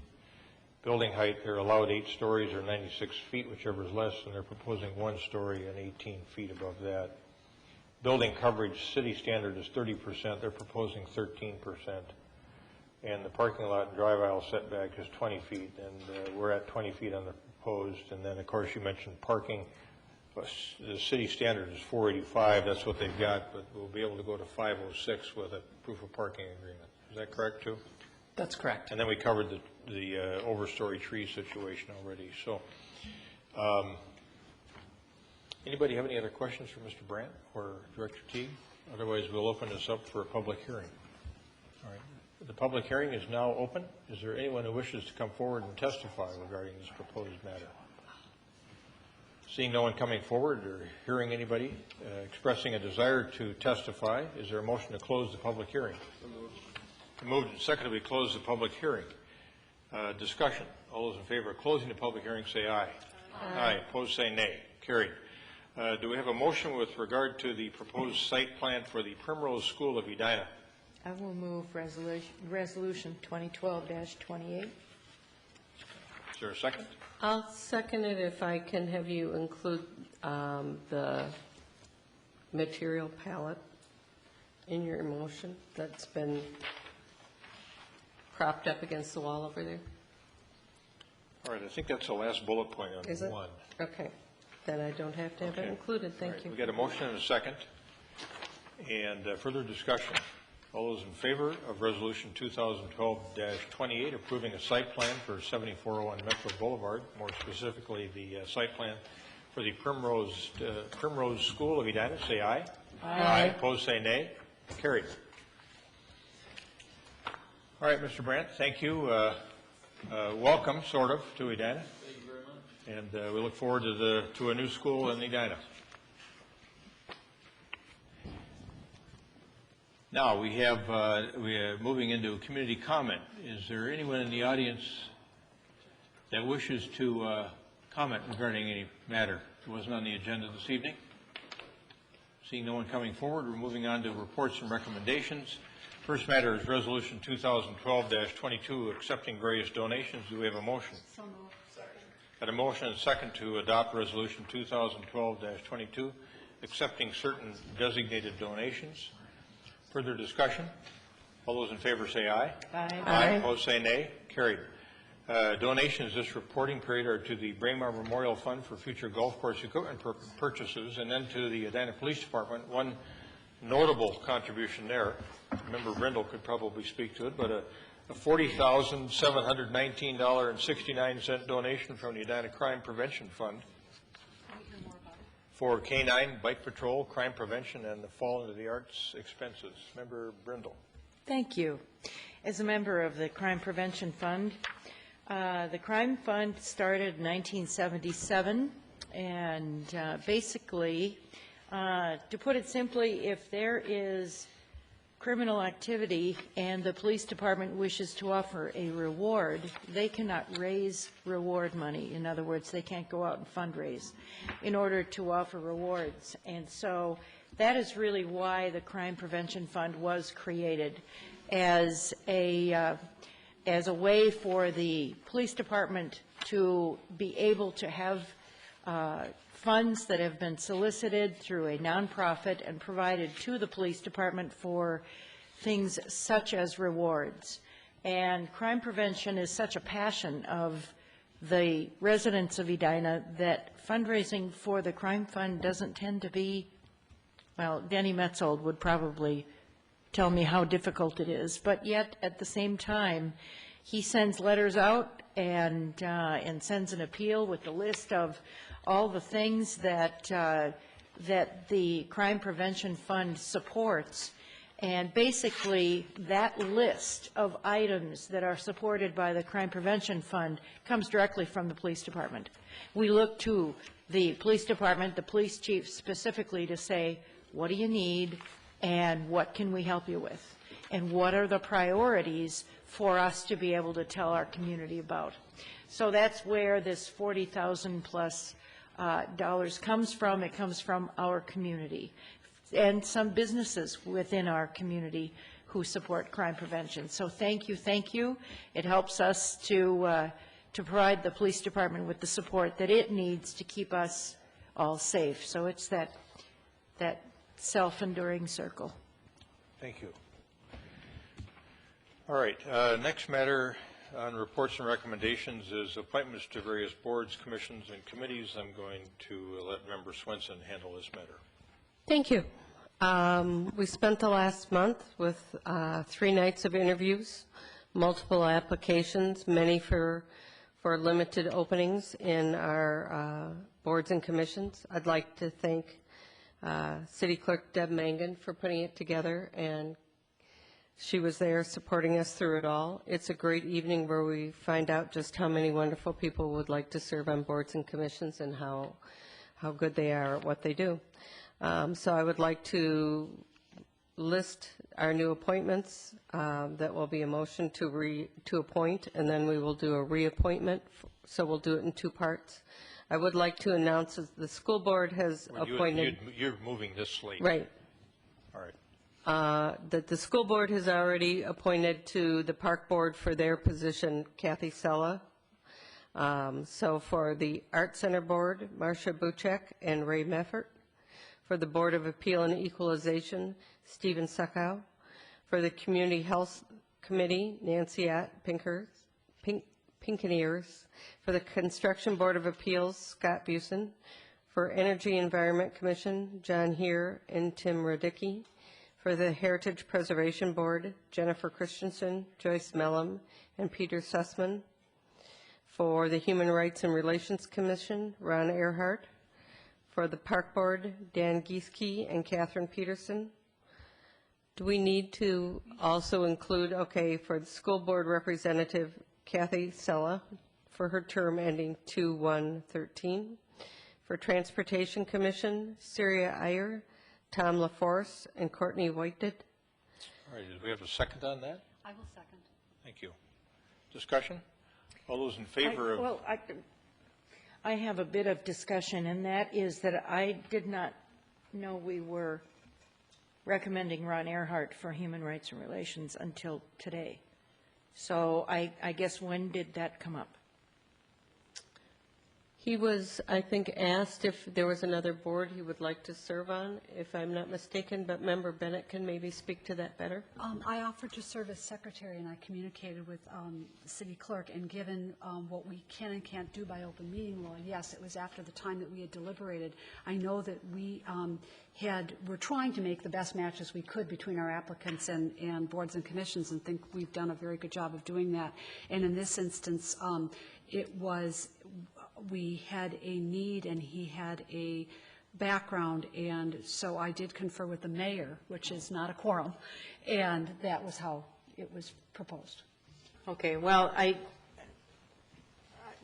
Building height, they're allowed 8 stories or 96 feet, whichever is less, and they're proposing 1 story and 18 feet above that. Building coverage, city standard is 30%, they're proposing 13%. And the parking lot and drive aisle setback is 20 feet, and we're at 20 feet on the proposed. And then, of course, you mentioned parking. The city standard is 485, that's what they've got, but we'll be able to go to 506 with a proof of parking agreement. Is that correct, too? That's correct. And then we covered the overstory tree situation already. So, anybody have any other questions for Mr. Brandt or Director Teague? Otherwise, we'll open this up for a public hearing. All right. The public hearing is now open. Is there anyone who wishes to come forward and testify regarding this proposed matter? Seeing no one coming forward or hearing anybody expressing a desire to testify, is there a motion to close the public hearing? Moved and seconded, we close the public hearing. Discussion. All those in favor of closing the public hearing say aye. Aye. Opposed say nay. Carried. Do we have a motion with regard to the proposed site plan for the Primrose School of Edina? I will move resolution 2012-28. Is there a second? I'll second it if I can have you include the material palette in your motion that's been propped up against the wall over there. All right, I think that's the last bullet point on Is it? 1. Okay, then I don't have to have it included, thank you. We got a motion and a second, and further discussion. All those in favor of Resolution 2012-28, approving a site plan for 7401 Metro Boulevard, more specifically the site plan for the Primrose School of Edina, say aye. Aye. Opposed, say nay. Carried. All right, Mr. Brandt, thank you. Welcome, sort of, to Edina. Thank you very much. And we look forward to a new school in Edina. Now, we are moving into community comment. Is there anyone in the audience that wishes to comment regarding any matter that wasn't on the agenda this evening? Seeing no one coming forward, we're moving on to reports and recommendations. First matter is Resolution 2012-22, accepting various donations. Do we have a motion? So moved. Got a motion and a second to adopt Resolution 2012-22, accepting certain designated donations. Further discussion? All those in favor say aye. Aye. Aye. Opposed say nay. Carried. Donations this reporting period are to the Braemar Memorial Fund for future golf course equipment purchases, and then to the Edina Police Department. One notable contribution there, Member Brindle could probably speak to it, but a $40,719.69 donation from the Edina Crime Prevention Fund for K-9, Bike Patrol, crime prevention, and the Fall into the Arts expenses. Member Brindle. Thank you. As a member of the Crime Prevention Fund, the Crime Fund started in 1977, and basically, to put it simply, if there is criminal activity and the police department wishes to offer a reward, they cannot raise reward money. In other words, they can't go out and fundraise in order to offer rewards. And so that is really why the Crime Prevention Fund was created, as a way for the police department to be able to have funds that have been solicited through a nonprofit and provided to the police department for things such as rewards. And crime prevention is such a passion of the residents of Edina that fundraising for the crime fund doesn't tend to be, well, Denny Metzold would probably tell me how difficult it is, but yet at the same time, he sends letters out and sends an appeal with the list of all the things that that the Crime Prevention Fund supports. And basically, that list of items that are supported by the Crime Prevention Fund comes directly from the police department. We look to the police department, the police chief specifically, to say, what do you need and what can we help you with? and what are the priorities for us to be able to tell our community about. So that's where this $40,000 plus dollars comes from. It comes from our community and some businesses within our community who support crime prevention. So thank you, thank you. It helps us to provide the police department with the support that it needs to keep us all safe. So it's that self-enduring circle. Thank you. All right, next matter on reports and recommendations is appointments to various boards, commissions, and committees. I'm going to let Member Swenson handle this matter. Thank you. We spent the last month with 3 nights of interviews, multiple applications, many for limited openings in our boards and commissions. I'd like to thank City Clerk Deb Mangan for putting it together, and she was there supporting us through it all. It's a great evening where we find out just how many wonderful people would like to serve on boards and commissions and how good they are at what they do. So I would like to list our new appointments. That will be a motion to appoint, and then we will do a reappointment. So we'll do it in 2 parts. I would like to announce that the school board has appointed. You're moving this slate. Right. All right. That the school board has already appointed to the park board for their position Kathy Sella. So for the Art Center board, Marcia Buchek and Ray Meffert. For the Board of Appeal and Equalization, Stephen Suckow. For the Community Health Committee, Nancy Pinkeneers. For the Construction Board of Appeals, Scott Busen. For Energy Environment Commission, John Heer and Tim Radicki. For the Heritage Preservation Board, Jennifer Christensen, Joyce Mellum, and Peter Sussman. For the Human Rights and Relations Commission, Ron Earhart. For the Park Board, Dan Gieske and Catherine Peterson. Do we need to also include, for the school board representative, Kathy Sella, for her term ending 2/1/13. For Transportation Commission, Syria Iyer, Tom LaForce, and Courtney Whited. All right, do we have a second on that? I will second. Thank you. Discussion? All those in favor of? Well, I have a bit of discussion, and that is that I did not know we were recommending Ron Earhart for Human Rights and Relations until today. So I guess when did that come up? He was, I think, asked if there was another board he would like to serve on, if I'm not mistaken, but Member Bennett can maybe speak to that better. I offered to serve as secretary, and I communicated with the city clerk, and given what we can and can't do by open meeting law, yes, it was after the time that we had deliberated. I know that we were trying to make the best matches we could between our applicants and boards and commissions, and think we've done a very good job of doing that. And in this instance, we had a need and he had a background, and so I did confer with the mayor, which is not a quorum, and that was how it was proposed. Okay, well,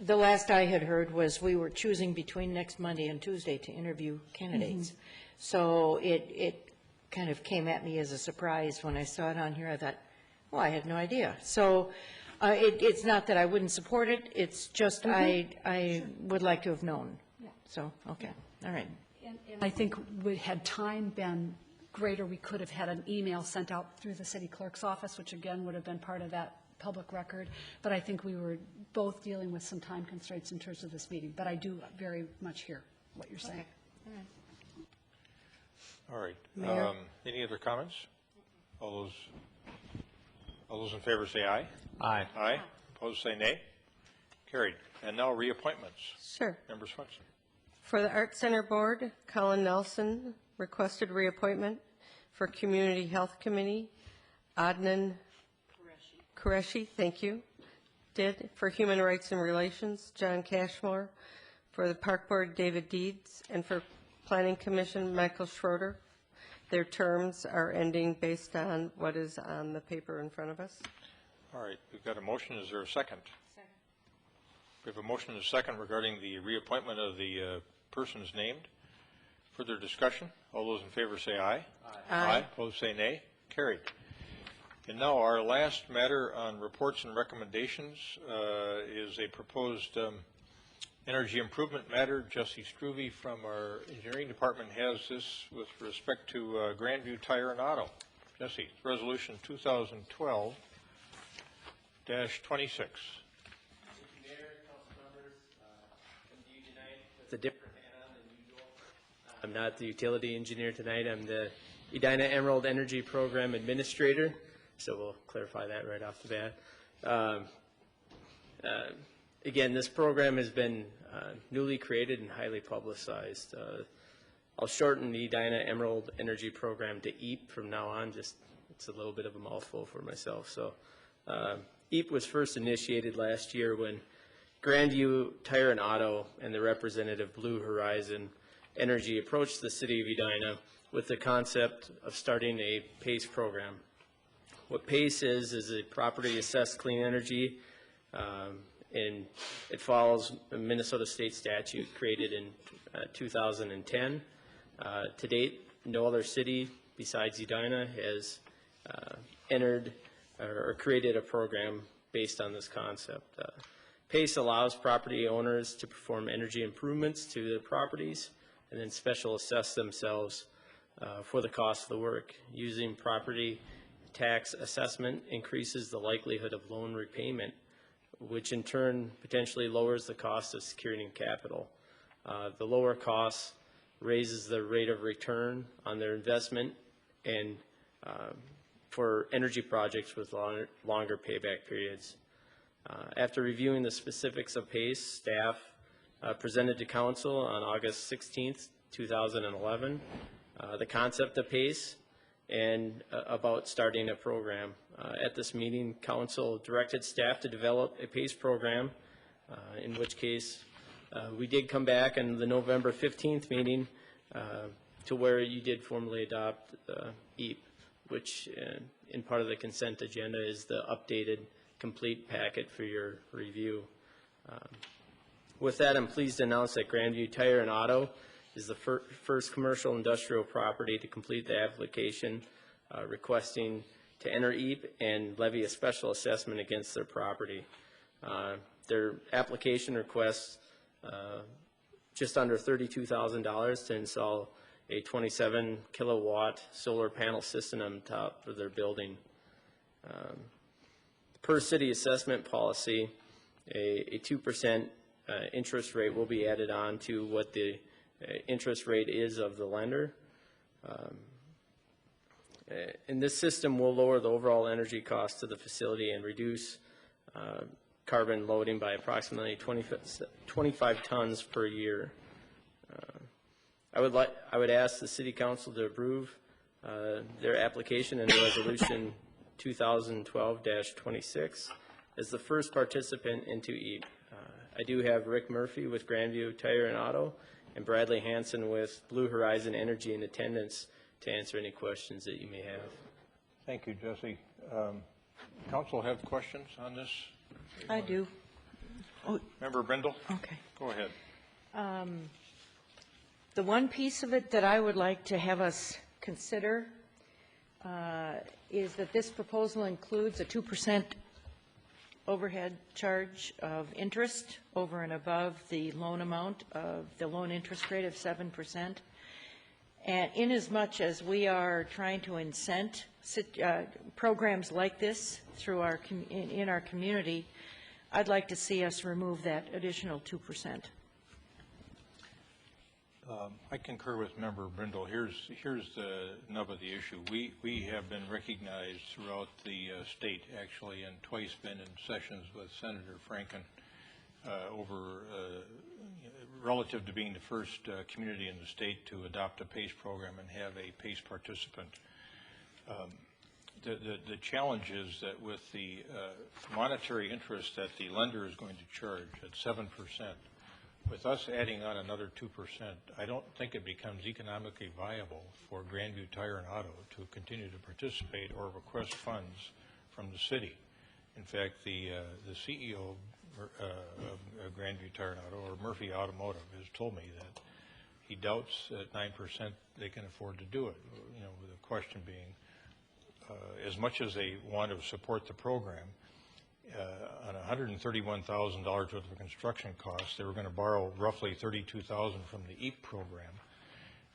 the last I had heard was we were choosing between next Monday and Tuesday to interview candidates. Mm-hmm. So it kind of came at me as a surprise when I saw it on here. I thought, well, I had no idea. So it's not that I wouldn't support it, it's just I would like to have known. Yeah. So, okay, all right. And I think had time been greater, we could have had an email sent out through the city clerk's office, which again would have been part of that public record. But I think we were both dealing with some time constraints in terms of this meeting. But I do very much hear what you're saying. Okay. All right. Mayor? Any other comments? All those in favor say aye. Aye. Aye. Opposed say nay. Carried. And now reappointments. Sure. Member Swenson. For the Art Center Board, Colin Nelson requested reappointment. For Community Health Committee, Adnan Qureshi, thank you, did. For Human Rights and Relations, John Cashmore. For the Park Board, David Deeds. And for Planning Commission, Michael Schroeder. Their terms are ending based on what is on the paper in front of us. All right, we've got a motion. Is there a second? Second. We have a motion and a second regarding the reappointment of the persons named. Further discussion? All those in favor say aye. Aye. Opposed say nay. Carried. And now our last matter on reports and recommendations is a proposed energy improvement matter. Jesse Struve from our engineering department has this with respect to Grandview Tire and Auto. Jesse, resolution 2012-26. It's a different hat on than usual. I'm not the utility engineer tonight. I'm the Edina Emerald Energy Program Administrator, so we'll clarify that right off the bat. Again, this program has been newly created and highly publicized. I'll shorten the Edina Emerald Energy Program to EAP from now on. Just it's a little bit of a mouthful for myself. So EAP was first initiated last year when Grandview Tire and Auto and the representative Blue Horizon Energy approached the city of Edina with the concept of starting a PACE program. What PACE is a property assessed clean energy, and it follows a Minnesota state statute created in 2010. To date, no other city besides Edina has entered or created a program based on this concept. PACE allows property owners to perform energy improvements to their properties and then special assess themselves for the cost of the work. Using property tax assessment increases the likelihood of loan repayment, which in turn potentially lowers the cost of securing capital. The lower cost raises the rate of return on their investment and for energy projects with longer payback periods. After reviewing the specifics of PACE, staff presented to council on August 16th, 2011, the concept of PACE and about starting a program. At this meeting, council directed staff to develop a PACE program, in which case we did come back in the November 15th meeting to where you did formally adopt EAP, which in part of the consent agenda is the updated complete packet for your review. With that, I'm pleased to announce that Grandview Tire and Auto is the first commercial industrial property to complete the application requesting to enter EAP and levy a special assessment against their property. Their application requests just under $32,000 to install a 27 kilowatt solar panel system on top of their building. Per city assessment policy, a 2% interest rate will be added on to what the interest rate is of the lender. And this system will lower the overall energy cost to the facility and reduce carbon loading by approximately 25 tons per year. I would ask the City Council to approve their application in Resolution 2012-26 as the first participant into EAP. I do have Rick Murphy with Grandview Tire and Auto and Bradley Hansen with Blue Horizon Energy in attendance to answer any questions that you may have. Thank you, Jesse. Council have questions on this? I do. Member Brindle? Okay. Go ahead. The one piece of it that I would like to have us consider is that this proposal includes a 2% overhead charge of interest over and above the loan amount of the loan interest rate of 7%. And inasmuch as we are trying to incent programs like this through in our community, I'd like to see us remove that additional 2%. I concur with Member Brindle. Here's the nub of the issue. We have been recognized throughout the state, actually, and twice been in sessions with Senator Franken over relative to being the first community in the state to adopt a PACE program and have a PACE participant. The challenge is that with the monetary interest that the lender is going to charge at 7%, with us adding on another 2%, I don't think it becomes economically viable for Grandview Tire and Auto to continue to participate or request funds from the city. In fact, the CEO of Grandview Tire and Auto, or Murphy Automotive, has told me that he doubts at 9% they can afford to do it. You know, the question being, as much as they want to support the program, on $131,000 worth of construction costs, they were going to borrow roughly $32,000 from the EAP program,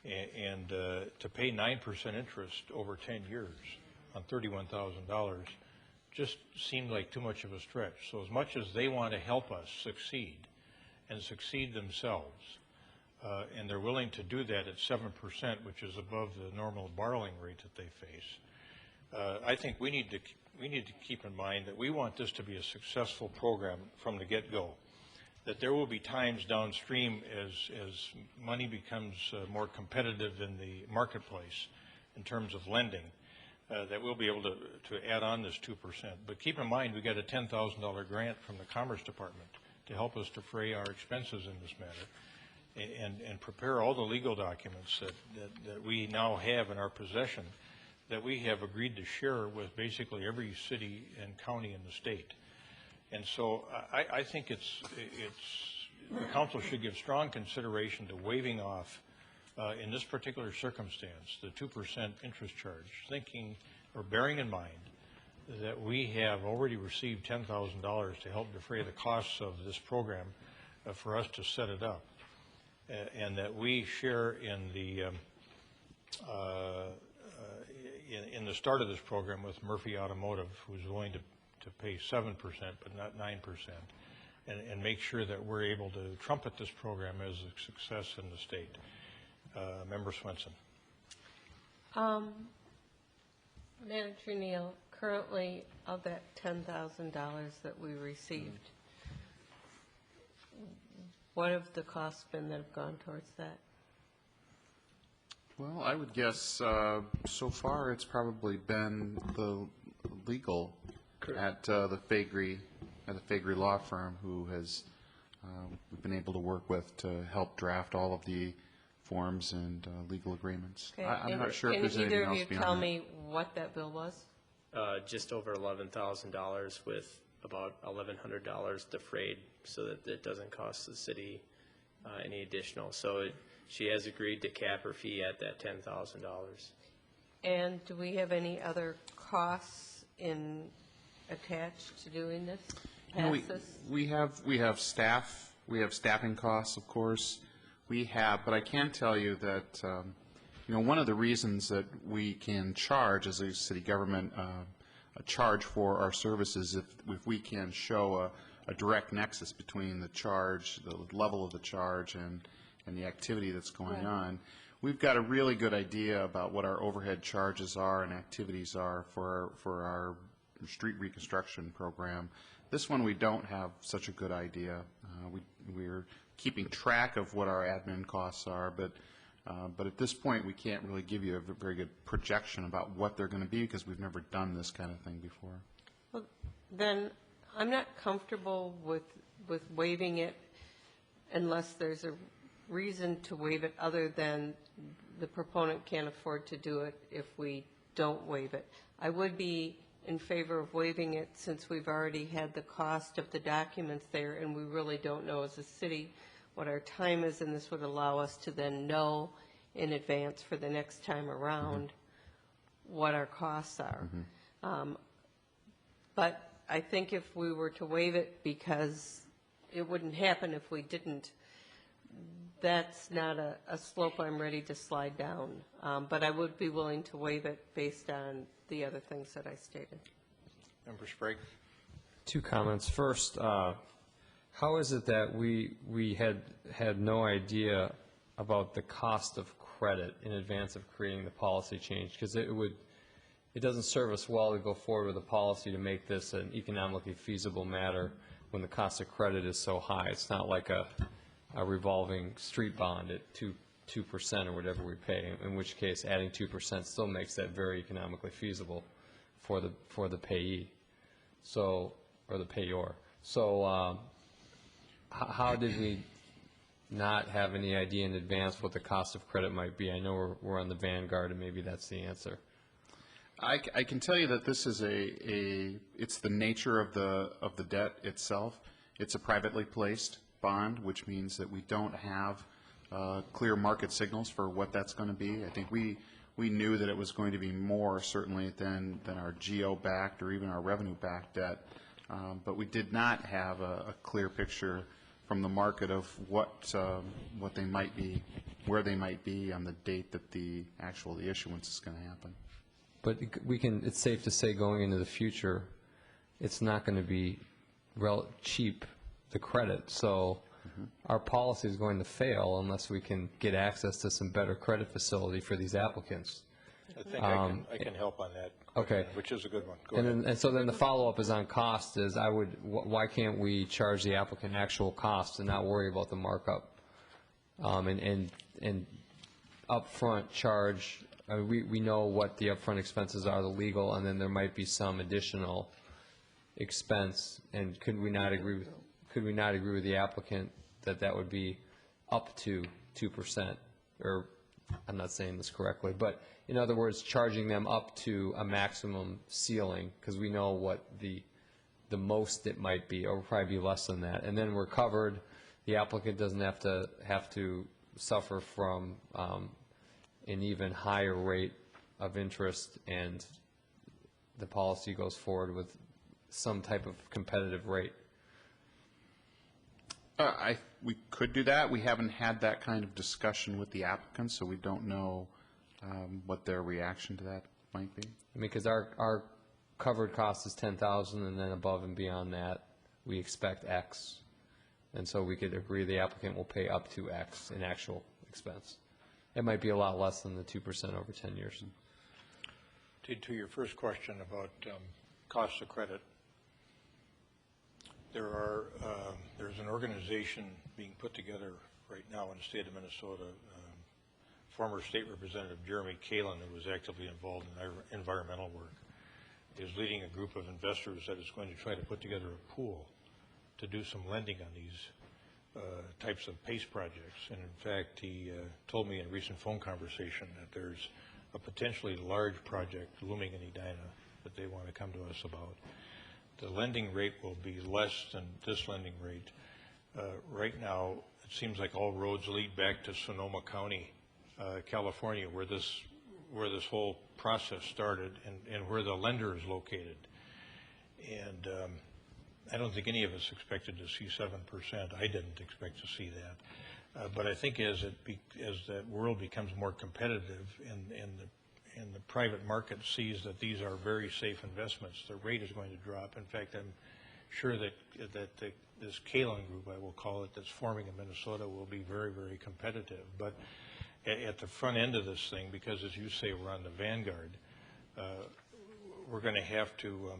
and to pay 9% interest over 10 years on $31,000 just seemed like too much of a stretch. So as much as they want to help us succeed and succeed themselves, and they're willing to do that at 7%, which is above the normal borrowing rate that they face, I think we need to keep in mind that we want this to be a successful program from the get-go, that there will be times downstream as money becomes more competitive in the marketplace in terms of lending, that we'll be able to add on this 2%. But keep in mind, we got a $10,000 grant from the Commerce Department to help us defray our expenses in this matter and prepare all the legal documents that we now have in our possession that we have agreed to share with basically every city and county in the state. And so I think the council should give strong consideration to waiving off, in this particular circumstance, the 2% interest charge, thinking or bearing in mind that we have already received $10,000 to help defray the costs of this program for us to set it up, and that we share in the start of this program with Murphy Automotive, who's willing to pay 7% but not 9%, and make sure that we're able to trumpet this program as a success in the state. Member Swenson. Manager Neal, currently of that $10,000 that we received, what have the costs been that have gone towards that? Well, I would guess so far it's probably been the legal at the Faegre law firm who has we've been able to work with to help draft all of the forms and legal agreements. Okay. I'm not sure if there's anything else beyond that. Can either of you tell me what that bill was? Just over $11,000 with about $1,100 defrayed so that it doesn't cost the city any additional. So she has agreed to cap her fee at that $10,000. And do we have any other costs attached to doing this? We have staff. We have staffing costs, of course. But I can tell you that one of the reasons that we can charge as a city government a charge for our services if we can show a direct nexus between the charge, the level of the charge, and the activity that's going on. We've got a really good idea about what our overhead charges are and activities are for our street reconstruction program. This one we don't have such a good idea. We're keeping track of what our admin costs are, but at this point we can't really give you a very good projection about what they're going to be because we've never done this kind of thing before. Well, then I'm not comfortable with waiving it unless there's a reason to waive it other than the proponent can't afford to do it if we don't waive it. I would be in favor of waiving it since we've already had the cost of the documents there and we really don't know as a city what our time is, and this would allow us to then know in advance for the next time around what our costs are. But I think if we were to waive it because it wouldn't happen if we didn't, that's not a slope I'm ready to slide down. But I would be willing to waive it based on the other things that I stated. Member Sprague. Two comments. First, how is it that we had no idea about the cost of credit in advance of creating the policy change? Because it doesn't serve us well to go forward with a policy to make this an economically feasible matter when the cost of credit is so high. It's not like a revolving street bond at 2% or whatever we pay, in which case adding 2% still makes that very economically feasible for the payee, or the payor. So how did we not have any idea in advance what the cost of credit might be? I know we're on the vanguard, and maybe that's the answer. I can tell you that this is it's the nature of the debt itself. It's a privately placed bond, which means that we don't have clear market signals for what that's going to be. I think we we knew that it was going to be more certainly than our geo-backed or even our revenue-backed debt. But we did not have a clear picture from the market of what they might be, where they might be on the date that the issuance is going to happen. But it's safe to say going into the future, it's not going to be cheap, the credit. So our policy is going to fail unless we can get access to some better credit facility for these applicants. I think I can help on that. Okay. Which is a good one. Go ahead. And so then the follow-up is on cost is why can't we charge the applicant actual cost and not worry about the markup? And upfront charge, we know what the upfront expenses are, the legal, and then there might be some additional expense. And could we not agree with the applicant that would be up to 2%? Or I'm not saying this correctly, but in other words, charging them up to a maximum ceiling, because we know what the most it might be, or probably be less than that, and then we're covered. The applicant doesn't have to suffer from an even higher rate of interest, and the policy goes forward with some type of competitive rate. We could do that. We haven't had that kind of discussion with the applicants, so we don't know what their reaction to that might be. I mean, because our covered cost is $10,000, and then above and beyond that, we expect X, and so we could agree the applicant will pay up to X in actual expense. It might be a lot less than the 2% over 10 years. To your first question about cost of credit, there's an organization being put together right now in the state of Minnesota. Former State Representative Jeremy Kalin, who was actively involved in environmental work, is leading a group of investors that is going to try to put together a pool to do some lending on these types of PACE projects. And in fact, he told me in a recent phone conversation that there's a potentially large project looming in Edina that they want to come to us about. The lending rate will be less than this lending rate. Right now, it seems like all roads lead back to Sonoma County, California, where this whole process started and where the lender is located. And I don't think any of us expected to see 7%. I didn't expect to see that. But I think as that world becomes more competitive and the private market sees that these are very safe investments, the rate is going to drop. In fact, I'm sure that this Kalin group, I will call it, that's forming in Minnesota will be very, very competitive. But at the front end of this thing, because as you say, we're on the vanguard, we're going to have to,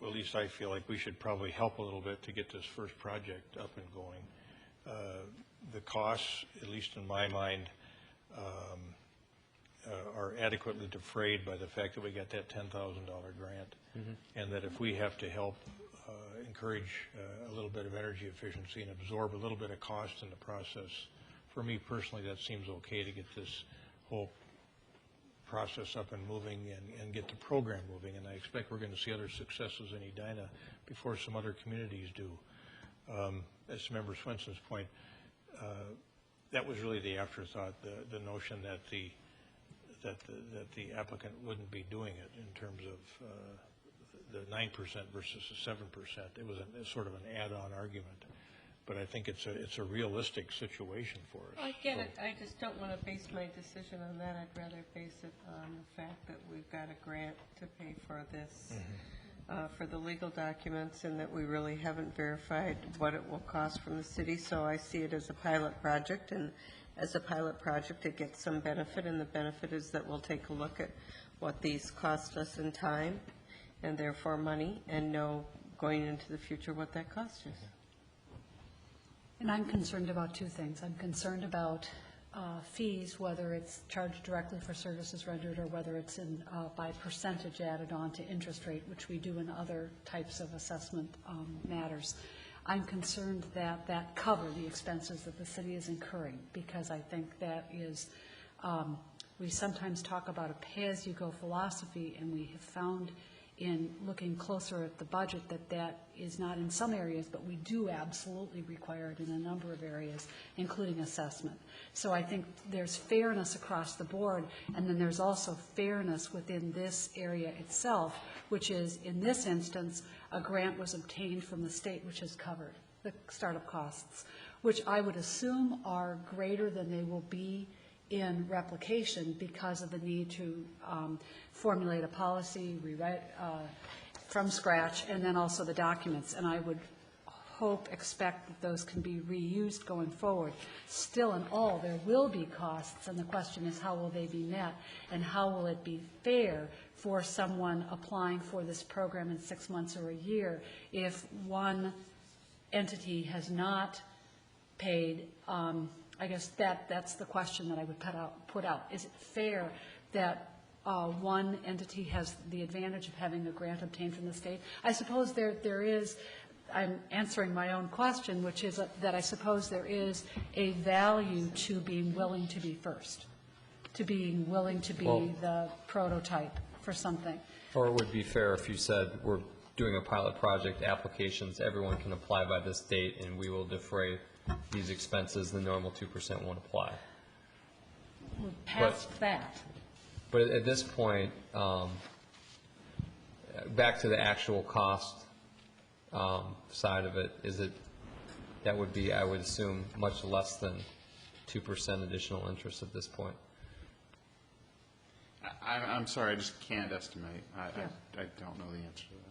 at least I feel like we should probably help a little bit to get this first project up and going. The costs, at least in my mind, are adequately defrayed by the fact that we got that $10,000 grant, and that if we have to help encourage a little bit of energy efficiency and absorb a little bit of cost in the process, for me personally, that seems okay to get this whole process up and moving and get the program moving. And I expect we're going to see other successes in Edina before some other communities do. As Member Swenson's point, that was really the afterthought, the notion that the applicant wouldn't be doing it in terms of the 9% versus the 7%. It was a sort of an add-on argument, but I think it's a realistic situation for us. I get it. I just don't want to base my decision on that. I'd rather base it on the fact that we've got a grant to pay for this, for the legal documents, and that we really haven't verified what it will cost from the city. So I see it as a pilot project, and as a pilot project, it gets some benefit, and the benefit is that we'll take a look at what these cost us in time, and therefore money, and know going into the future what that cost is. And I'm concerned about two things. I'm concerned about fees, whether it's charged directly for services rendered or whether it's by percentage added on to interest rate, which we do in other types of assessment matters. I'm concerned that cover the expenses that the city is incurring, because I think that is, we sometimes talk about a pay-as-you-go philosophy, and we have found in looking closer at the budget, that is not in some areas, but we do absolutely require it in a number of areas, including assessment. So I think there's fairness across the board, and then there's also fairness within this area itself, which is, in this instance, a grant was obtained from the state which has covered the startup costs, which I would assume are greater than they will be in replication because of the need to formulate a policy, rewrite from scratch, and then also the documents. And I would expect that those can be reused going forward. Still in all, there will be costs, and the question is how will they be met, and how will it be fair for someone applying for this program in 6 months or a year if one entity has not paid. I guess that's the question that I would put out. Is it fair that one entity has the advantage of having a grant obtained from the state? I suppose there is, I'm answering my own question, which is that I suppose there is a value to being willing to be first, to being willing to be the prototype for something. Or it would be fair if you said, we're doing a pilot project, applications, everyone can apply by this date, and we will defray these expenses, the normal 2% won't apply. We're past that. But at this point, back to the actual cost side of it, that would be, I would assume, much less than 2% additional interest at this point. I'm sorry, I just can't estimate. I don't know the answer to that.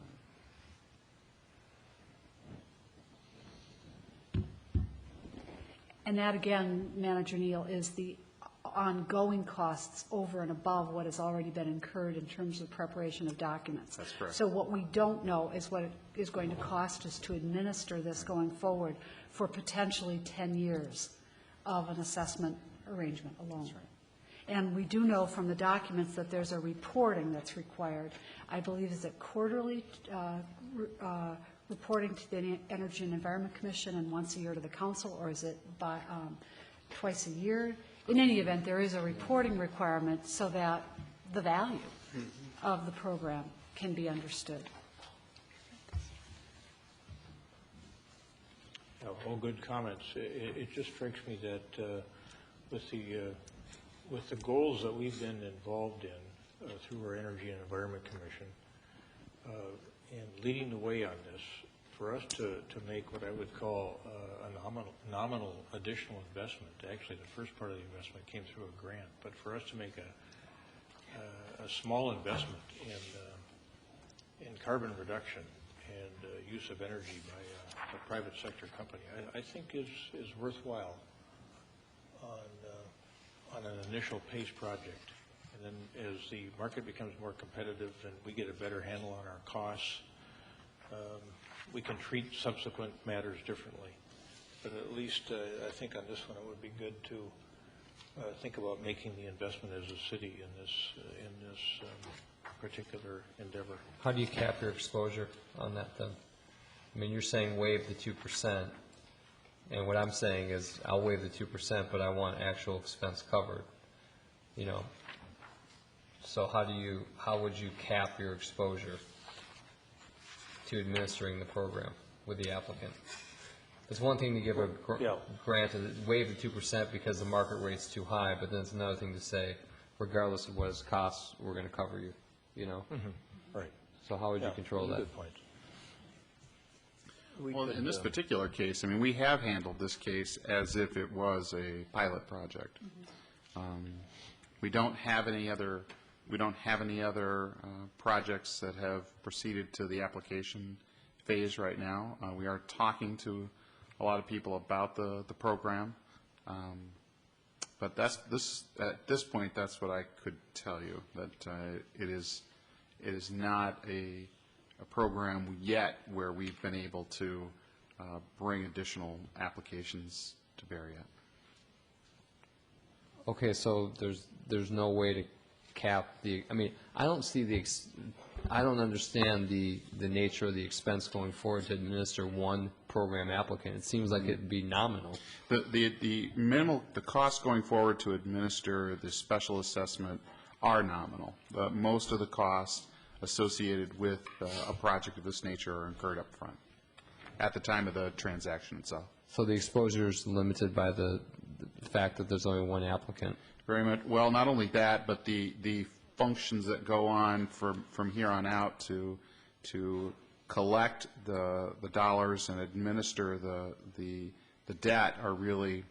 And that, again, Manager Neal, is the ongoing costs over and above what has already been incurred in terms of preparation of documents. That's correct. So what we don't know is what it is going to cost us to administer this going forward for potentially 10 years of an assessment arrangement alone. That's right. And we do know from the documents that there's a reporting that's required. I believe is it quarterly reporting to the Energy and Environment Commission and once a year to the council, or is it by twice a year? In any event, there is a reporting requirement so that the value of the program can be understood. All good comments. It just strikes me that with the goals that we've been involved in through our Energy and Environment Commission, and leading the way on this, for us to make what I would call a nominal additional investment. Actually, the first part of the investment came through a grant, but for us to make a small investment in carbon reduction and use of energy by a private sector company, I think is worthwhile on an initial PACE project. And then as the market becomes more competitive and we get a better handle on our costs, we can treat subsequent matters differently. But at least I think on this one it would be good to think about making the investment as a city in this particular endeavor. How do you cap your exposure on that then? I mean, you're saying waive the 2%, and what I'm saying is I'll waive the 2%, but I want actual expense covered. You know, so how would you cap your exposure to administering the program with the applicant? It's one thing to give a grant and waive the 2% because the market rate's too high, but then it's another thing to say, regardless of what it costs, we're going to cover you. You know, right? So how would you control that? Good point. Well, in this particular case, I mean, we have handled this case as if it was a pilot project. We don't have any other projects that have proceeded to the application phase right now. We are talking to a lot of people about the program, but at this point, that's what I could tell you, that it is not a program yet where we've been able to bring additional applications to bear yet. Okay, so there's no way to cap the, I mean, I don't understand the nature of the expense going forward to administer one program applicant. It seems like it'd be nominal. The costs going forward to administer the special assessment are nominal. Most of the costs associated with a project of this nature are incurred up front at the time of the transaction itself. So the exposure is limited by the fact that there's only one applicant? Very much. Well, not only that, but the functions that go on from here on out to collect the dollars and administer the debt are really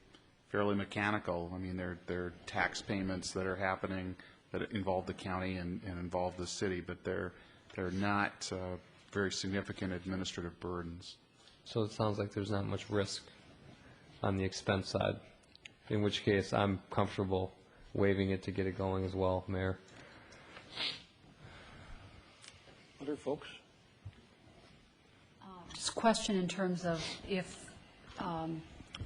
fairly mechanical. I mean, they're tax payments that are happening that involve the county and involve the city, but they're not very significant administrative burdens. So it sounds like there's not much risk on the expense side, in which case I'm comfortable waiving it to get it going as well, Mayor. Other folks? Just a question in terms of if,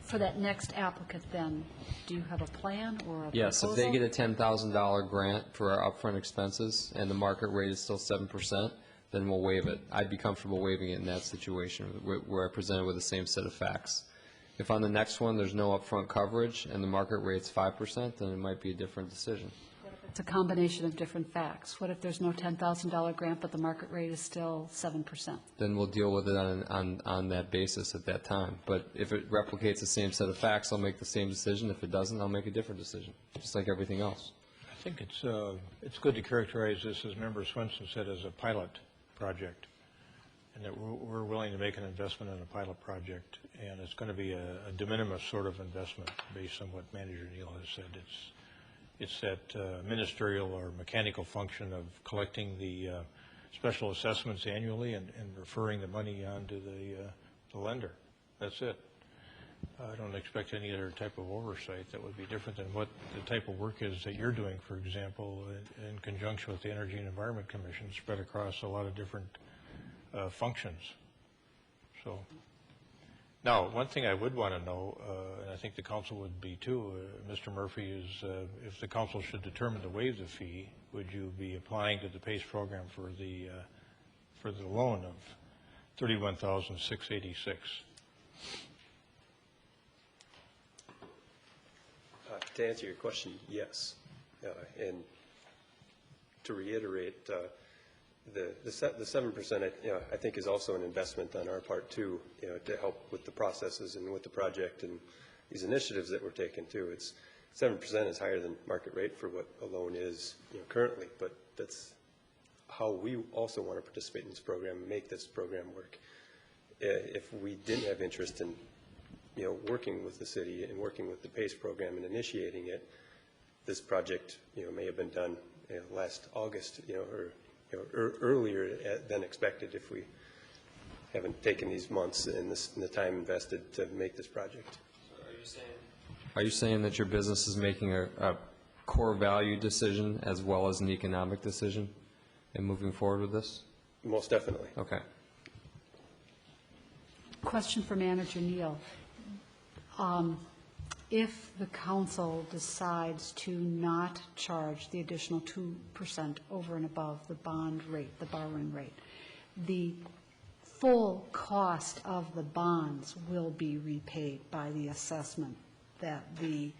for that next applicant then, do you have a plan or a Yes, if proposal? they get a $10,000 grant for our upfront expenses and the market rate is still 7%, then we'll waive it. I'd be comfortable waiving it in that situation where I presented with the same set of facts. If on the next one there's no upfront coverage and the market rate's 5%, then it might be a different decision. It's a combination of different facts. What if there's no $10,000 grant, but the market rate is still 7%? Then we'll deal with it on that basis at that time. But if it replicates the same set of facts, I'll make the same decision. If it doesn't, I'll make a different decision, just like everything else. I think it's good to characterize this, as Member Swenson said, as a pilot project, and that we're willing to make an investment in a pilot project, and it's going to be a de minimis sort of investment based on what Manager Neal has said. It's that ministerial or mechanical function of collecting the special assessments annually and referring the money on to the lender. That's it. I don't expect any other type of oversight that would be different than what the type of work is that you're doing, for example, in conjunction with the Energy and Environment Commission, spread across a lot of different functions. So, now, one thing I would want to know, and I think the council would be too, Mr. Murphy, is if the council should determine to waive the fee, would you be applying to the PACE program for the loan of $31,686? To answer your question, yes. And to reiterate, the 7%, I think, is also an investment on our part too, to help with the processes and with the project and these initiatives that we're taking too. It's 7% is higher than market rate for what a loan is currently, but that's how we also want to participate in this program and make this program work. If we didn't have interest in working with the city and working with the PACE program and initiating it, this project may have been done last August, or earlier than expected if we haven't taken these months and the time invested to make this project. Are you saying that your business is making a core value decision as well as an economic decision in moving forward with this? Most definitely. Okay. Question for Manager Neal. If the council decides to not charge the additional 2% over and above the bond rate, the borrowing rate, the full cost of the bonds will be repaid by the assessment that the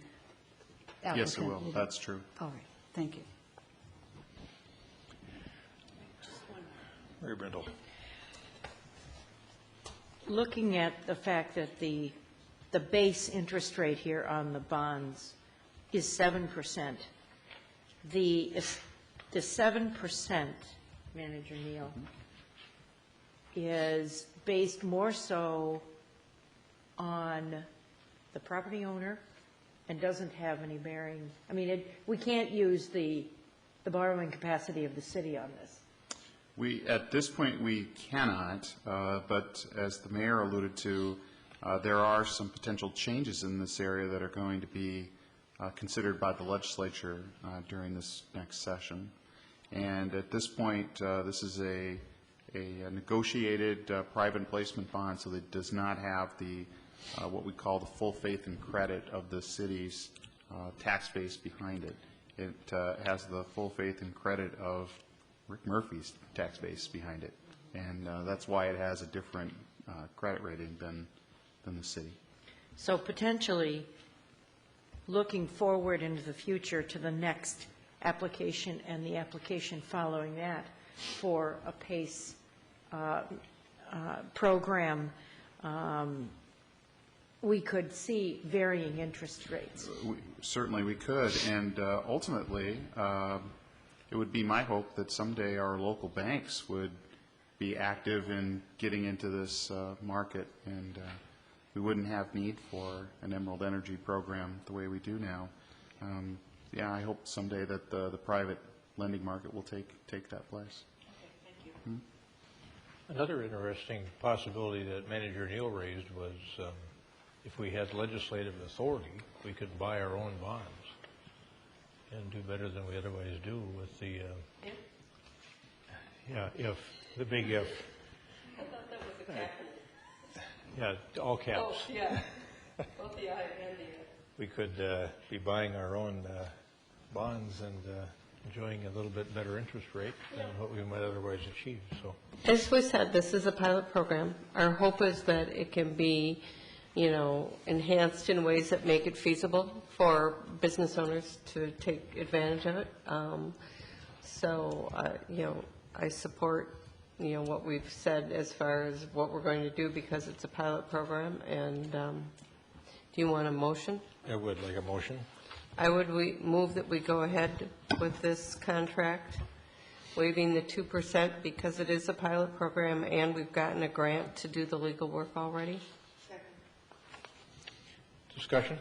applicant... Yes, it will. That's true. All right. Thank you. Mary Brindle. Looking at the fact that the base interest rate here on the bonds is 7%. The 7%, Manager Neal, is based more so on the property owner and doesn't have any bearing. I mean, we can't use the borrowing capacity of the city on this. At this point, we cannot, but as the mayor alluded to, there are some potential changes in this area that are going to be considered by the legislature during this next session. And at this point, this is a negotiated private placement bond, so it does not have the what we call the full faith and credit of the city's tax base behind it. It has the full faith and credit of Rick Murphy's tax base behind it, and that's why it has a different credit rating than the city. So potentially, looking forward into the future to the next application and the application following that, for a PACE program, we could see varying interest rates. Certainly we could, and ultimately, it would be my hope that someday our local banks would be active in getting into this market, and we wouldn't have need for an Emerald Energy program the way we do now. Yeah, I hope someday that the private lending market will take that place. Okay, thank you. Another interesting possibility that Manager Neal raised was if we had legislative authority, we could buy our own bonds and do better than we otherwise do with the, if, the big if. I thought that was a capital. Yeah, all caps. Oh, yeah, both the I and the F. We could be buying our own bonds and enjoying a little bit better interest rate than what we might otherwise achieve, so. As we said, this is a pilot program. Our hope is that it can be, enhanced in ways that make it feasible for business owners to take advantage of it. I support, what we've said as far as what we're going to do because it's a pilot program. And do you want a motion? I would like a motion. I would move that we go ahead with this contract, waiving the 2% because it is a pilot program and we've gotten a grant to do the legal work already. Discussion?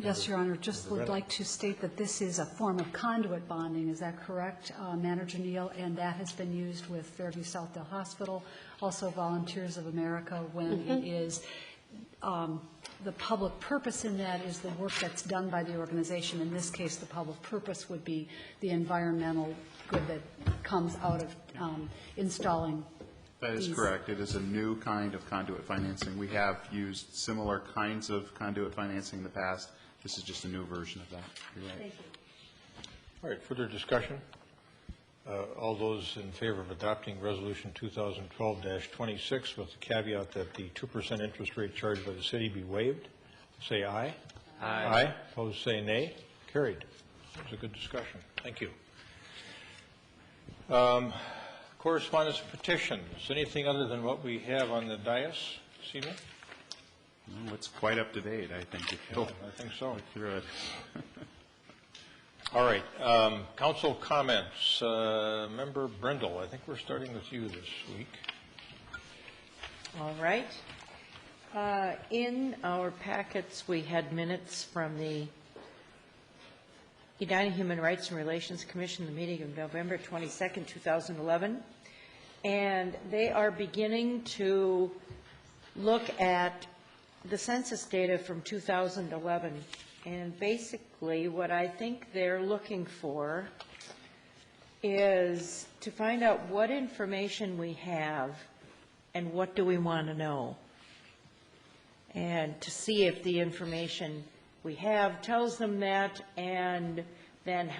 Yes, Your Honor, just would like to state that this is a form of conduit bonding, is that correct, Manager Neal? And that has been used with Fairview Southdale Hospital, also Volunteers of America, when it is the public purpose in that is the work that's done by the organization. In this case, the public purpose would be the environmental good that comes out of installing. That is correct. It is a new kind of conduit financing. We have used similar kinds of conduit financing in the past. This is just a new version of that. You're right. Thank you. All right, further discussion? All those in favor of adopting Resolution 2012-26 with the caveat that the 2% interest rate charged by the city be waived, say aye. Aye. Aye. Opposed, say nay. Carried. That was a good discussion. Thank you. Correspondence and petitions. Anything other than what we have on the dais this evening? No, it's quite up to date, I think. Yeah, I think so. Through it. All right. Council comments. Member Brindle, I think we're starting with you this week. All right. In our packets, we had minutes from the Edina Human Rights and Relations Commission, the meeting of November 22nd, 2011. And they are beginning to look at the census data from 2011. And basically, what I think they're looking for is to find out what information we have and what do we want to know. And to see if the information we have tells them that, and then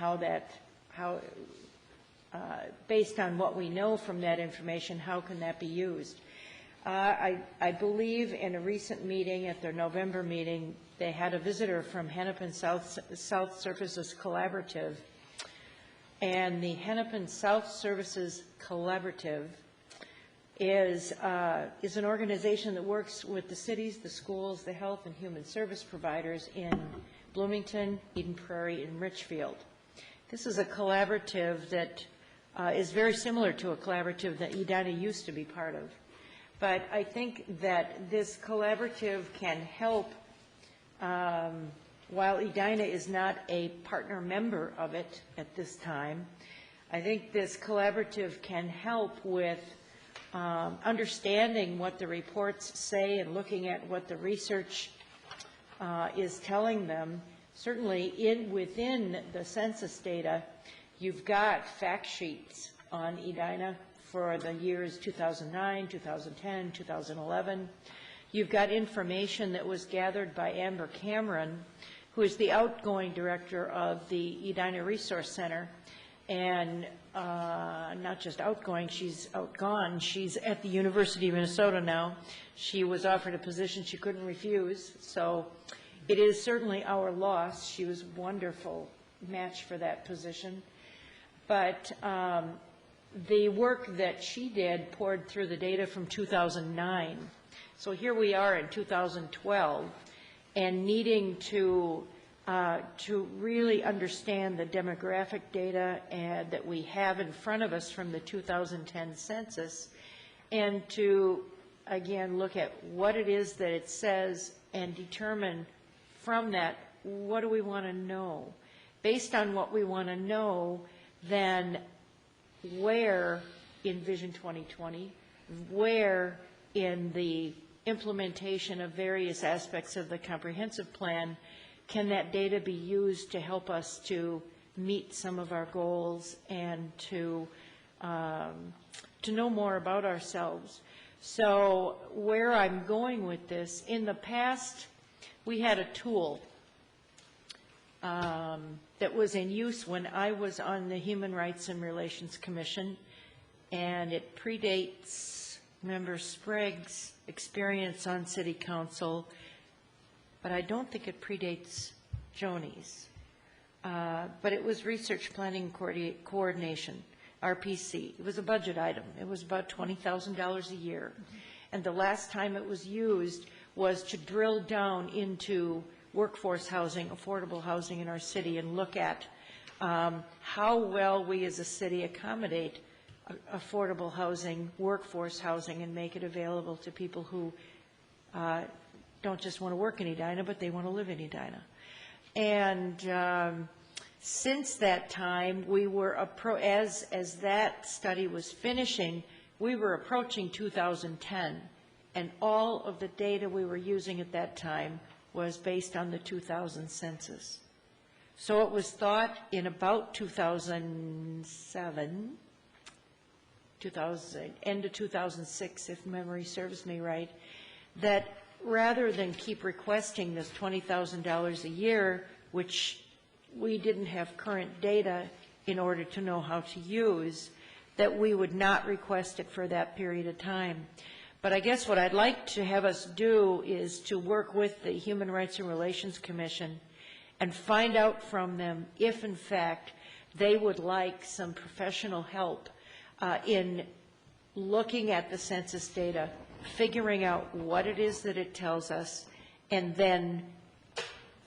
based on what we know from that information, how can that be used? I believe in a recent meeting, at their November meeting, they had a visitor from Hennepin South Services Collaborative. And the Hennepin South Services Collaborative is an organization that works with the cities, the schools, the health and human service providers in Bloomington, Eden Prairie, and Richfield. This is a collaborative that is very similar to a collaborative that Edina used to be part of. But I think that this collaborative can help, while Edina is not a partner member of it at this time, I think this collaborative can help with understanding what the reports say and looking at what the research is telling them. Certainly within the census data, you've got fact sheets on Edina for the years 2009, 2010, 2011. You've got information that was gathered by Amber Cameron, who is the outgoing director of the Edina Resource Center. And not just outgoing, she's outgone. She's at the University of Minnesota now. She was offered a position she couldn't refuse. So it is certainly our loss. She was a wonderful match for that position. But the work that she did poured through the data from 2009. So here we are in 2012, and needing to really understand the demographic data that we have in front of us from the 2010 census, and to, again, look at what it is that it says and determine from that, what do we want to know? Based on what we want to know, then where in Vision 2020, where in the implementation of various aspects of the comprehensive plan can that data be used to help us to meet some of our goals and to know more about ourselves. So where I'm going with this, in the past, we had a tool that was in use when I was on the Human Rights and Relations Commission, and it predates Member Sprague's experience on City Council, but I don't think it predates Joni's. But it was Research Planning Coordination, RPC. It was a budget item. It was about $20,000 a year. And the last time it was used was to drill down into workforce housing, affordable housing in our city, and look at how well we as a city accommodate affordable housing, workforce housing, and make it available to people who don't just want to work in Edina, but they want to live in Edina. And since that time, we were, as that study was finishing, we were approaching 2010, and all of the data we were using at that time was based on the 2000 census. So it was thought in about 2007, end of 2006, if memory serves me right, that rather than keep requesting this $20,000 a year, which we didn't have current data in order to know how to use, that we would not request it for that period of time. But I guess what I'd like to have us do is to work with the Human Rights and Relations Commission and find out from them if, in fact, they would like some professional help in looking at the census data, figuring out what it is that it tells us, and then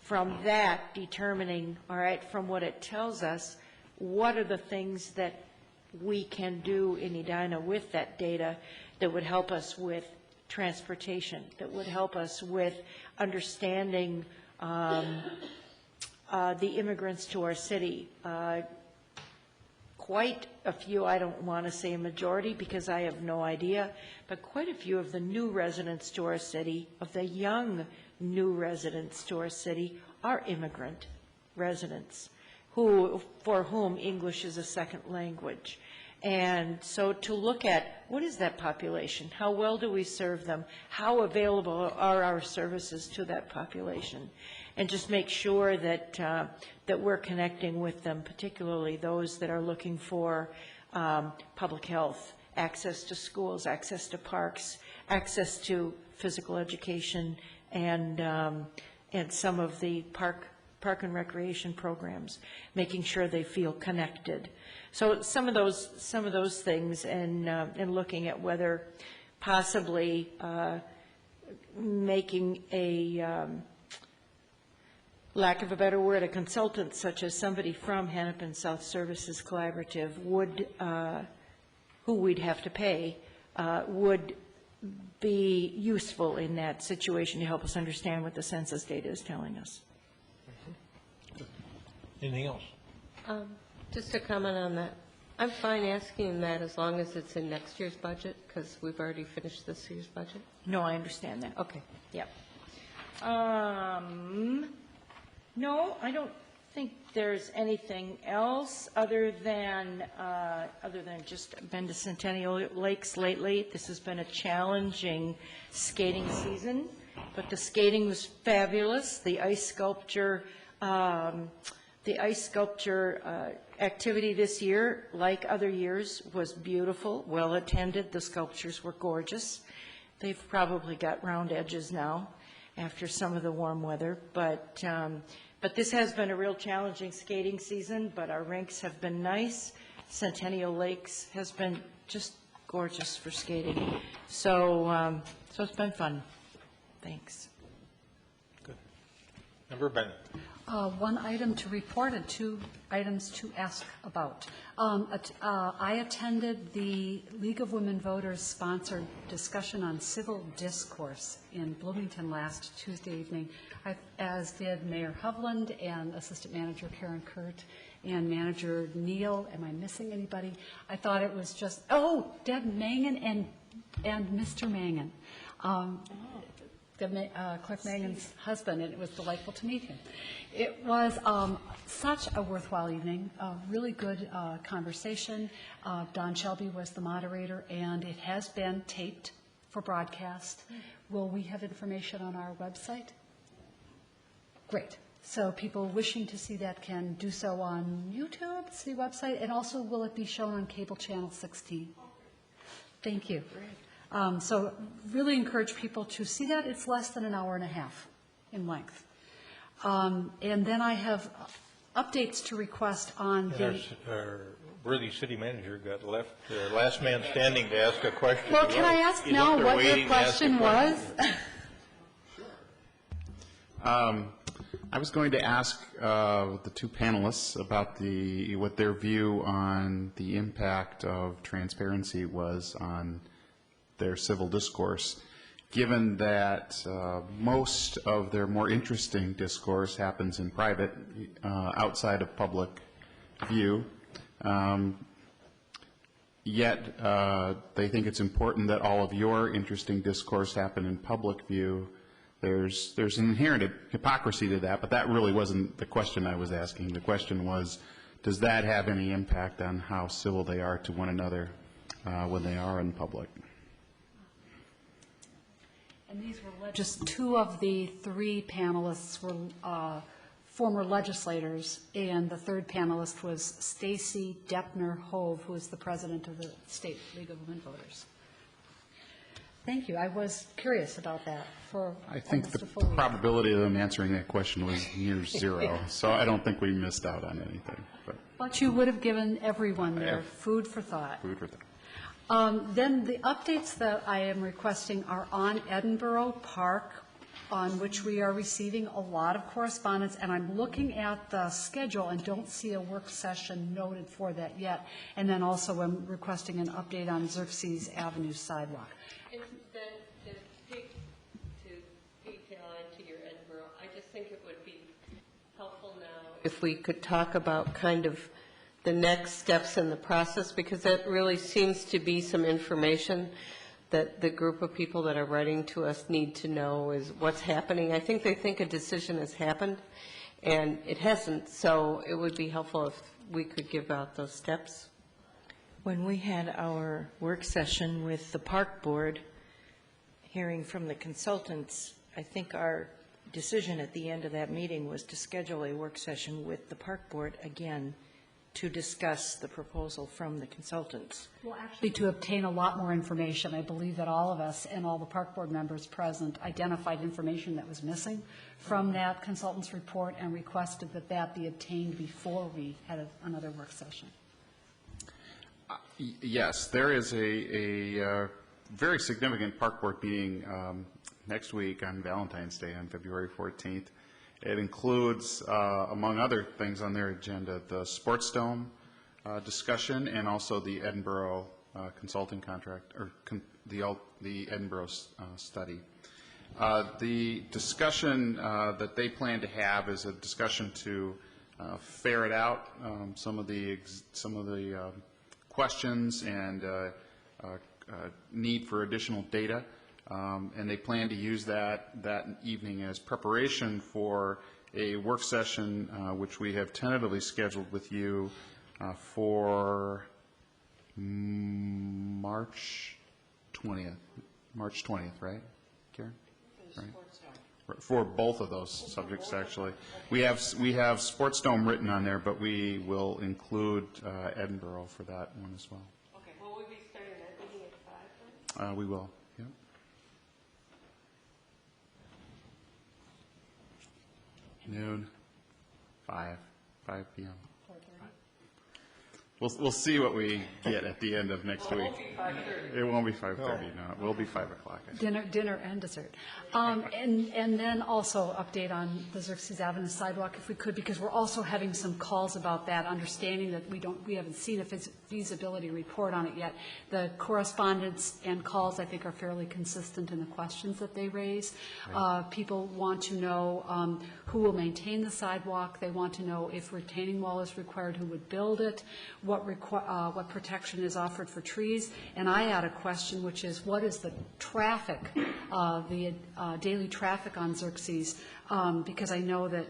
from that determining, all right, from what it tells us, what are the things that we can do in Edina with that data that would help us with transportation, that would help us with understanding the immigrants to our city. Quite a few, I don't want to say a majority because I have no idea, but quite a few of the new residents to our city, of the young new residents to our city, are immigrant residents for whom English is a second language. And so to look at what is that population, how well do we serve them, how available are our services to that population, and just make sure that that we're connecting with them, particularly those that are looking for public health, access to schools, access to parks, access to physical education, and some of the park and recreation programs, making sure they feel connected. So some of those things, and looking at whether possibly making a lack of a better word, a consultant such as somebody from Hennepin South Services Collaborative would, who we'd have to pay, would be useful in that situation to help us understand what the census data is telling us. Anything else? Just to comment on that, I'm fine asking that as long as it's in next year's budget, because we've already finished this year's budget. No, I understand that. Okay. Yep. No, I don't think there's anything else other than just been to Centennial Lakes lately. This has been a challenging skating season, but the skating was fabulous. The ice sculpture activity this year, like other years, was beautiful, well attended. The sculptures were gorgeous. They've probably got round edges now after some of the warm weather, but this has been a real challenging skating season, but our rinks have been nice. Centennial Lakes has been just gorgeous for skating. So, so it's been fun. Thanks. Member Bennett. One item to report and two items to ask about. I attended the League of Women Voters sponsored discussion on civil discourse in Bloomington last Tuesday evening, as did Mayor Hovland and Assistant Manager Karen Kurt and Manager Neal. Am I missing anybody? I thought it was just, Deb Mangan and Mr. Mangan. Cliff Mangan's husband, and it was delightful to meet him. It was such a worthwhile evening, a really good conversation. Don Shelby was the moderator, and it has been taped for broadcast. Will we have information on our website? Great. So people wishing to see that can do so on YouTube, city website, and also will it be shown on cable channel 16? Thank you. So really encourage people to see that. It's less than an hour and a half in length. And then I have updates to request on the... Our worthy city manager got left, last man standing to ask a question. Well, can I ask now what your question was? I was going to ask the two panelists about what their view on the impact of transparency was on their civil discourse, given that most of their more interesting discourse happens in private, outside of public view. Yet they think it's important that all of your interesting discourse happen in public view. There's an inherent hypocrisy to that, but that really wasn't the question I was asking. The question was, does that have any impact on how civil they are to one another when they are in public? And these were just two of the three panelists were former legislators, and the third panelist was Stacy Deppner-Hove, who is the president of the State League of Women Voters. Thank you. I was curious about that for I think the full week. probability of them answering that question was near zero, so I don't think we missed out on anything. But you would have given everyone their food for thought. Food for thought. Then the updates that I am requesting are on Edinburgh Park, on which we are receiving a lot of correspondence, and I'm looking at the schedule and don't see a work session noted for that yet. And then also I'm requesting an update on Xerxes Avenue sidewalk. And then to dig to detail into your Edinburgh, I just think it would be helpful now if we could talk about kind of the next steps in the process, because that really seems to be some information that the group of people that are writing to us need to know is what's happening. I think they think a decision has happened, and it hasn't, so it would be helpful if we could give out those steps. When we had our work session with the park board, hearing from the consultants, I think our decision at the end of that meeting was to schedule a work session with the park board again to discuss the proposal from the consultants. Well, actually, to obtain a lot more information, I believe that all of us and all the park board members present identified information that was missing from that consultant's report and requested that that be obtained before we had another work session. Yes, there is a very significant park board meeting next week on Valentine's Day on February 14th. It includes, among other things on their agenda, the Sports Dome discussion and also the Edinburgh consulting contract, or the Edinburgh study. The discussion that they plan to have is a discussion to ferret out some of the questions and need for additional data. And they plan to use that evening as preparation for a work session which we have tentatively scheduled with you for March 20th. March 20th, right, Karen? Right. For both of those subjects, actually. We have Sports Dome written on there, but we will include Edinburgh for that one as well. Okay. Will we be starting that meeting at 5 then? We will. Noon, 5 p.m. We'll see what we get at the end of next week. It won't be 5:30, no, it will be 5 o'clock. I think. Dinner and dessert. And then also update on the Xerxes Avenue sidewalk if we could, because we're also having some calls about that, understanding that we haven't seen a feasibility report on it yet. The correspondence and calls, I think, are fairly consistent in the questions that they raise. People want to know who will maintain the sidewalk. They want to know if retaining wall is required, who would build it, what protection is offered for trees. And I add a question, which is, what is the traffic, the daily traffic on Xerxes? Because I know that,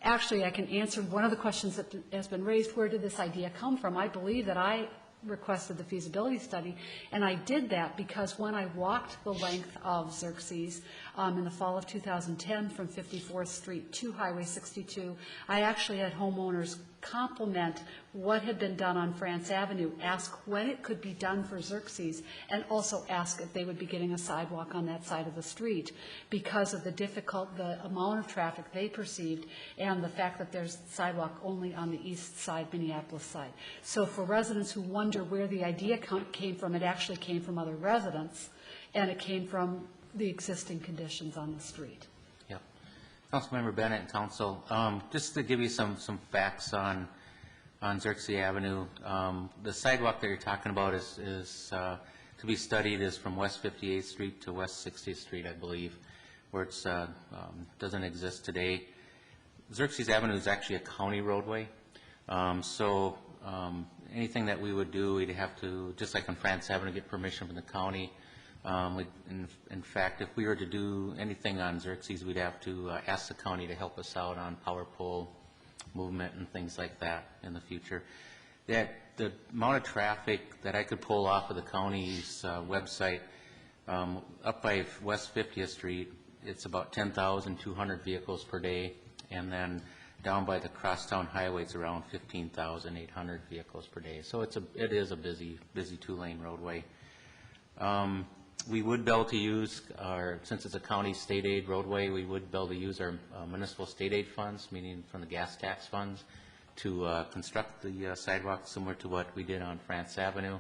actually, I can answer one of the questions that has been raised. Where did this idea come from? I believe that I requested the feasibility study, and I did that because when I walked the length of Xerxes in the fall of 2010 from 54th Street to Highway 62, I actually had homeowners compliment what had been done on France Avenue, ask when it could be done for Xerxes, and also ask if they would be getting a sidewalk on that side of the street because of the amount of traffic they perceived and the fact that there's sidewalk only on the east side, Minneapolis side. So for residents who wonder where the idea came from, it actually came from other residents, and it came from the existing conditions on the street. Yep. Councilmember Bennett and Council, just to give you some facts on Xerxes Avenue, the sidewalk that you're talking about is to be studied is from West 58th Street to West 60th Street, I believe, where it doesn't exist today. Xerxes Avenue is actually a county roadway, so anything that we would do, we'd have to, just like on France Avenue, get permission from the county. In fact, if we were to do anything on Xerxes, we'd have to ask the county to help us out on power pole movement and things like that in the future. The amount of traffic that I could pull off of the county's website, up by West 50th Street, it's about 10,200 vehicles per day, and then down by the crosstown highway, it's around 15,800 vehicles per day. So it is a busy two-lane roadway. We would be able to use since it's a county state aid roadway, we would be able to use our municipal state aid funds, meaning from the gas tax funds, to construct the sidewalk similar to what we did on France Avenue.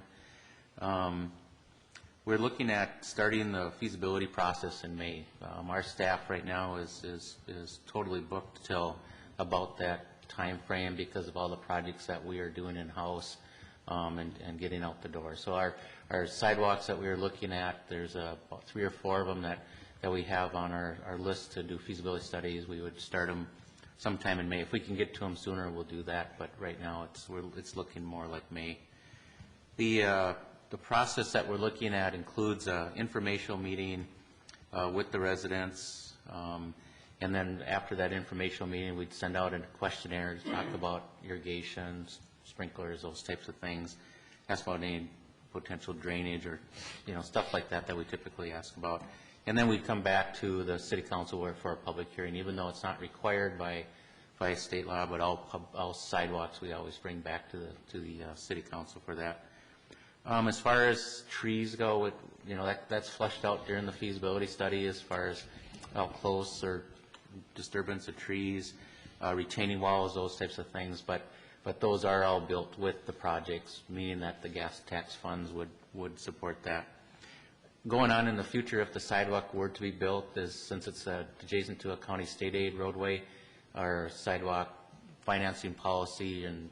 We're looking at starting the feasibility process in May. Our staff right now is totally booked till about that time frame because of all the projects that we are doing in-house and getting out the door. So our sidewalks that we are looking at, there's about 3 or 4 of them that we have on our list to do feasibility studies. We would start them sometime in May. If we can get to them sooner, we'll do that, but right now it's looking more like May. The process that we're looking at includes an informational meeting with the residents, and then after that informational meeting, we'd send out a questionnaire to talk about irrigations, sprinklers, those types of things, ask about any potential drainage or stuff like that we typically ask about. And then we'd come back to the city council for a public hearing, even though it's not required by state law, but all sidewalks we always bring back to the city council for that. As far as trees go, that's fleshed out during the feasibility study as far as how close or disturbance of trees, retaining walls, those types of things, but those are all built with the projects, meaning that the gas tax funds would support that. Going on in the future, if the sidewalk were to be built, since it's adjacent to a county state aid roadway, our sidewalk financing policy and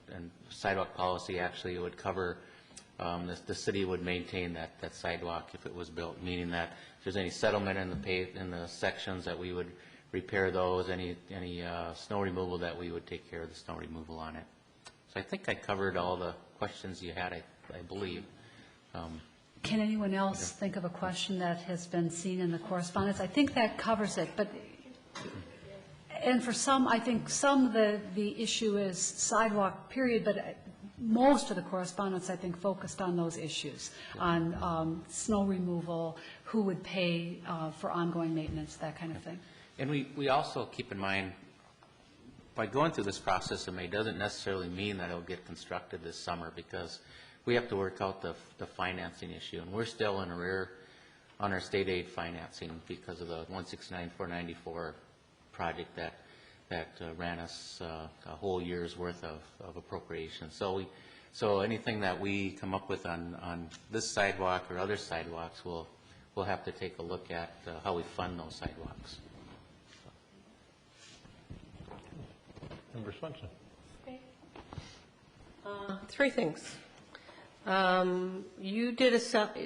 sidewalk policy actually would cover, the city would maintain that sidewalk if it was built, meaning that if there's any settlement in the sections that we would repair those, any snow removal that we would take care of the snow removal on it. So I think I covered all the questions you had, I believe. Can anyone else think of a question that has been seen in the correspondence? I think that covers it, and for some, I think the issue is sidewalk, period, but most of the correspondence, I think, focused on those issues, on snow removal, who would pay for ongoing maintenance, that kind of thing. And we also keep in mind, by going through this process in May doesn't necessarily mean that it'll get constructed this summer, because we have to work out the financing issue, and we're still in arrear on our state aid financing because of the 169-494 project ran us a whole year's worth of appropriation. So anything that we come up with on this sidewalk or other sidewalks, we'll have to take a look at how we fund those sidewalks. Member Swenson. Three things. You did a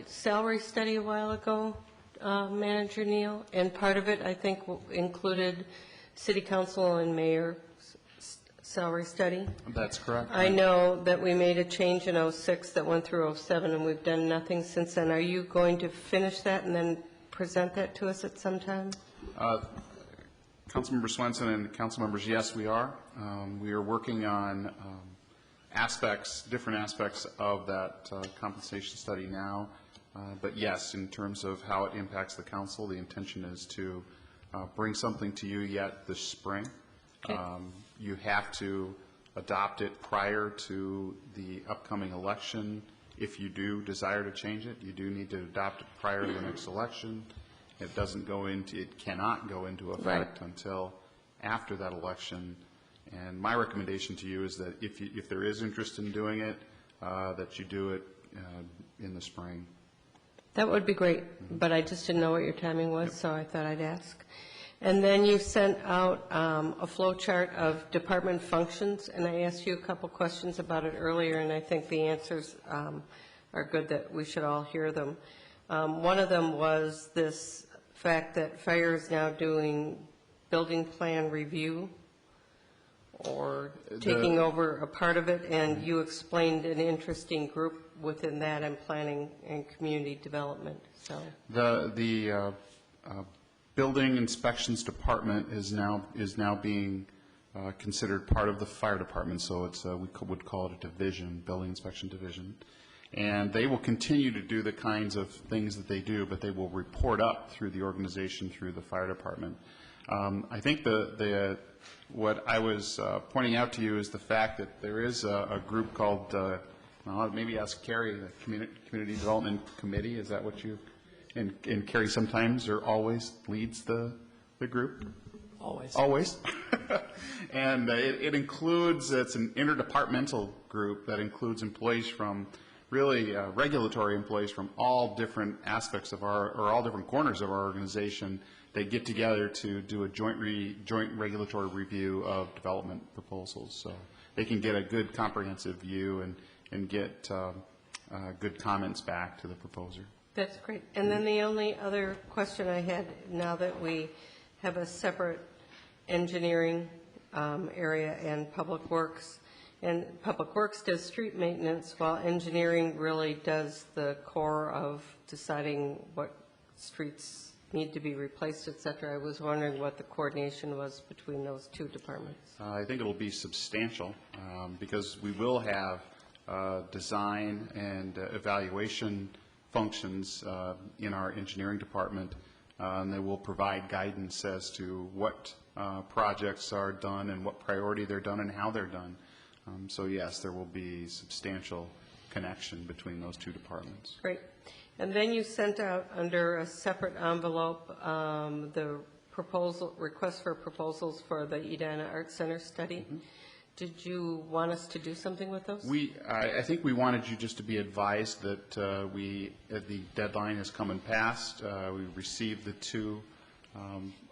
salary study a while ago, Manager Neal, and part of it, I think, included city council and mayor salary study. That's correct. I know that we made a change in '06 that went through '07, and we've done nothing since then. Are you going to finish that and then present that to us at some time? Councilmember Swenson and council members, yes, we are. We are working on different aspects of that compensation study now. But yes, in terms of how it impacts the council, the intention is to bring something to you yet this spring. Okay. You have to adopt it prior to the upcoming election. If you do desire to change it, you do need to adopt it prior to the next election. It cannot go into effect until after that election. And my recommendation to you is that if there is interest in doing it, that you do it in the spring. That would be great, but I just didn't know what your timing was, so I thought I'd ask. And then you sent out a flow chart of department functions, and I asked you a couple questions about it earlier, and I think the answers are good that we should all hear them. One of them was this fact that fire is now doing building plan review or taking over a part of it, and you explained an interesting group within that and planning and community development. So The building inspections department is now being considered part of the fire department, so it's we would call it a division, building inspection division. And they will continue to do the kinds of things that they do, but they will report up through the organization, through the fire department. I think what I was pointing out to you is the fact that there is a group called, maybe ask Carrie, the Community Development Committee. Is that what you, and Carrie sometimes or always leads the group? Always. Always. And it includes, it's an interdepartmental group that includes employees from really regulatory employees from all different aspects of all different corners of our organization. They get together to do a joint regulatory review of development proposals. So they can get a good comprehensive view and get good comments back to the proposer. that's great. And then the only other question I had, now that we have a separate engineering area and Public Works, and Public Works does street maintenance while engineering really does the core of deciding what streets need to be replaced, et cetera. I was wondering what the coordination was between those two departments. I think it'll be substantial because we will have design and evaluation functions in our engineering department, and they will provide guidance as to what projects are done and what priority they're done and how they're done. So yes, there will be substantial connection between those two departments. Great. And then you sent out under a separate envelope the request for proposals for the Edina Art Center study. Mm-hmm. Did you want us to do something with those? I think we wanted you just to be advised that the deadline has come and passed. We received the two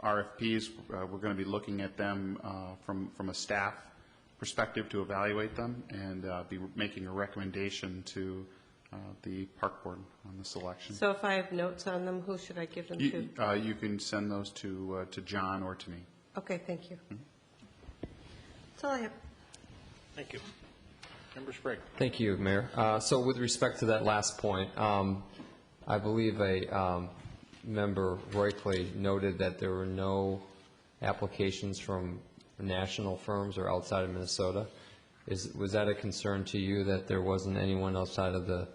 RFPs. We're going to be looking at them from a staff perspective to evaluate them and be making a recommendation to the park board on the selection. So if I have notes on them, who should I give them to? You can send those to John or to me. Okay, thank you. Mm-hmm. That's all I have. Thank you. Member Sprague. Thank you, Mayor. So with respect to that last point, I believe a member rightly noted that there were no applications from national firms or outside of Minnesota. Was that a concern to you that there wasn't anyone outside of the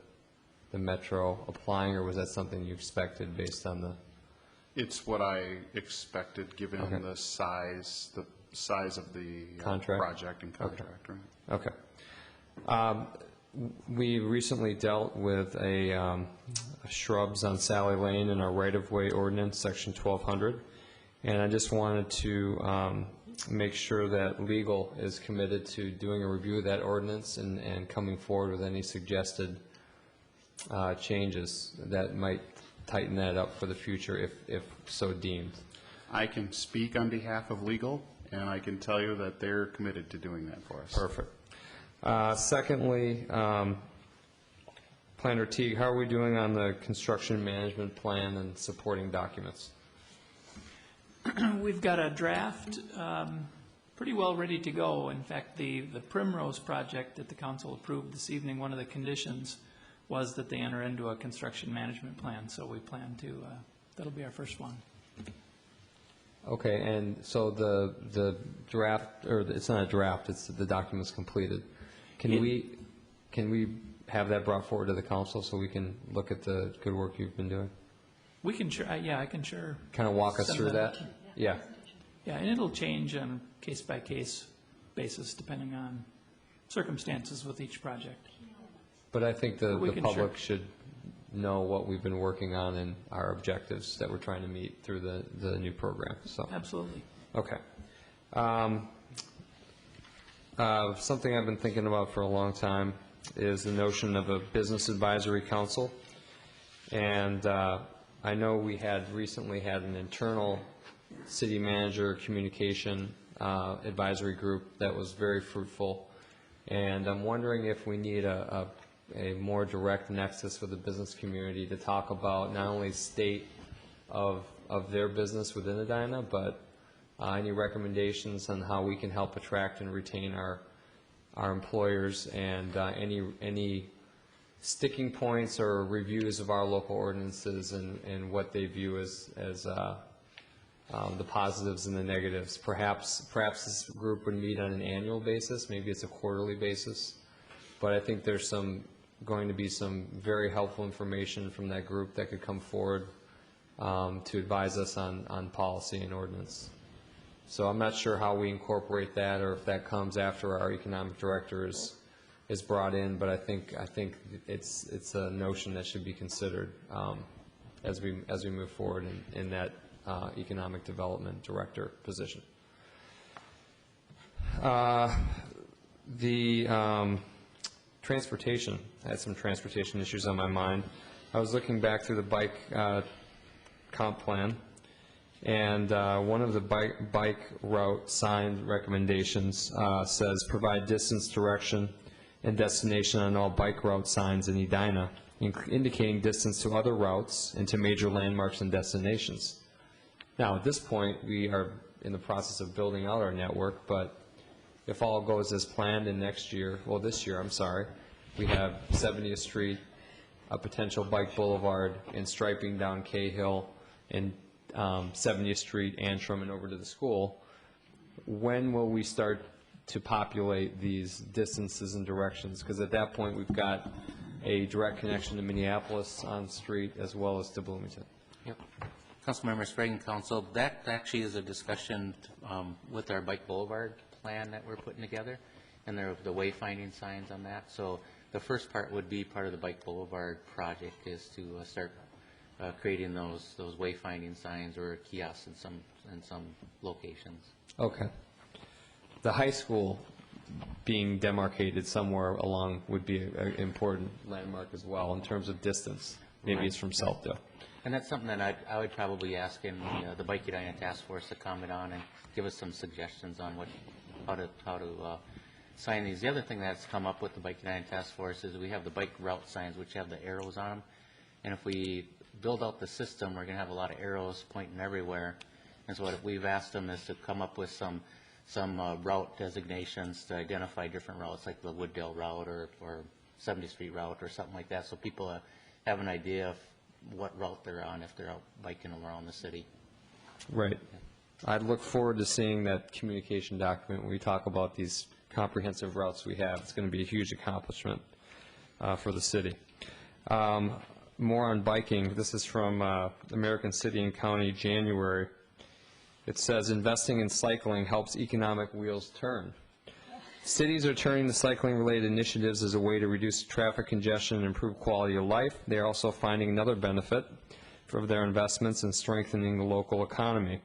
metro applying, or was that something you expected based on the? It's what I expected given the size of the contract? Project and contract. Okay. Okay. We recently dealt with shrubs on Sally Lane in our right-of-way ordinance, section 1200, and I just wanted to make sure that legal is committed to doing a review of that ordinance and coming forward with any suggested changes that might tighten that up for the future if so deemed. I can speak on behalf of legal, and I can tell you that they're committed to doing that for us. Perfect. Secondly, Planner Teague, how are we doing on the construction management plan and supporting documents? We've got a draft pretty well ready to go. In fact, the Primrose project that the council approved this evening, one of the conditions was that they enter into a construction management plan, so we plan to, that'll be our first one. Okay, and so the draft, or it's not a draft, it's the document's completed. Can we have that brought forward to the council so we can look at the good work you've been doing? We can sure, yeah, I can sure. Kind of walk us send through that? Yeah. Yeah, and it'll change on a case-by-case basis depending on circumstances with each project. But I think the public sure. should know what we've been working on and our objectives that we're trying to meet through the new program, so. Absolutely. Okay. Something I've been thinking about for a long time is the notion of a business advisory council. And I know we had recently had an internal city manager communication advisory group that was very fruitful. And I'm wondering if we need a more direct nexus with the business community to talk about not only state of their business within Edina, but any recommendations on how we can help attract and retain our employers, and any sticking points or reviews of our local ordinances and what they view as the positives and the negatives. Perhaps this group would meet on an annual basis, maybe it's a quarterly basis, but I think there's going to be some very helpful information from that group that could come forward to advise us on policy and ordinance. So I'm not sure how we incorporate that, or if that comes after our economic director is brought in, but I think it's a notion that should be considered as we move forward in that economic development director position. The transportation, I had some transportation issues on my mind. I was looking back through the bike comp plan, and one of the bike route sign recommendations says provide distance, direction, and destination on all bike route signs in Edina, indicating distance to other routes and to major landmarks and destinations. Now, at this point, we are in the process of building out our network, but if all goes as planned in this year, we have 70th Street, a potential bike boulevard, and striping down Cahill, and 70th Street, Antrim, and over to the school. When will we start to populate these distances and directions? Because at that point, we've got a direct connection to Minneapolis on the street as well as to Bloomington. Yep. Councilmember Sprague and Council, that actually is a discussion with our bike boulevard plan that we're putting together, and there are the wayfinding signs on that. So the first part would be part of the bike boulevard project, is to start creating those wayfinding signs or kiosks in some locations. Okay. The high school being demarcated somewhere along would be an important landmark as well in terms of distance. Maybe Right. It's from Southdale. And that's something that I would probably ask in the Bike Edina Task Force to comment on and give us some suggestions on how to sign these. The other thing that's come up with the Bike Edina Task Force is we have the bike route signs, which have the arrows on them. And if we build out the system, we're going to have a lot of arrows pointing everywhere. And so what we've asked them is to come up with some route designations to identify different routes, like the Wooddale route or 70th Street route or something like that, so people have an idea of what route they're on if they're out biking around the city. Right. I look forward to seeing that communication document when we talk about these comprehensive routes we have. It's going to be a huge accomplishment for the city. More on biking. This is from American City and County, January. It says, investing in cycling helps economic wheels turn. Cities are turning to cycling-related initiatives as a way to reduce traffic congestion and improve quality of life. They are also finding another benefit for their investments in strengthening the local economy.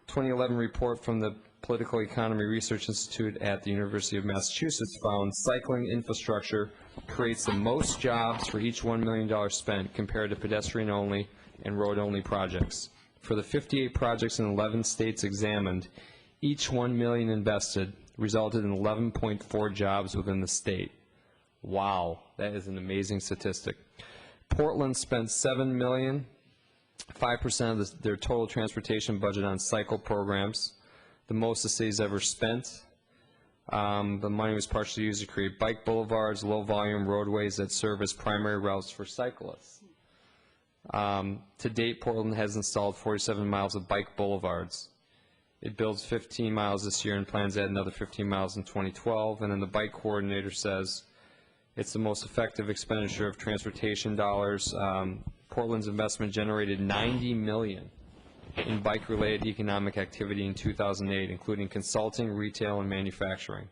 2011 report from the Political Economy Research Institute at the University of Massachusetts found cycling infrastructure creates the most jobs for each $1 million spent compared to pedestrian-only and road-only projects. For the 58 projects in 11 states examined, each $1 million invested resulted in 11.4 jobs within the state. Wow, that is an amazing statistic. Portland spent $7 million, 5% of their total transportation budget on cycle programs, the most the city's ever spent. The money was partially used to create bike boulevards, low-volume roadways that serve as primary routes for cyclists. To date, Portland has installed 47 miles of bike boulevards. It builds 15 miles this year and plans to add another 15 miles in 2012. And then the bike coordinator says it's the most effective expenditure of transportation dollars. Portland's investment generated $90 million in bike-related economic activity in 2008, including consulting, retail, and manufacturing.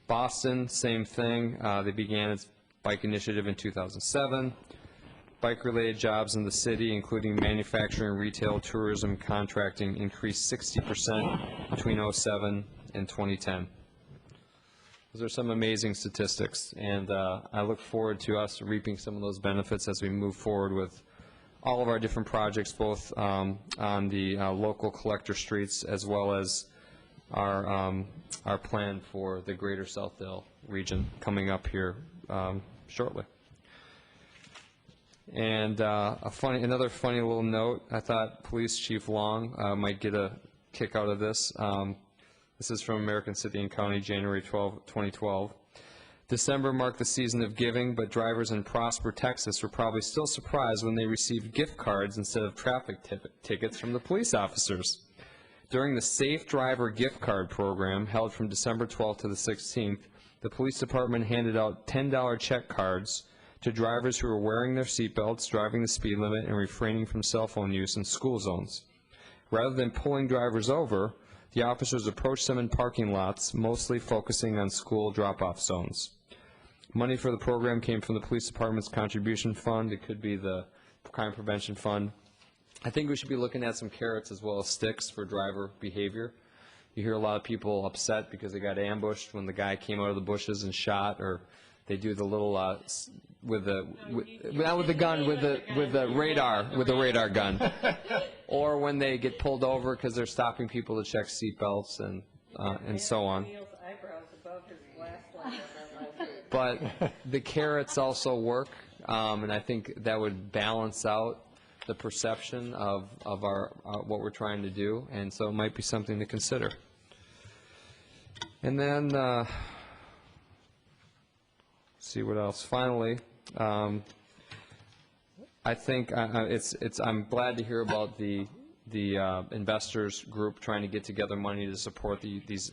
Boston, same thing. They began its bike initiative in 2007. Bike-related jobs in the city, including manufacturing, retail, tourism, contracting, increased 60% between 2007 and 2010. Those are some amazing statistics, and I look forward to us reaping some of those benefits as we move forward with all of our different projects, both on the local collector streets as well as our plan for the greater Southdale region coming up here shortly. And another funny little note, I thought Police Chief Long might get a kick out of this. This is from American City and County, January 12, 2012. December marked the season of giving, but drivers in Prosper, Texas were probably still surprised when they received gift cards instead of traffic tickets from the police officers. During the Safe Driver Gift Card program, held from December 12th to the 16th, the police department handed out $10 check cards to drivers who were wearing their seatbelts, driving the speed limit, and refraining from cell phone use in school zones. Rather than pulling drivers over, the officers approached them in parking lots, mostly focusing on school drop-off zones. Money for the program came from the police department's contribution fund. It could be the crime prevention fund. I think we should be looking at some carrots as well as sticks for driver behavior. You hear a lot of people upset because they got ambushed when the guy came out of the bushes and shot, or they do the little not with the gun, with the radar gun, or when they get pulled over because they're stopping people to check seatbelts and so on. But the carrots also work, and I think that would balance out the perception of our what we're trying to do, and so it might be something to consider. And then see what else. Finally, I think I'm glad to hear about the investors group trying to get together money to support these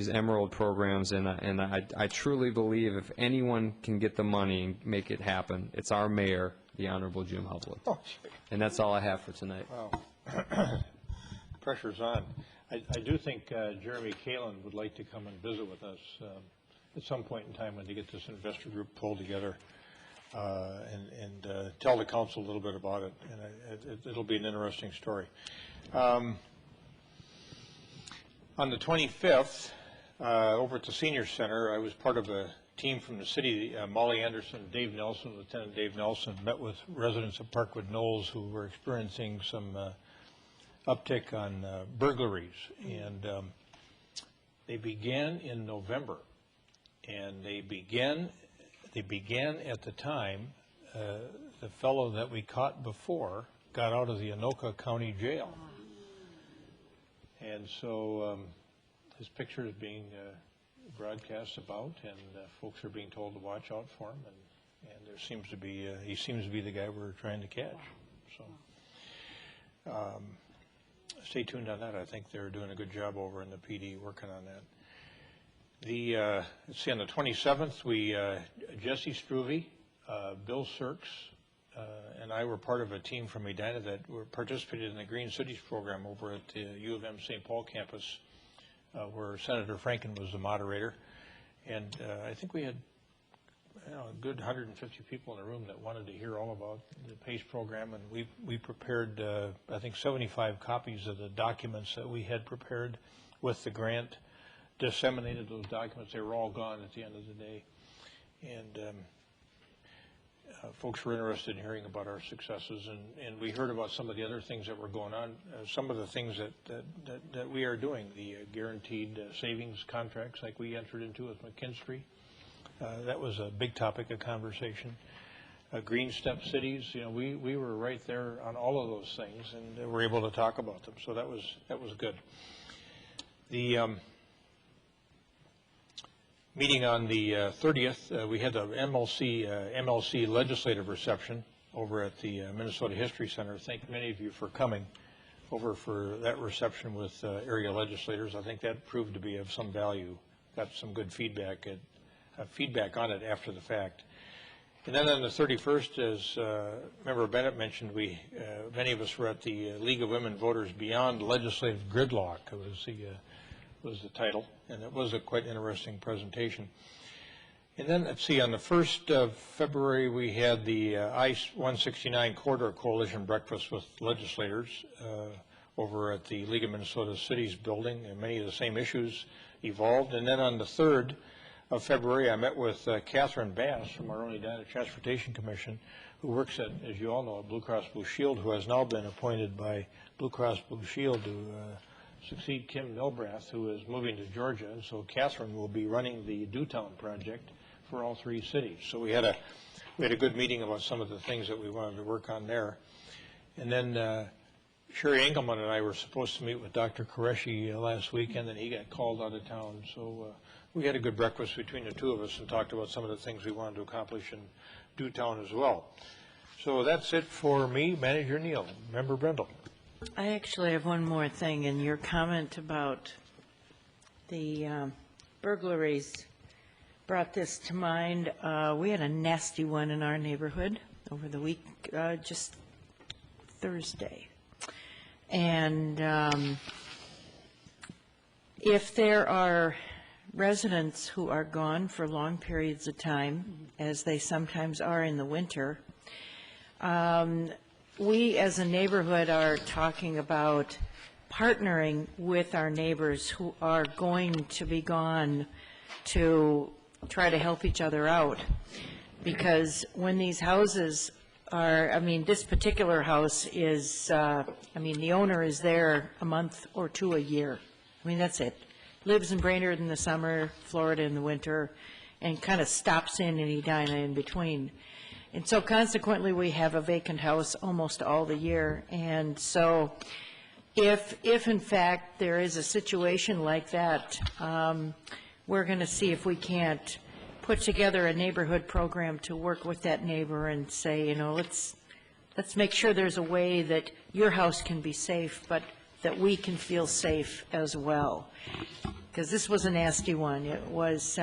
Emerald programs, and I truly believe if anyone can get the money and make it happen, it's our mayor, the Honorable Jim Hublet. Oh, and that's all I have for tonight. Wow. Pressure's on. I do think Jeremy Kalin would like to come and visit with us at some point in time when they get this investor group pulled together and tell the council a little bit about it. And it'll be an interesting story. On the 25th, over at the Senior Center, I was part of a team from the city. Molly Anderson, Dave Nelson, Lieutenant Dave Nelson, met with residents of Parkwood Knolls who were experiencing some uptick on burglaries. And they began in November. And they began at the time, the fellow that we caught before got out of the Anoka County Jail. And so his picture is being broadcast about, and folks are being told to watch out for him, and there seems to be, he seems to be the guy we're trying to catch. So stay tuned on that. I think they're doing a good job over in the PD working on that. Let's see, on the 27th, Jesse Struve, Bill Sirks, and I were part of a team from Edina that participated in the Green Cities program over at the U of M St. Paul campus, where Senator Franken was the moderator. And I think we had a good 150 people in the room that wanted to hear all about the PACE program, and we prepared, I think, 75 copies of the documents that we had prepared with the grant, disseminated those documents. They were all gone at the end of the day. And folks were interested in hearing about our successes, and we heard about some of the other things that were going on, some of the things that we are doing, the guaranteed savings contracts like we entered into with McKinstry. That was a big topic of conversation. Green Step Cities, we were right there on all of those things, and were able to talk about them, so that was good. The meeting on the 30th, we had the MLC legislative reception over at the Minnesota History Center. Thank many of you for coming over for that reception with area legislators. I think that proved to be of some value. Got some good feedback on it after the fact. And then on the 31st, as Member Bennett mentioned, many of us were at the League of Women Voters Beyond Legislative Gridlock. It was the title, and it was a quite interesting presentation. And then, let's see, on the 1st of February, we had the I-169 Corridor Coalition breakfast with legislators over at the League of Minnesota Cities building, and many of the same issues evolved. And then on the 3rd of February, I met with Catherine Bass from our own Edina Transportation Commission, who works at, as you all know, at Blue Cross Blue Shield, who has now been appointed by Blue Cross Blue Shield to succeed Kim Milbrath, who is moving to Georgia. And so Catherine will be running the Dewtown project for all 3 cities. So we had a good meeting about some of the things that we wanted to work on there. And then Sherry Engelman and I were supposed to meet with Dr. Qureshi last weekend, and he got called out of town. So we had a good breakfast between the two of us and talked about some of the things we wanted to accomplish in Dewtown as well. So that's it for me. Manager Neal. Member Brendel. I actually have one more thing, in your comment about the burglaries brought this to mind. We had a nasty one in our neighborhood over the week, just Thursday. And if there are residents who are gone for long periods of time, as they sometimes are in the winter, we as a neighborhood are talking about partnering with our neighbors who are going to be gone to try to help each other out. Because when these houses are, this particular house is, the owner is there a month or 2 a year. That's it. Lives in Brainerd in the summer, Florida in the winter, and kind of stops in Edina in between. And so consequently, we have a vacant house almost all the year. And so if in fact there is a situation like that, we're going to see if we can't put together a neighborhood program to work with that neighbor and say, let's make sure there's a way that your house can be safe, but that we can feel safe as well. Because this was a nasty one. It was,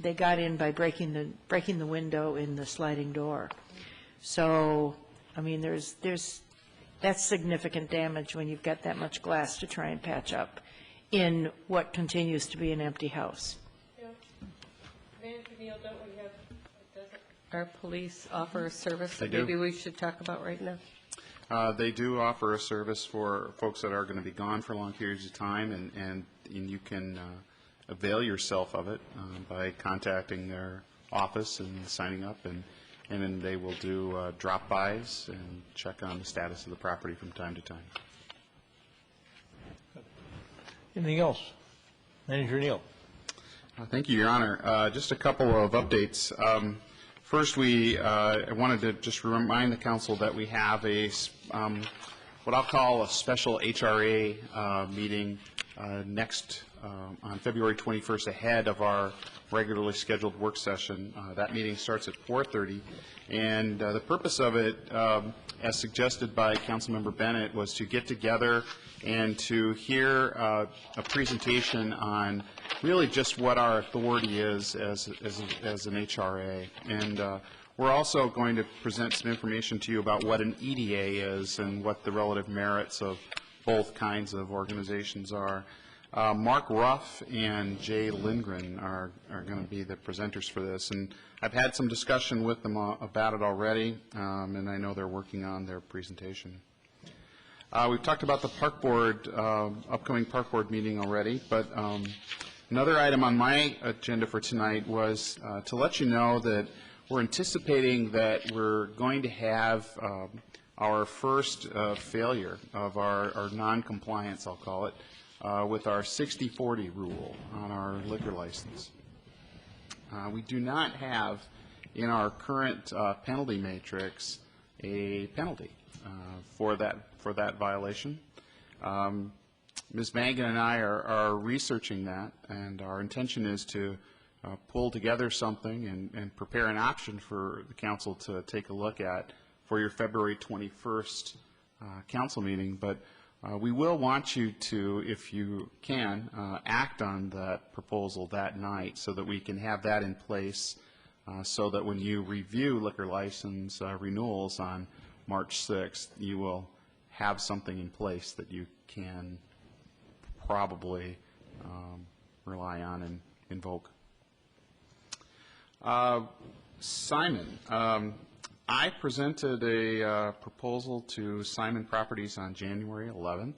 they got in by breaking the window in the sliding door. So, that's significant damage when you've got that much glass to try and patch up in what continues to be an empty house. Manager Neal, don't we have, doesn't our police offer a service They that do. maybe we should talk about right now? They do offer a service for folks that are going to be gone for long periods of time, and you can avail yourself of it by contacting their office and signing up, and then they will do drop-bys and check on the status of the property from time to time. Anything else? Manager Neal. Thank you, Your Honor. Just a couple of updates. First, I wanted to just remind the council that we have what I'll call a special HRA meeting next on February 21st, ahead of our regularly scheduled work session. That meeting starts at 4:30, and the purpose of it, as suggested by Councilmember Bennett, was to get together and to hear a presentation on really just what our authority is as an HRA. And we're also going to present some information to you about what an EDA is and what the relative merits of both kinds of organizations are. Mark Ruff and Jay Lindgren are going to be the presenters for this, and I've had some discussion with them about it already, and I know they're working on their presentation. We've talked about the park board, upcoming park board meeting already, but another item on my agenda for tonight was to let you know that we're anticipating that we're going to have our first failure of our non-compliance, I'll call it, with our 60/40 rule on our liquor license. We do not have in our current penalty matrix a penalty for that violation. Ms. Mangan and I are researching that, and our intention is to pull together something and prepare an option for the council to take a look at for your February 21st council meeting. But we will want you to, if you can, act on that proposal that night so that we can have that in place so that when you review liquor license renewals on March 6th, you will have something in place that you can probably rely on and invoke. Simon, I presented a proposal to Simon Properties on January 11th.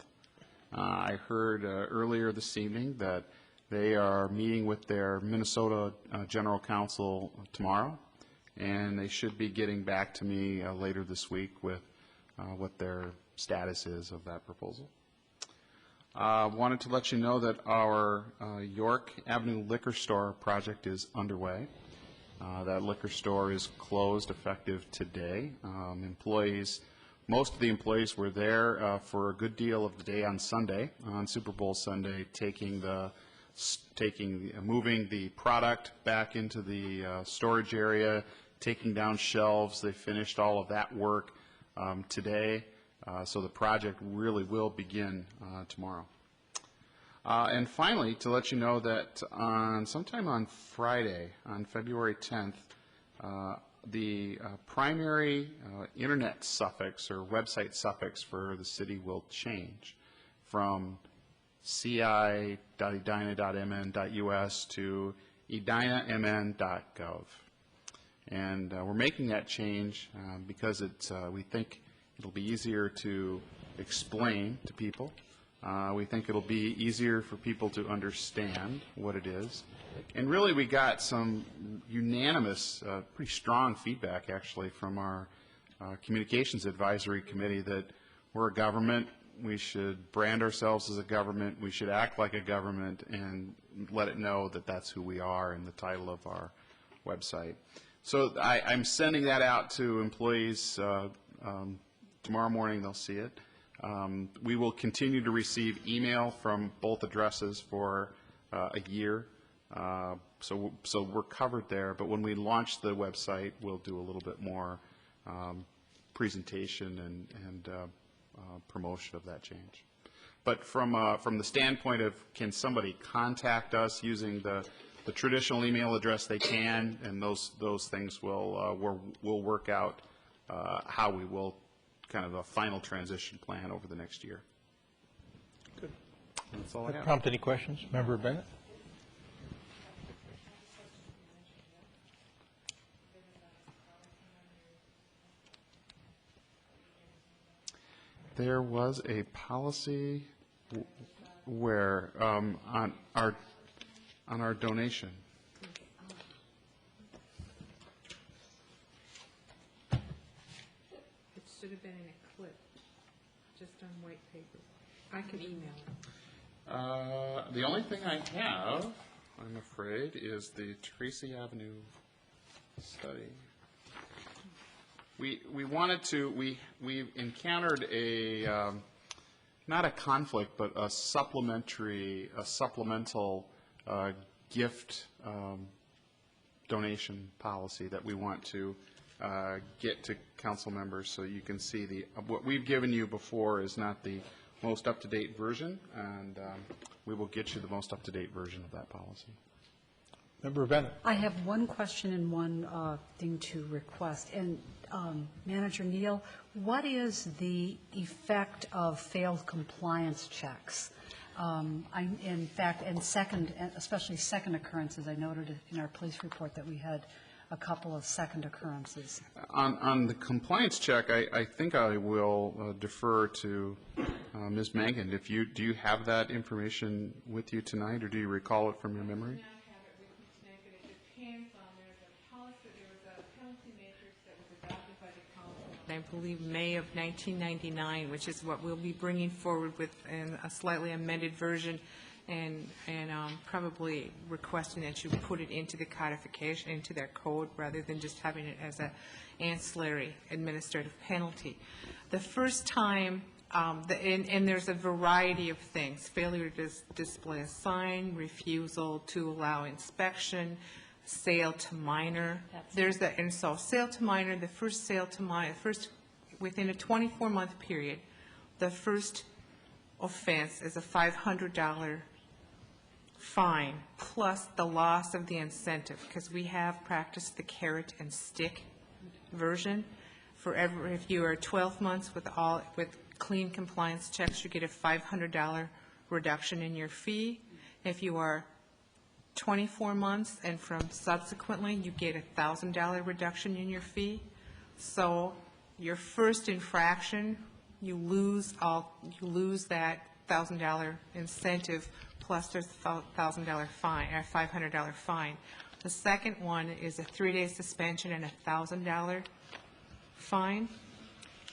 I heard earlier this evening that they are meeting with their Minnesota General Counsel tomorrow, and they should be getting back to me later this week with what their status is of that proposal. Wanted to let you know that our York Avenue liquor store project is underway. That liquor store is closed effective today. Most of the employees were there for a good deal of the day on Sunday, on Super Bowl Sunday, moving the product back into the storage area, taking down shelves. They finished all of that work today, so the project really will begin tomorrow. And finally, to let you know that sometime on Friday, on February 10th, the primary internet suffix or website suffix for the city will change from ci.edina.mn.us to edinamn.gov. And we're making that change because we think it'll be easier to explain to people. We think it'll be easier for people to understand what it is. And really we got some unanimous, pretty strong feedback actually from our Communications Advisory Committee that we're a government, we should brand ourselves as a government, we should act like a government and let it know that that's who we are in the title of our website. So I'm sending that out to employees tomorrow morning, they'll see it. We will continue to receive email from both addresses for a year, so we're covered there. But when we launch the website, we'll do a little bit more presentation and promotion of that change. But from the standpoint of can somebody contact us using the traditional email address, they can, and those things will work out how we will kind of a final transition plan over the next year. Good. That's all I have. Prompt any questions? Member Bennett? There was a policy where on our donation. It should have been in a clip, just on white paper. I can email it. The only thing I have, I'm afraid, is the Tracy Avenue study. We wanted to, we encountered a, not a conflict, but a supplemental gift donation policy that we want to get to council members so you can see what we've given you before is not the most up-to-date version, and we will get you the most up-to-date version of that policy. Member Bennett. I have one question and one thing to request. And Manager Neal, what is the effect of failed compliance checks? In fact, especially second occurrences, I noted in our police report that we had a couple of second occurrences. On the compliance check, I think I will defer to Ms. Mangan. Do you have that information with you tonight, or do you recall it from your memory? I believe May of 1999, which is what we'll be bringing forward with in a slightly amended version, and probably requesting that you put it into the codification, into their code, rather than just having it as an ancillary administrative penalty. The first time, and there's a variety of things: failure to display a sign, refusal to allow inspection, sale to minor. And so sale to minor, the first sale to minor, within a 24-month period, the first offense is a $500 fine plus the loss of the incentive, because we have practiced the carrot and stick version. If you are 12 months with clean compliance checks, you get a $500 reduction in your fee. If you are 24 months and from subsequently, you get a $1,000 reduction in your fee. So your first infraction, you lose that $1,000 incentive, plus there's a $1,000 fine, or $500 fine. The second one is a 3-day suspension and a $1,000 fine.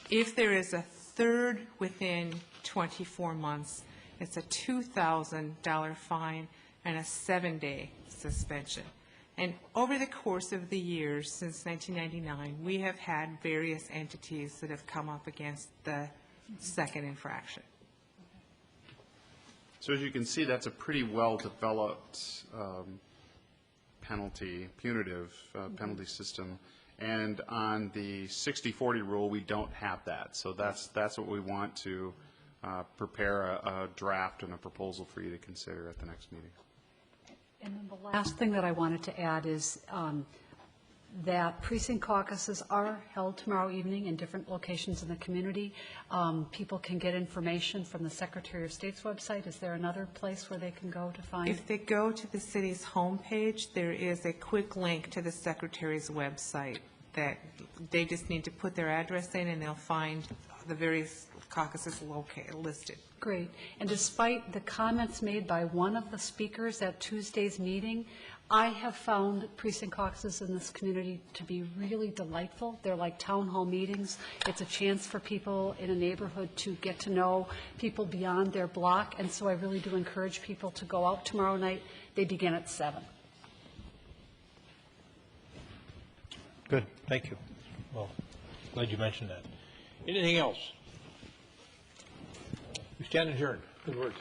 If there is a third within 24 months, it's a $2,000 fine and a 7-day suspension. And over the course of the years since 1999, we have had various entities that have come up against the second infraction. So as you can see, that's a pretty well-developed punitive penalty system. And on the 60/40 rule, we don't have that. So that's what we want to prepare a draft and a proposal for you to consider at the next meeting. And then the last thing that I wanted to add is that precinct caucuses are held tomorrow evening in different locations in the community. People can get information from the Secretary of State's website. Is there another place where they can go to find? If they go to the city's homepage, there is a quick link to the Secretary's website that they just need to put their address in, and they'll find the various caucuses listed. Great. And despite the comments made by one of the speakers at Tuesday's meeting, I have found precinct caucuses in this community to be really delightful. They're like town hall meetings. It's a chance for people in a neighborhood to get to know people beyond their block, and so I really do encourage people to go out tomorrow night. They begin at 7. Good, thank you. Well, glad you mentioned that. Anything else? We stand adjourned. Good work.